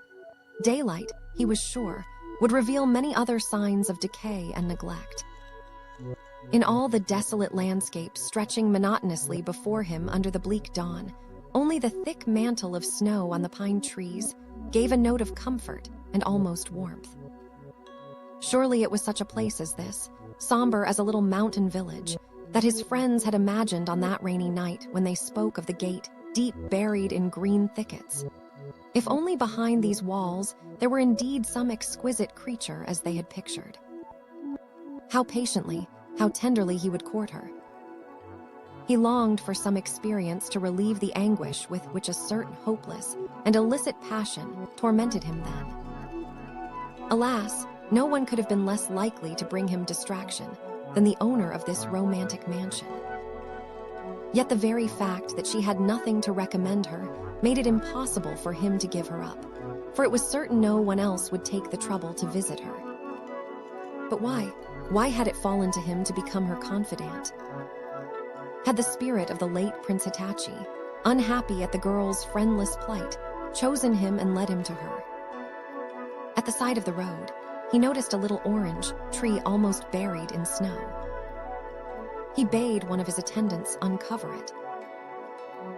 Daylight, he was sure, would reveal many other signs of decay and neglect. In all the desolate landscape stretching monotonously before him under the bleak dawn, only the thick mantle of snow on the pine trees gave a note of comfort and almost warmth. Surely it was such a place as this, somber as a little mountain village, that his friends had imagined on that rainy night when they spoke of the gate deep buried in green thickets. If only behind these walls there were indeed some exquisite creature as they had pictured. How patiently, how tenderly he would court her. He longed for some experience to relieve the anguish with which a certain hopeless and illicit passion tormented him then. Alas, no one could have been less likely to bring him distraction than the owner of this romantic mansion. Yet the very fact that she had nothing to recommend her made it impossible for him to give her up, for it was certain no one else would take the trouble to visit her. But why? Why had it fallen to him to become her confidant? Had the spirit of the late Prince Hitachi, unhappy at the girl's friendless plight, chosen him and led him to her? At the side of the road, he noticed a little orange tree almost buried in snow. He bade one of his attendants uncover it.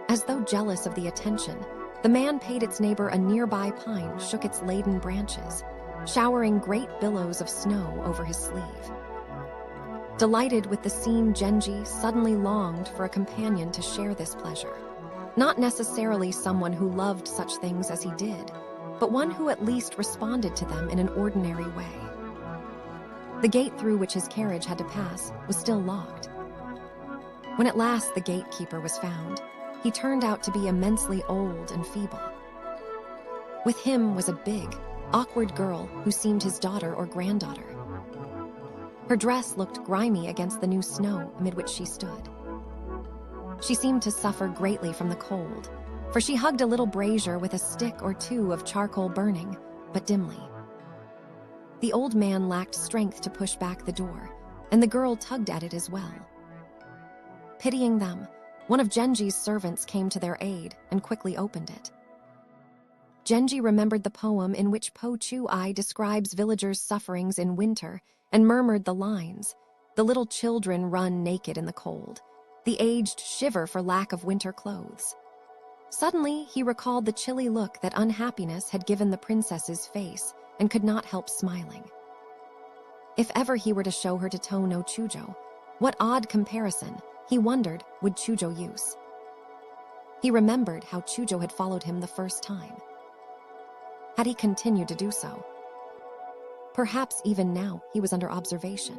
As though jealous of the attention, the man paid its neighbor a nearby pine shook its laden branches, showering great billows of snow over his sleeve. Delighted with the scene, Genji suddenly longed for a companion to share this pleasure. Not necessarily someone who loved such things as he did, but one who at least responded to them in an ordinary way. The gate through which his carriage had to pass was still locked. When at last the gatekeeper was found, he turned out to be immensely old and feeble. With him was a big, awkward girl who seemed his daughter or granddaughter. Her dress looked grimy against the new snow amid which she stood. She seemed to suffer greatly from the cold, for she hugged a little brazier with a stick or two of charcoal burning, but dimly. The old man lacked strength to push back the door, and the girl tugged at it as well. Pitying them, one of Genji's servants came to their aid and quickly opened it. Genji remembered the poem in which Po Chu-ai describes villagers' sufferings in winter and murmured the lines, "The little children run naked in the cold. The aged shiver for lack of winter clothes." Suddenly, he recalled the chilly look that unhappiness had given the princess's face and could not help smiling. If ever he were to show her to To no Chujo, what odd comparison, he wondered, would Chujo use? He remembered how Chujo had followed him the first time. Had he continued to do so? Perhaps even now he was under observation.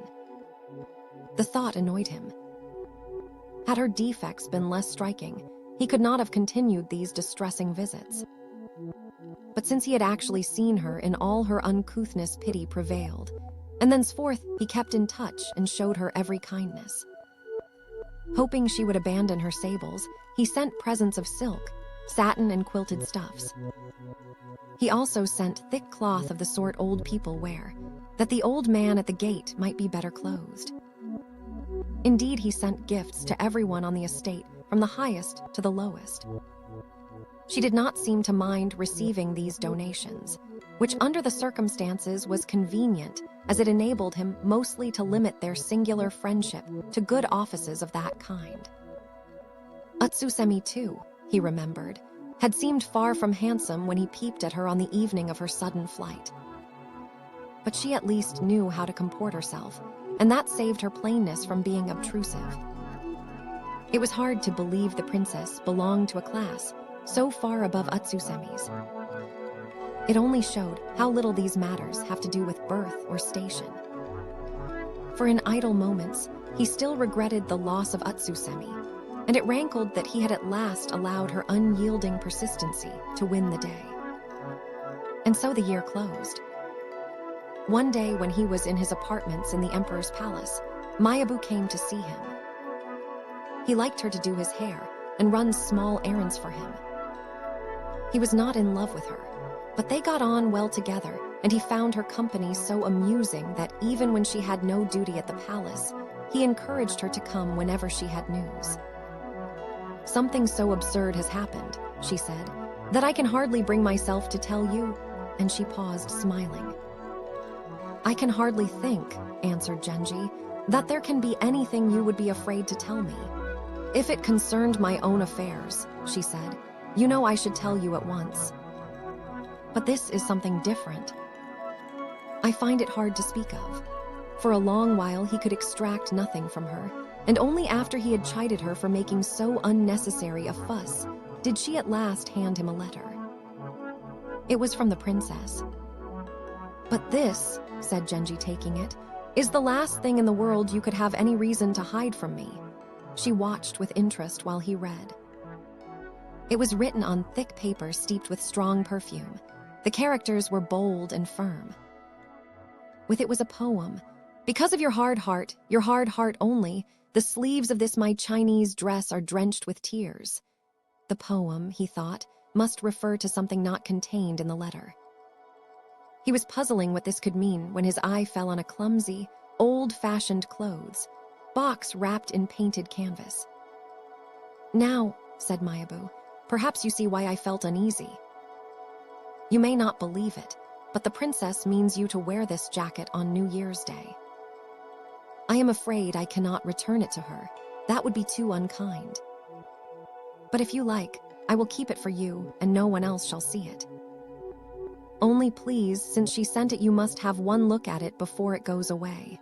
The thought annoyed him. Had her defects been less striking, he could not have continued these distressing visits. But since he had actually seen her in all her uncouthness, pity prevailed, and thenceforth he kept in touch and showed her every kindness. Hoping she would abandon her sables, he sent presents of silk, satin, and quilted stuffs. He also sent thick cloth of the sort old people wear, that the old man at the gate might be better clothed. Indeed, he sent gifts to everyone on the estate, from the highest to the lowest. She did not seem to mind receiving these donations, which under the circumstances was convenient, as it enabled him mostly to limit their singular friendship to good offices of that kind. Utsusemi, too, he remembered, had seemed far from handsome when he peeped at her on the evening of her sudden flight. But she at least knew how to comport herself, and that saved her plainness from being obtrusive. It was hard to believe the princess belonged to a class so far above Utsusemi's. It only showed how little these matters have to do with birth or station. For in idle moments, he still regretted the loss of Utsusemi, and it rankled that he had at last allowed her unyielding persistency to win the day. And so the year closed. One day when he was in his apartments in the emperor's palace, Mayabu came to see him. He liked her to do his hair and run small errands for him. He was not in love with her, but they got on well together, and he found her company so amusing that even when she had no duty at the palace, he encouraged her to come whenever she had news. "Something so absurd has happened," she said, "that I can hardly bring myself to tell you," and she paused, smiling. "I can hardly think," answered Genji, "that there can be anything you would be afraid to tell me. If it concerned my own affairs," she said, "you know I should tell you at once. But this is something different." I find it hard to speak of. For a long while he could extract nothing from her, and only after he had chided her for making so unnecessary a fuss did she at last hand him a letter. It was from the princess. "But this," said Genji, taking it, "is the last thing in the world you could have any reason to hide from me." She watched with interest while he read. It was written on thick paper steeped with strong perfume. The characters were bold and firm. With it was a poem. "Because of your hard heart only, the sleeves of this my Chinese dress are drenched with tears." The poem, he thought, must refer to something not contained in the letter. He was puzzling what this could mean when his eye fell on a clumsy, old-fashioned clothes box wrapped in painted canvas. "Now," said Mayabu, "perhaps you see why I felt uneasy. You may not believe it, but the princess means you to wear this jacket on New Year's Day. I am afraid I cannot return it to her. That would be too unkind. But if you like, I will keep it for you, and no one else shall see it. Only please, since she sent it, you must have one look at it before it goes away."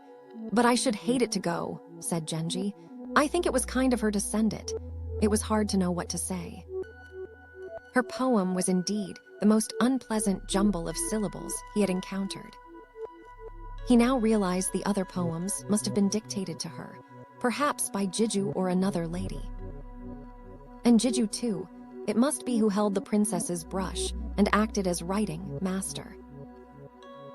"But I should hate it to go," said Genji. "I think it was kind of her to send it." It was hard to know what to say. Her poem was indeed the most unpleasant jumble of syllables he had encountered. He now realized the other poems must have been dictated to her, perhaps by Jiju or another lady. And Jiju, too, it must be who held the princess's brush and acted as writing master.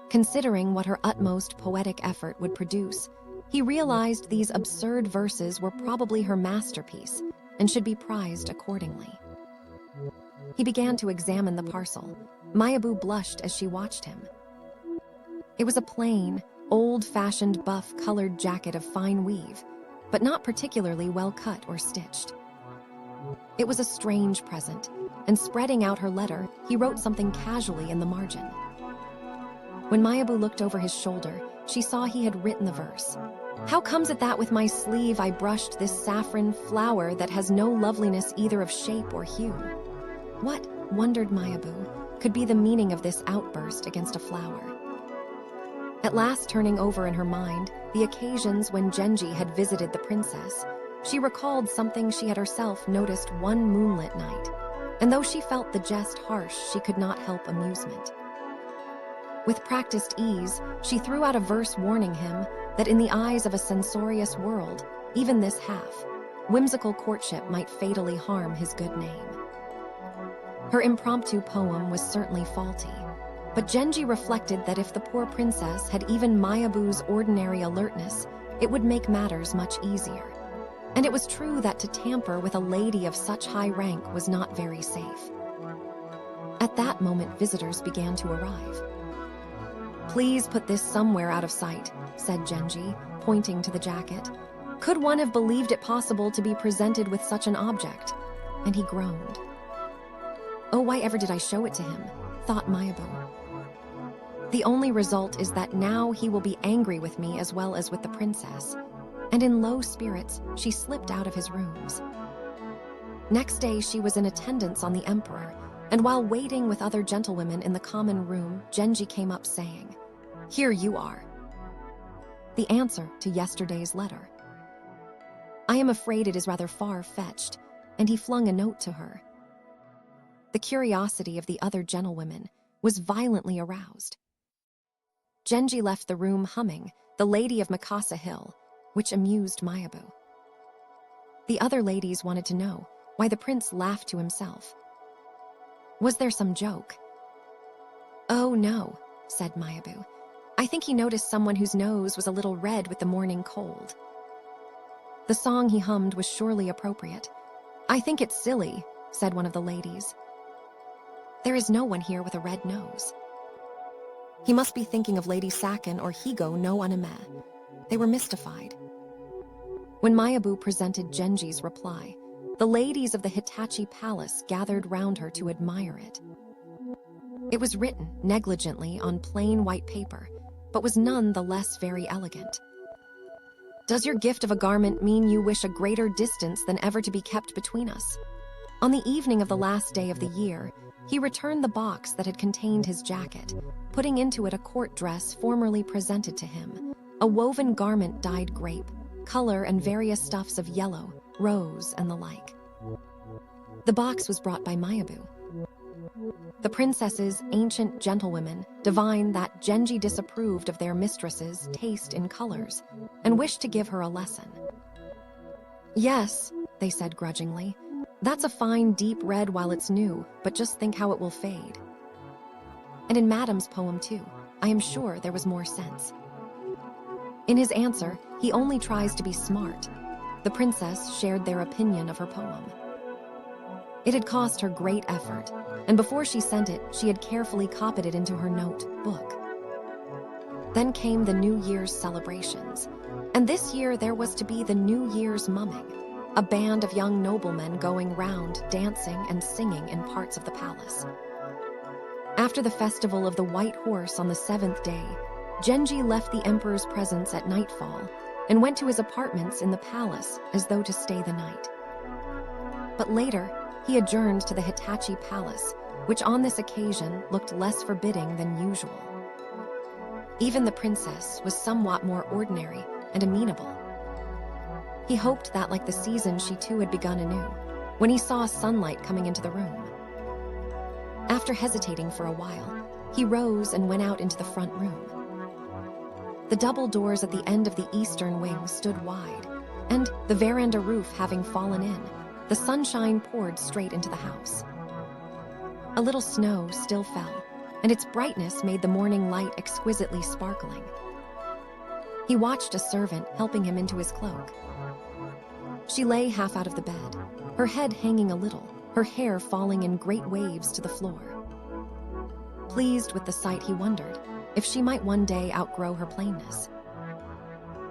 Considering what her utmost poetic effort would produce, he realized these absurd verses were probably her masterpiece and should be prized accordingly. He began to examine the parcel. Mayabu blushed as she watched him. It was a plain, old-fashioned buff-colored jacket of fine weave, but not particularly well cut or stitched. It was a strange present, and spreading out her letter, he wrote something casually in the margin. When Mayabu looked over his shoulder, she saw he had written the verse. "How comes it that with my sleeve I brushed this saffron flower that has no loveliness either of shape or hue?" What, wondered Mayabu, could be the meaning of this outburst against a flower? At last, turning over in her mind the occasions when Genji had visited the princess, she recalled something she had herself noticed one moonlit night, and though she felt the jest harsh, she could not help amusement. With practiced ease, she threw out a verse warning him that in the eyes of a censorious world, even this whimsical courtship might fatally harm his good name. Her impromptu poem was certainly faulty, but Genji reflected that if the poor princess had even Mayabu's ordinary alertness, it would make matters much easier. And it was true that to tamper with a lady of such high rank was not very safe. At that moment, visitors began to arrive. "Please put this somewhere out of sight," said Genji, pointing to the jacket. "Could one have believed it possible to be presented with such an object?" And he groaned. "Oh, why ever did I show it to him?" thought Mayabu. "The only result is that now he will be angry with me as well as with the princess." And in low spirits, she slipped out of his rooms. Next day, she was in attendance on the emperor, and while waiting with other gentlewomen in the common room, Genji came up saying, "Here you are. The answer to yesterday's letter. I am afraid it is rather far-fetched," and he flung a note to her. The curiosity of the other gentlewomen, was violently aroused. Genji left the room humming The Lady of Mikasa Hill, which amused Mayabu. The other ladies wanted to know why the prince laughed to himself. Was there some joke? "Oh no," said Mayabu. "I think he noticed someone whose nose was a little red with the morning cold." The song he hummed was surely appropriate. "I think it's silly," said one of the ladies. "There is no one here with a red nose." He must be thinking of Lady Sakin or Higo no Anime. They were mystified. When Mayabu presented Genji's reply, the ladies of the Hitachi Palace gathered round her to admire it. It was written negligently on plain white paper, but was none the less very elegant. "Does your gift of a garment mean you wish a greater distance than ever to be kept between us?" On the evening of the last day of the year, he returned the box that had contained his jacket, putting into it a court dress formerly presented to him, a woven garment dyed grape, color and various stuffs of yellow, rose, and the like. The box was brought by Mayabu. The princesses, ancient gentlewomen, divined that Genji disapproved of their mistress's taste in colors and wished to give her a lesson. "Yes," they said grudgingly, "that's a fine deep red while it's new, but just think how it will fade." And in Madame's poem too, I am sure there was more sense. In his answer, he only tries to be smart. The princess shared their opinion of her poem. It had cost her great effort, and before she sent it, she had carefully copied it into her notebook. Then came the New Year's celebrations, and this year there was to be the New Year's mumming, a band of young noblemen going round, dancing and singing in parts of the palace. After the festival of the White Horse on the 7th day, Genji left the emperor's presence at nightfall and went to his apartments in the palace as though to stay the night. But later, he adjourned to the Hitachi Palace, which on this occasion looked less forbidding than usual. Even the princess was somewhat more ordinary and amenable. He hoped that, like the season, she too had begun anew, when he saw sunlight coming into the room. After hesitating for a while, he rose and went out into the front room. The double doors at the end of the eastern wing stood wide, and, the veranda roof having fallen in, the sunshine poured straight into the house. A little snow still fell, and its brightness made the morning light exquisitely sparkling. He watched a servant helping him into his cloak. She lay half out of the bed, her head hanging a little, her hair falling in great waves to the floor. Pleased with the sight, he wondered if she might one day outgrow her plainness.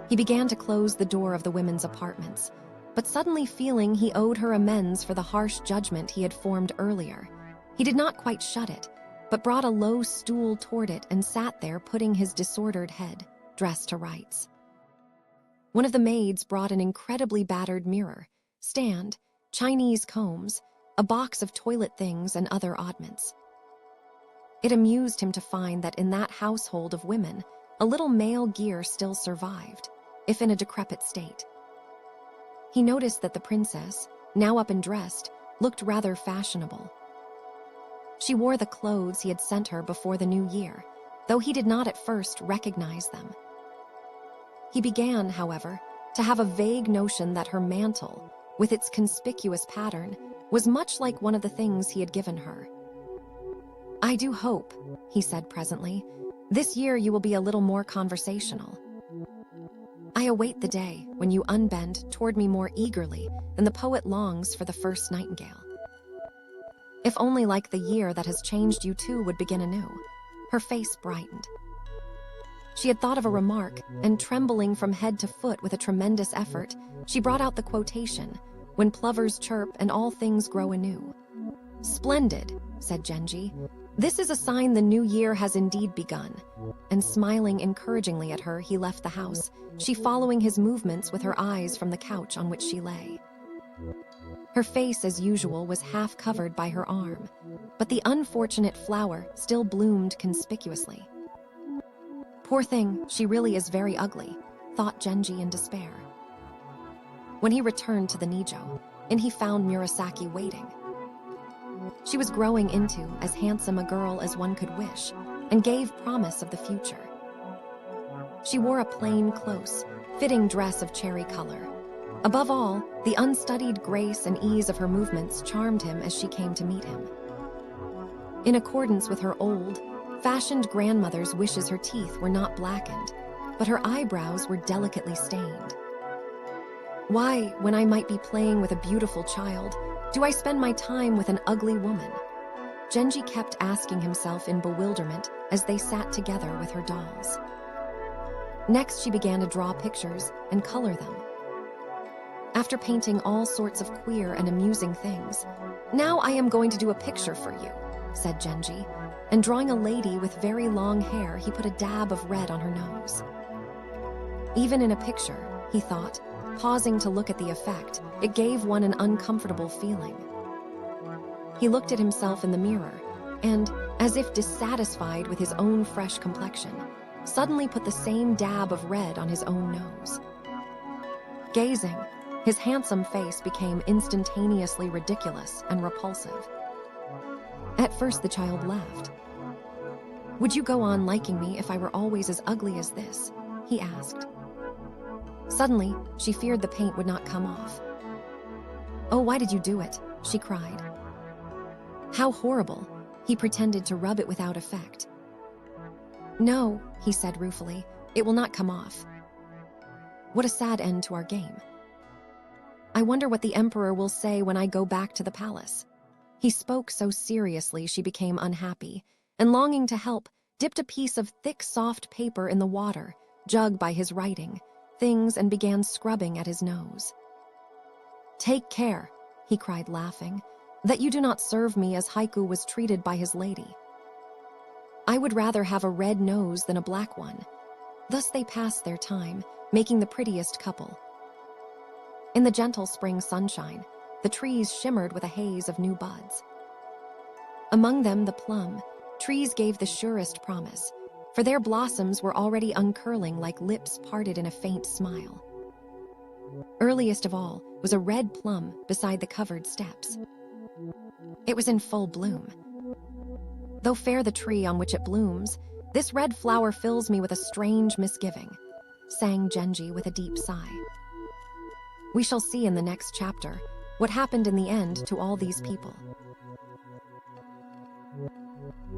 He began to close the door of the women's apartments, but suddenly feeling he owed her amends for the harsh judgment he had formed earlier, he did not quite shut it, but brought a low stool toward it and sat there putting his disordered head, dressed to rights. One of the maids brought an incredibly battered mirror, stand, Chinese combs, a box of toilet things, and other oddments. It amused him to find that in that household of women, a little male gear still survived, if in a decrepit state. He noticed that the princess, now up and dressed, looked rather fashionable. She wore the clothes he had sent her before the new year, though he did not at first recognize them. He began, however, to have a vague notion that her mantle, with its conspicuous pattern, was much like one of the things he had given her. "I do hope," he said presently, "this year you will be a little more conversational. I await the day when you unbend toward me more eagerly than the poet longs for the first nightingale. If only like the year that has changed you too would begin anew." Her face brightened. She had thought of a remark, and trembling from head to foot with a tremendous effort, she brought out the quotation, "When plovers chirp and all things grow anew." "Splendid," said Genji. "This is a sign the new year has indeed begun." And smiling encouragingly at her, he left the house, she following his movements with her eyes from the couch on which she lay. Her face, as usual, was half covered by her arm, but the unfortunate flower still bloomed conspicuously. "Poor thing, she really is very ugly," thought Genji in despair. When he returned to the Nijo, and he found Murasaki waiting. She was growing into as handsome a girl as one could wish, and gave promise of the future. She wore a plain, close, fitting dress of cherry color. Above all, the unstudied grace and ease of her movements charmed him as she came to meet him. In accordance with her old, fashioned grandmother's wishes, her teeth were not blackened, but her eyebrows were delicately stained. Why, when I might be playing with a beautiful child, do I spend my time with an ugly woman? Genji kept asking himself in bewilderment as they sat together with her dolls. Next, she began to draw pictures and color them. After painting all sorts of queer and amusing things, "Now I am going to do a picture for you," said Genji, and drawing a lady with very long hair, he put a dab of red on her nose. Even in a picture, he thought, pausing to look at the effect, it gave one an uncomfortable feeling. He looked at himself in the mirror, and, as if dissatisfied with his own fresh complexion, suddenly put the same dab of red on his own nose. Gazing, his handsome face became instantaneously ridiculous and repulsive. At first, the child laughed. "Would you go on liking me if I were always as ugly as this?" he asked. Suddenly, she feared the paint would not come off. "Oh, why did you do it?" she cried. "How horrible!" He pretended to rub it without effect. "No," he said ruefully, "it will not come off." What a sad end to our game. I wonder what the Emperor will say when I go back to the palace. He spoke so seriously she became unhappy, and longing to help, dipped a piece of thick, soft paper in the water, jug by his writing, things, and began scrubbing at his nose. "Take care," he cried, laughing, "that you do not serve me as Haiku was treated by his lady. I would rather have a red nose than a black one." Thus they passed their time, making the prettiest couple. In the gentle spring sunshine, the trees shimmered with a haze of new buds. Among them the plum trees gave the surest promise, for their blossoms were already uncurling like lips parted in a faint smile. Earliest of all was a red plum beside the covered steps. It was in full bloom. "Though fair the tree on which it blooms, this red flower fills me with a strange misgiving," sang Genji with a deep sigh. We shall see in the next chapter what happened in the end to all these people.